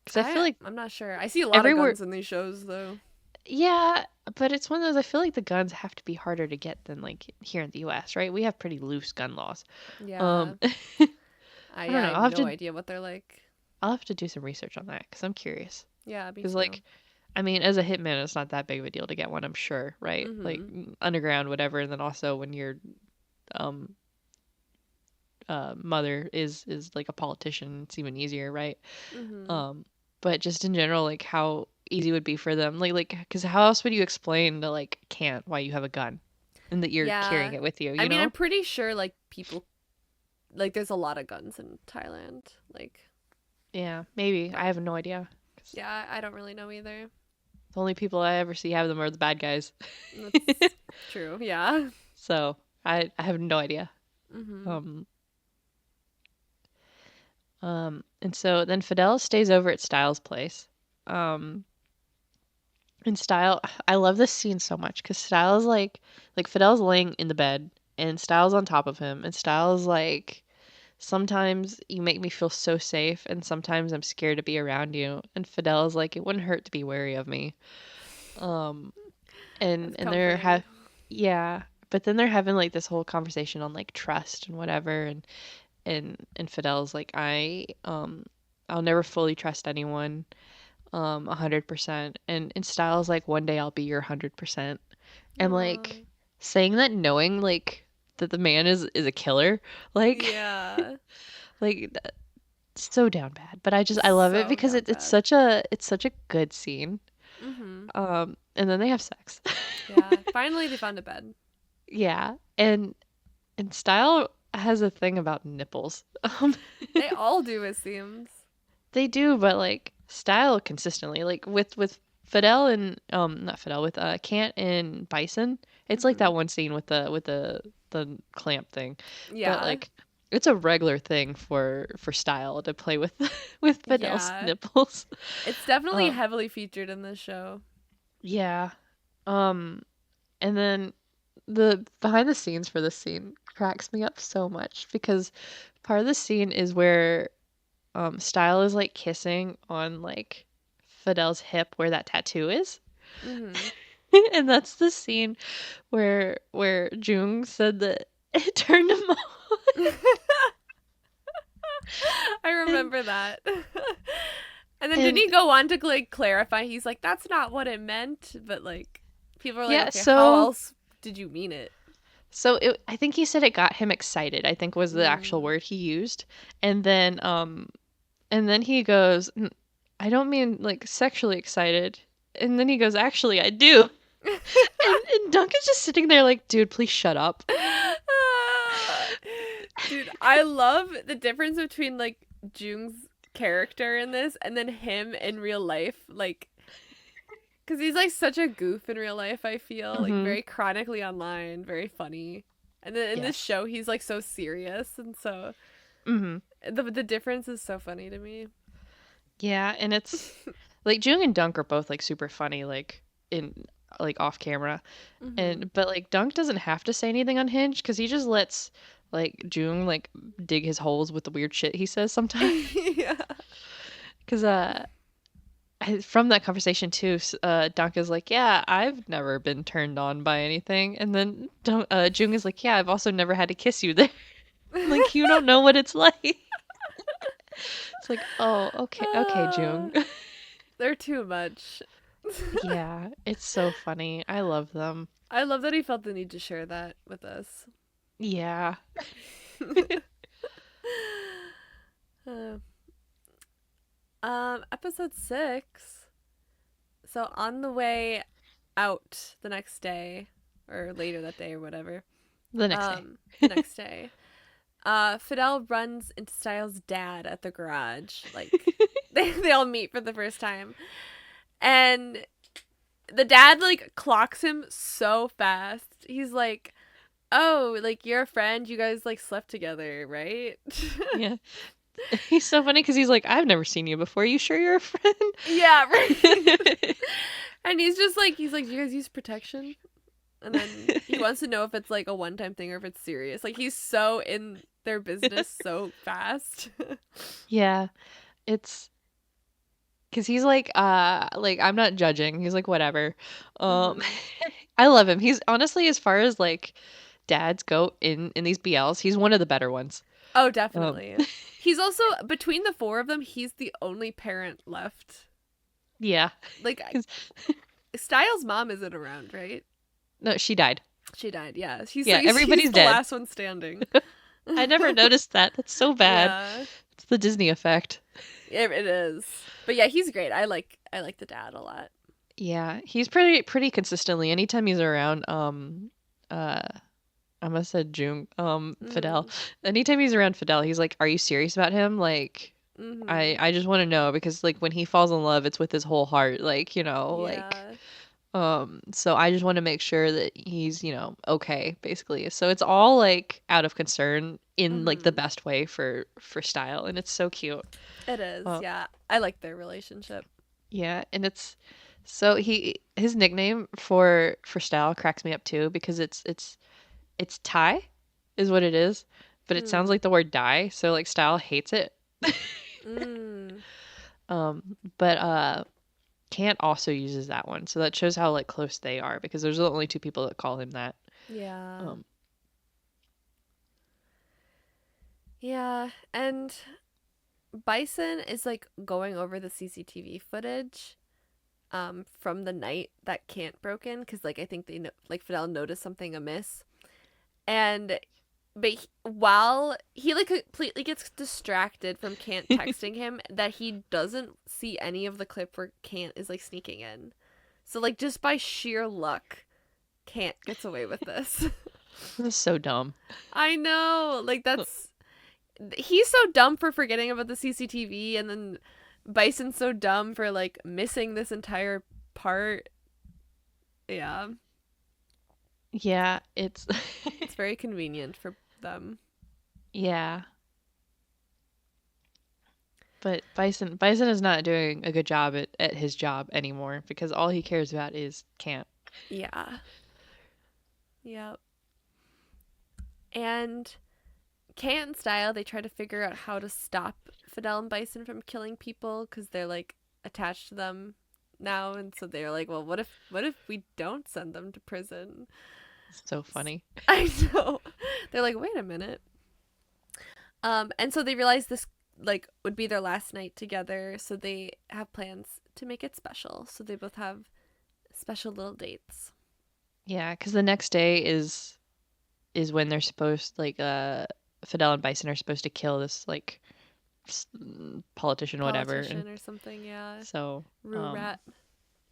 because I feel like I'm not sure. I see a lot of everywhere. guns in these shows though. Yeah, but it's one of those. I feel like the guns have to be harder to get than like here in the U.S., right? We have pretty loose gun laws. Yeah. I don't Yeah, know. I have no idea what they're like. I'll have to do some research on that because I'm curious. Yeah, me Because too. like, I mean, as a hitman, it's not that big of a deal to get one. I'm sure, right? Like Mhm. underground, whatever. And then also when your um mother is like a politician, it's even easier, right? Mhm. Um, but just in general, like how easy it would be for them, like, because how else would you explain to like can't why you have a gun and that you're carrying Yeah. it with you, I you mean, I'm know? pretty sure like people like there's a lot of guns in Thailand. Like, Yeah, maybe. I but have no idea. 'Cause yeah, I don't really know either. the only people I ever see have them are the bad guys. That's true. Yeah. So I have no idea. Mhm. Um, and so then Fidel stays over at Styles' place. Um, and Style, I love this scene so much because Styles like Fidel's laying in the bed and Styles on top of him, and Styles like, sometimes you make me feel so safe, and sometimes I'm scared to be around you. And Fidel's like, it wouldn't hurt to be wary of me. Um, That's and they're comforting. have yeah, but then they're having like this whole conversation on like trust and whatever, and Fidel's like, I'll never fully trust anyone 100%, and Styles like, one day I'll be your 100%. And like Aw. saying that knowing like that the man is a killer, like Yeah. like so down bad. But I love it So because down it's bad. such a good scene. Mhm. And then they have sex. Yeah. Finally, they found a bed. Yeah. And Style has a thing about nipples. They all do, it seems. They do, but like Style consistently, like with Fidel and not Fidel with Cant and Bison. It's like Hmm. that one scene with the clamp thing, but Yeah. like it's a regular thing for Style to play with with Fidel's Yeah. nipples. It's definitely Um, heavily featured in this show. yeah. Um, and then the behind the scenes for this scene cracks me up so much because part of the scene is where Style is like kissing on like Fidel's hip where that tattoo is. Hmm. And that's the scene where Jung said that it turned him on. I And remember that. And then didn't and he go on to like clarify? He's like, "That's not what it meant," but like, people are like, yeah, "Okay, how so else did you mean it?" I think he said it got him excited, I think was the actual Mm. word he used. And then he goes, I don't mean like sexually excited." And then he goes, "Actually, I do." And Duncan's just sitting there like, "Dude, please shut up." Dude, I love the difference between like Jung's character in this and then him in real life. Like, because he's like such a goof in real life, I feel. Like, Hmm. very chronically online, very funny. And then in this Yes. show, he's like so serious. And so Hmm. the difference is so funny to me. Yeah, and it's like Jung and Dunk are both like super funny, like in like off camera, Hmm. and but like Dunk doesn't have to say anything on Hinge because he just lets like Jung like dig his holes with the weird shit he says sometimes. Yeah. Because from that conversation too, Dunk is like, "Yeah, I've never been turned on by anything," and then Jung is like, "Yeah, I've also never had to kiss you there. Like you don't know what it's like." It's like, oh, okay, Uh, Jung. they're too much. Yeah, it's so funny. I love them. I love that he felt the need to share that with us. Yeah. Uh, episode 6. So on the way out the next day, or later that day, or whatever. The next day. The next day, Fidel runs into Styles' dad at the garage. Like, they all meet for the first time, and the dad like clocks him so fast. He's like, "Oh, like you're a friend. You guys like slept together, right?" Yeah. He's so funny because he's like, I've never seen you before. You sure you're a friend? Yeah, right. And he's like, "Do you guys use protection?" And then he wants to know if it's like a one-time thing or if it's serious. Like he's so in their business so fast. Yeah. It's because he's like I'm not judging. He's like, whatever. Um, Hmm. I love him. He's honestly, as far as like dads go in these BLs, he's one of the better ones. Oh, Um, definitely. He's also between the four of them, he's the only parent left. yeah. Like 'Cause- Styles' mom isn't around, right? no, she died. She died. Yeah. He's so Yeah, he's everybody's the dead. last one standing. I never noticed that. That's so bad. Yeah. It's the Disney effect. It is. But yeah, he's great. I like the dad a lot. Yeah, he's pretty consistently. Anytime he's around, uh, I must have said June, Fidel. Mm. Anytime he's around Fidel, he's like, "Are you serious about him?" Like, Mhm. I just want to know because like when he falls in love, it's with his whole heart. Like, like, Yeah. so I just want to make sure that he's, okay, basically. So it's all like out of concern in like the Mhm. best way for Style, and it's so cute. It is. Uh, Yeah. I like their relationship. Yeah, and it's so his nickname for Style cracks me up too because it's Ty is what it is, but it sounds Hmm. like the word die, so like Style hates it. Mm. But Kant also uses that one, so that shows how like close they are because there's only two people that call him that. Yeah. Um, Yeah. And Bison is like going over the CCTV footage from the night that Kant broke in because like I think they know like Fidel noticed something amiss. And while he like completely gets distracted from Kant texting him, that he doesn't see any of the clip where Kant is like sneaking in. So like just by sheer luck, Kant gets away with this. this is so dumb. I know, like that's he's so dumb for forgetting about the CCTV, and then Bison's so dumb for like missing this entire part. Yeah, Yeah, it's it's very convenient for them. yeah. But Bison is not doing a good job at his job anymore because all he cares about is camp. Yeah. Yep. And Can style, they try to figure out how to stop Fidel and Bison from killing people because they're like attached to them now, and so they're like, well, what if we don't send them to prison? It's so funny. I know. They're like, wait a minute. And so they realize this like would be their last night together, so they have plans to make it special. So they both have special little dates. Yeah, because the next day is when they're supposed like Fidel and Bison are supposed to kill this like politician whatever and Politician or something, yeah. so Rue rat.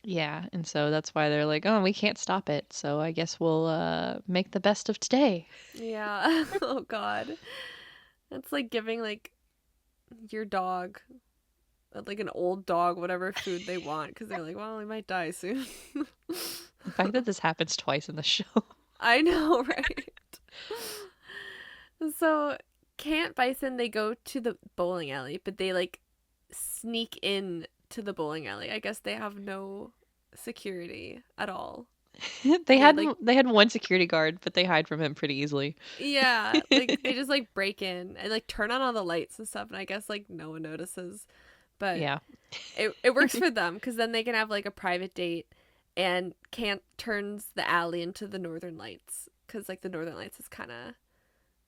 yeah, and so that's why they're like, oh, we can't stop it, so I guess we'll make the best of today. Yeah. Oh god. That's like giving like your dog like an old dog whatever food they want because they're like, well, he might die soon. The fact that this happens twice in the show. I know, right? So can't Bison, they go to the bowling alley, but they like sneak in to the bowling alley. I guess they have no security at all. they They had like, they had one security guard, but they hide from him pretty easily. yeah, like they just like break in and like turn on all the lights and stuff, and I guess like no one notices. But Yeah. it works for them because then they can have like a private date, and Can't turns the alley into the Northern Lights because like the Northern Lights is kind of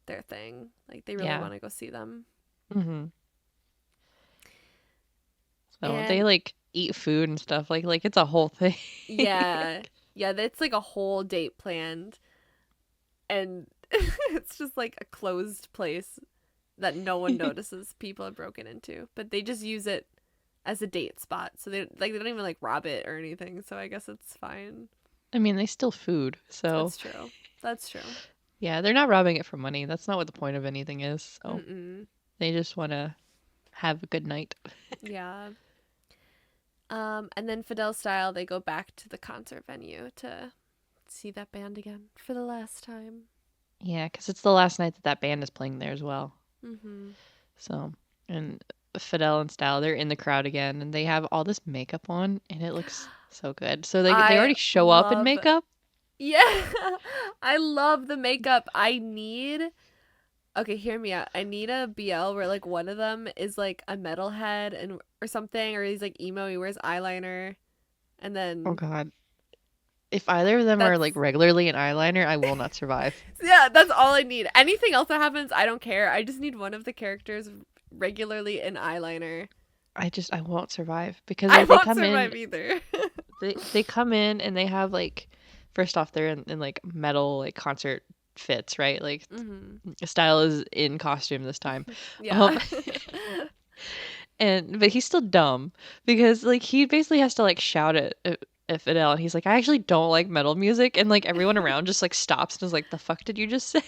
their thing. Like they really Yeah. want to go see them. hmm So they And like eat food and stuff. Like it's a whole thing. yeah, yeah, that's like a whole date planned, and it's just like a closed place that no one notices people have broken into, but they just use it as a date spot. So they don't even like rob it or anything. So I guess it's fine. I mean, they steal food, so That's true. That's true. yeah, they're not robbing it for money. That's not what the point of anything is. So Mm-mm. they just want to have a good night. Yeah. And then Fidel style, they go back to the concert venue to see that band again for the last time. Yeah, because it's the last night that that band is playing there as well. Mm-hmm. So, and Fidel and Style, they're in the crowd again, and they have all this makeup on, and it looks so good. So they I already show up in love, makeup. yeah, I love the makeup. Okay, hear me out. I need a BL where like one of them is like a metalhead and or something, or he's like emo, he wears eyeliner, and Oh then God. If either of them are that's like regularly in eyeliner, I will not survive. yeah, that's all I need. Anything else that happens, I don't care. I just need one of the characters regularly in eyeliner. I won't survive because I like they won't come in survive either. they come in and they have like first off they're in like metal like concert fits, right? Like Hmm. Style is in costume this time. Um Yeah. and but he's still dumb because like he basically has to like shout at Fidel and he's like, I actually don't like metal music, and like everyone around just like stops and is like, the fuck did you just say?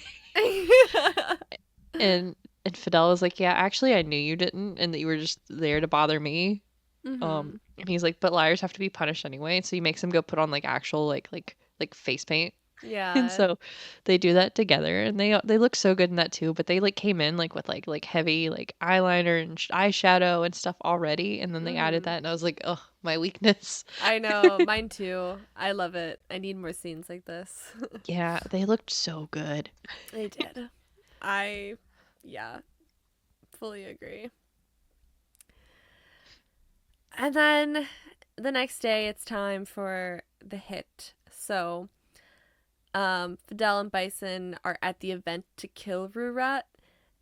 And Fidel was like, yeah, actually I knew you didn't and that you were just there to bother me. Hmm. And he's like, but liars have to be punished anyway. So he makes him go put on like actual like face paint. And Yeah. so they do that together, and they look so good in that too. But they like came in like with like heavy like eyeliner and eyeshadow and stuff already, and then they added Hmm. that, and I was like, oh, my weakness. I know, mine too. I love it. I need more scenes like this. Yeah, they looked so good. I did. I, yeah, fully agree. And then the next day, it's time for the hit. So, Fidel and Bison are at the event to kill Rurat,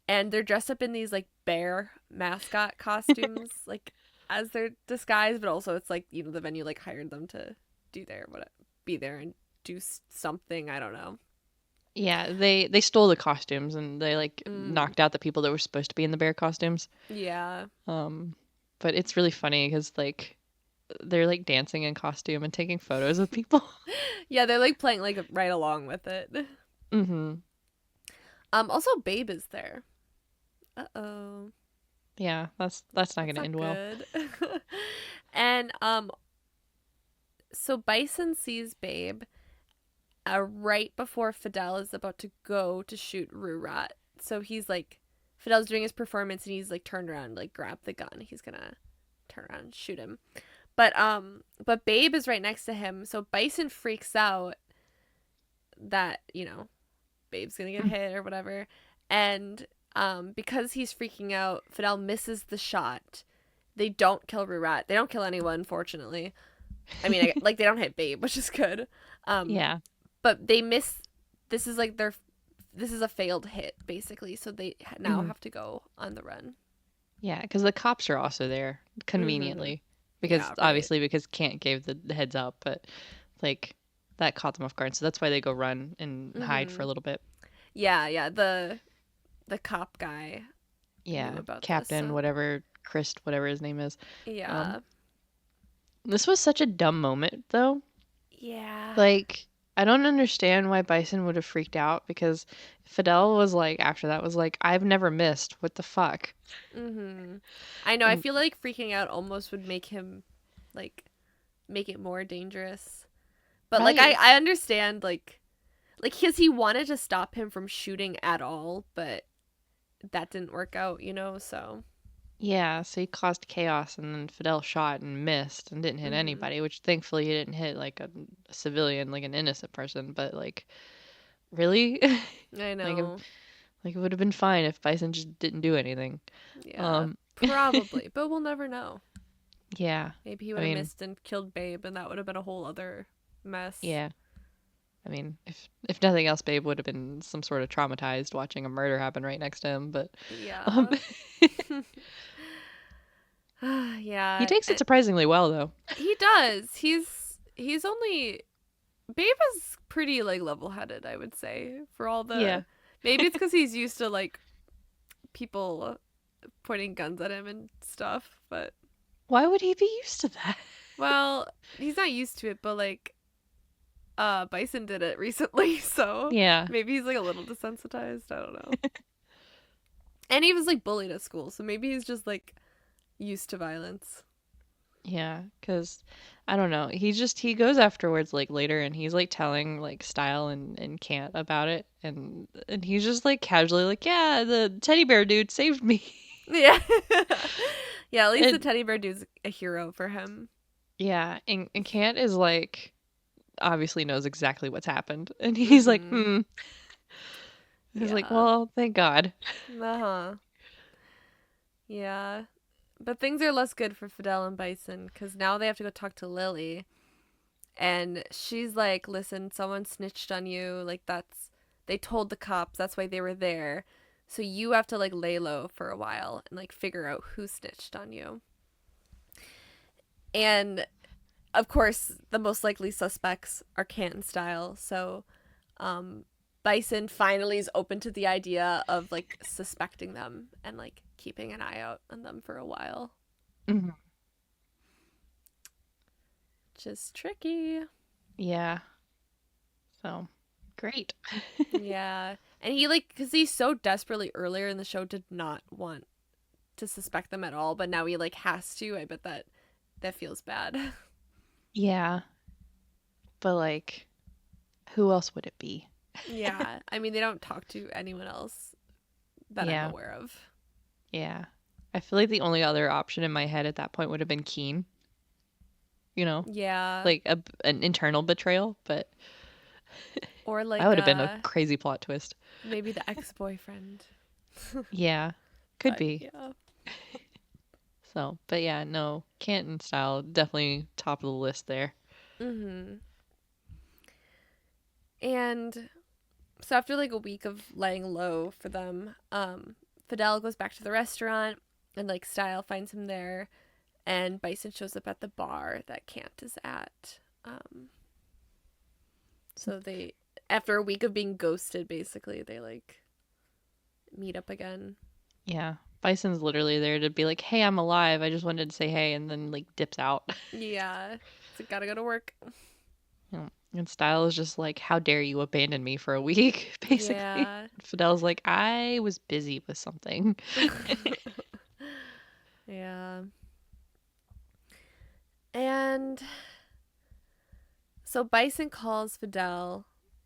and they're dressed up in these like bear mascot costumes, like as their disguise, but also it's like the venue like hired them to do their what be there and do something. I don't know. Yeah, they stole the costumes and they like Mm, knocked out the people that were supposed to be in the bear costumes. yeah, Um, but it's really funny because like they're like dancing in costume and taking photos of people. yeah, they're like playing like right along with it. hmm Also, Babe is there. Uh-oh. Yeah, that's not That's gonna not end well. good. And So Bison sees Babe right before Fidel is about to go to shoot Rurat. So he's like, Fidel's doing his performance and he's like turned around, like grab the gun. He's gonna turn around and shoot him. But Babe is right next to him. So Bison freaks out that, Babe's gonna get hit or whatever. And because he's freaking out, Fidel misses the shot. They don't kill Rurat. They don't kill anyone, fortunately. I mean, like they don't hit Babe, which is good. Um, Yeah. but they miss. This is like their. This is a failed hit, basically. So they now Mhm. have to go on the run. Yeah, because the cops are also there Mm-hmm. conveniently. Because Yeah. Right. obviously, because Kant gave the heads up, but like that caught them off guard. So that's why they go run and hide for Mm-hmm. a little bit. Yeah. Yeah. The cop guy knew Yeah, about this. Captain, So whatever, Christ, whatever his name is. Um, yeah. this was such a dumb moment, though. Yeah. Like, I don't understand why Bison would have freaked out because Fidel was like, after that, was like, I've never missed. What the fuck? Mm-hmm. I know. I And feel like freaking out almost would make him like make it more dangerous. But like right. I understand like because he wanted to stop him from shooting at all, but that didn't work out, so. Yeah, so he caused chaos and then Fidel shot and missed and didn't hit Mhm. anybody, which thankfully he didn't hit like a civilian, like an innocent person, but like, really? I Like, know. like it would have been fine if Bison just didn't do anything. Yeah, Um, probably, but we'll never know. yeah. Maybe he I would have mean, missed and killed Babe, and that would have been a whole other mess. yeah. I mean, if nothing else, Babe would have been some sort of traumatized watching a murder happen right next to him, but um Yeah. he Yeah, takes it and surprisingly well though. he does. He's only Babe is pretty like level-headed, I would say, for all Yeah. the maybe it's cuz he's used to like people pointing guns at him and stuff, but Why would he be used to that? well, he's not used to it, but like Bison did it recently, so Yeah. maybe he's like a little desensitized, I don't know. And he was like bullied at school, so maybe he's just like used to violence. Yeah, because I don't know. He goes afterwards like later and he's like telling like Style and Cant about it and he's just like casually like, "Yeah, the teddy bear dude saved me." Yeah. Yeah, at least the And teddy bear dude's a hero for him. yeah, and Cant is like obviously knows exactly what's happened. And he's like, Mhm. "Hmm." He's like, Yeah. "Well, thank God." Uh-huh. Yeah. But things are less good for Fidel and Bison because now they have to go talk to Lily. And she's like, listen, someone snitched on you. Like, they told the cops. That's why they were there. So you have to, like, lay low for a while and, like, figure out who snitched on you. And, of course, the most likely suspects are Canton style. So, um, Bison finally is open to the idea of, like, suspecting them and, like, keeping an eye out on them for a while, Mhm. which is tricky. Yeah. So, great. Yeah. And he like cuz he's so desperately earlier in the show did not want to suspect them at all, but now he like has to. I bet that feels bad. Yeah, but like who else would it be? Yeah. I mean, they don't talk to anyone else that I'm Yeah. aware of. Yeah. I feel like the only other option in my head at that point would have been Keen, you know, Yeah. like an internal betrayal, but Or that like would have been a crazy plot twist. maybe the ex-boyfriend. Yeah, could But be. yeah. So, but yeah, no, Canton style definitely top of the list there. Mhm. And so after like a week of laying low for them, Fidel goes back to the restaurant and like Style finds him there and Bison shows up at the bar that Cant is at. So they, after a week of being ghosted, basically, they like meet up again. Yeah, Bison's literally there to be like, "Hey, I'm alive. I just wanted to say hey," and then like dips out. Yeah, so gotta go to work. You know, and Style is just like, "How dare you abandon me for a week?" Basically. Yeah. Fidel's like, "I was busy with something." Yeah. And So Bison calls Fidel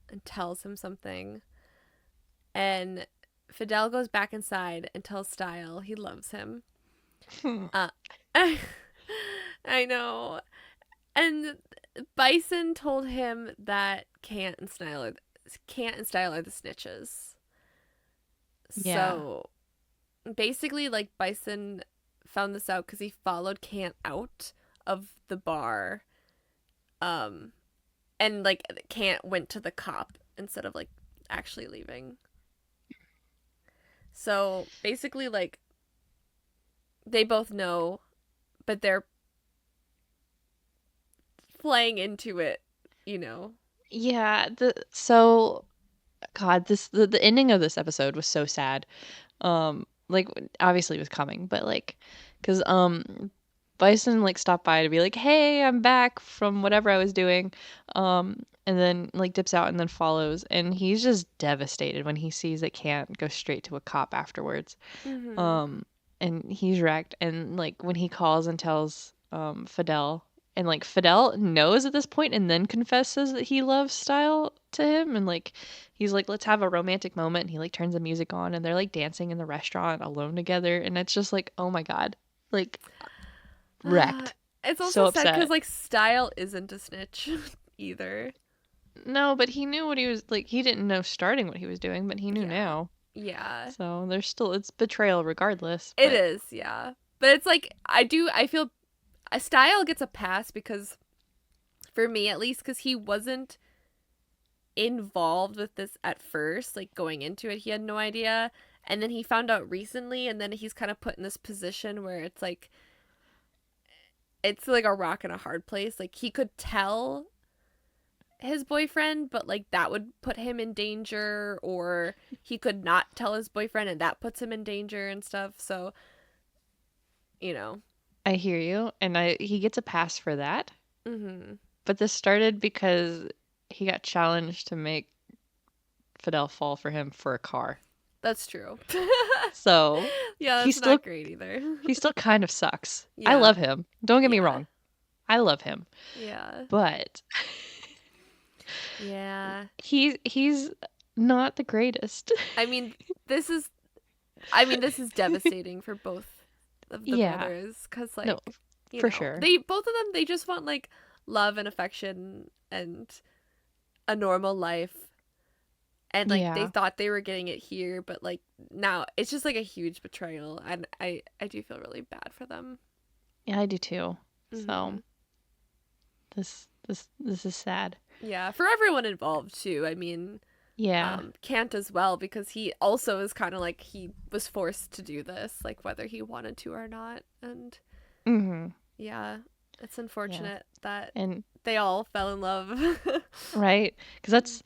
and tells him something, and Fidel goes back inside and tells Style he loves him. Uh, I know. And Bison told him that Can't and Style are the snitches. Yeah. So basically, like Bison found this out because he followed Can't out of the bar, um, and like Can't went to the cop instead of like actually leaving. So basically, like they both know, but they're playing into it, you know. Yeah, so God, the ending of this episode was so sad. Like obviously it was coming, but like, cause Bison like stopped by to be like, "Hey, I'm back from whatever I was doing," and then like dips out and then follows, and he's just devastated when he sees it can't go straight to a cop afterwards. Mm-hmm. Um, and he's wrecked, and like when he calls and tells Fidel, and like Fidel knows at this point and then confesses that he loves Style to him, and like he's like, let's have a romantic moment, and he like turns the music on and they're like dancing in the restaurant alone together, and it's just like, oh my God, like wrecked. It's also So sad because upset. like Style isn't a snitch either. No, but he knew what he was like. He didn't know starting what he was doing, but he knew Yeah. now. Yeah. So there's still, it's betrayal regardless. It But is, yeah. But it's like I feel a Style gets a pass because for me at least because he wasn't involved with this at first, like going into it, he had no idea. And then he found out recently, and then he's kind of put in this position where it's like a rock and a hard place. Like he could tell his boyfriend, but like that would put him in danger, or he could not tell his boyfriend and that puts him in danger and stuff. So, you know. I hear you, and I he gets a pass for that. Mhm. But this started because he got challenged to make Fidel fall for him for a car. That's true. So Yeah, he that's still not great either. he still kind of sucks. I Yeah. love him. Don't get me Yeah. wrong. I love him. Yeah. But Yeah. he's not the greatest. I mean, this is this is devastating for both of the Yeah. brothers cuz No, like, for sure. they both of them they just want like love and affection and a normal life. And like they Yeah. thought they were getting it here, but like now it's just like a huge betrayal, and I do feel really bad for them. Yeah, I do too. So Mhm. this is sad. Yeah, for everyone involved too. I mean, Yeah. Kant as well, because he also is kind of like he was forced to do this, like whether he wanted to or not. And Mhm. yeah, it's Yeah. unfortunate that And they all fell in love. right, because that's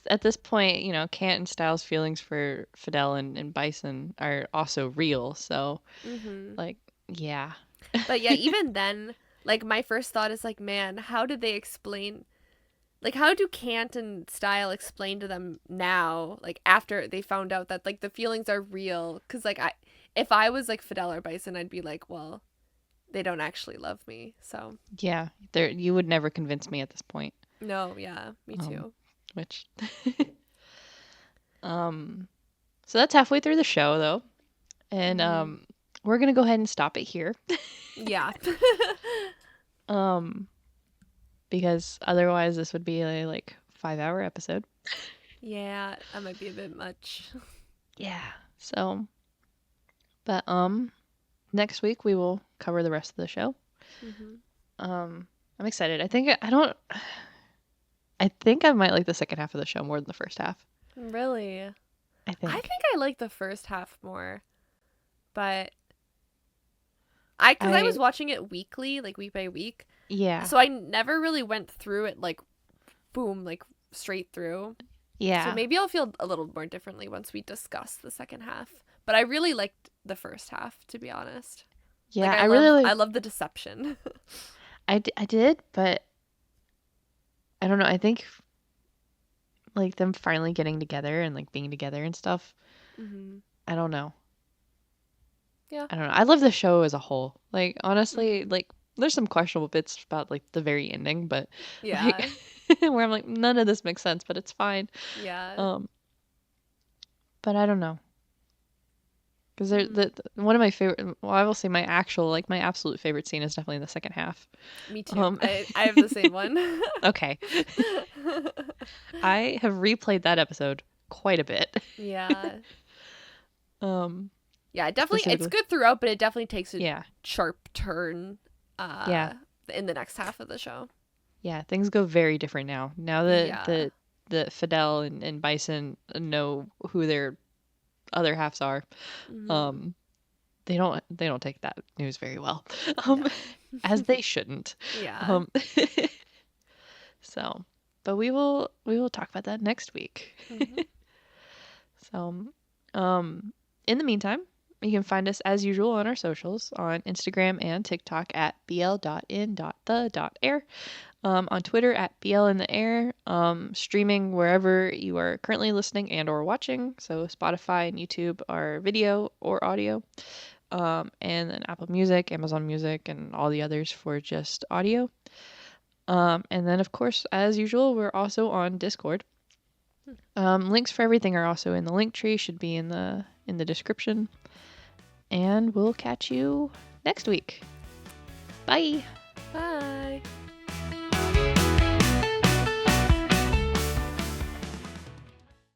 at this point, you know, Kant and Styles' feelings for Fidel and Bison are also real. So, Hmm. like, yeah, But yeah, even then, like my first thought is like, man, how did they explain? Like, how do Kant and Style explain to them now, like after they found out that like the feelings are real? Because like if I was like Fidel or Bison, I'd be like, well, they don't actually love me. So yeah, there you would never convince me at this point. no, yeah, me Um, too. which, um, so that's halfway through the show though, and Hmm. we're gonna go ahead and stop it here. Yeah. Um, because otherwise this would be a like 5 hour episode. Yeah, that might be a bit much. Yeah. So, but next week we will cover the rest of the show. Hmm. I'm excited. I don't I think I might like the second half of the show more than the first half. Really? I I think. think I like the first half more, but because I I was watching it weekly, like week by week, yeah. so I never really went through it like boom, like straight through. So Yeah. maybe I'll feel a little more differently once we discuss the second half. But I really liked the first half, to be honest. Like Yeah, I really I like love the deception. I did, but I don't know. I think like them finally getting together and like being together and stuff. Hmm. I don't know. Yeah. I don't know. I love the show as a whole. Like honestly, Hmm. like there's some questionable bits about like the very ending, but like Yeah. where I'm like, none of this makes sense, but it's fine. Yeah. Um, but I don't know. Because Mm. one of my favorite, well, I will say my actual, like my absolute favorite scene is definitely in the second half. Me too. Um, I have the same one. okay. I have replayed that episode quite a bit. Yeah. Um, Yeah, it definitely it's Specifically. good throughout, but it definitely takes a Yeah. sharp turn Yeah. in the next half of the show. Yeah. Things go very different now. Now that Yeah. the Fidel and Bison know who their other halves are, Hmm. um, they don't take that news very well. Um, No. as they shouldn't. Yeah. Um, so, but we will talk about that next week. Hmm. So, um, in the meantime, you can find us as usual on our socials on Instagram and TikTok at bl.in.the.air, on Twitter at blintheair, streaming wherever you are currently listening and or watching. So Spotify and YouTube are video or audio, and then Apple Music, Amazon Music, and all the others for just audio. And then of course, as usual, we're also on Discord. Links for everything are also in the link tree, should be in the description. And we'll catch you next week. Bye. Bye.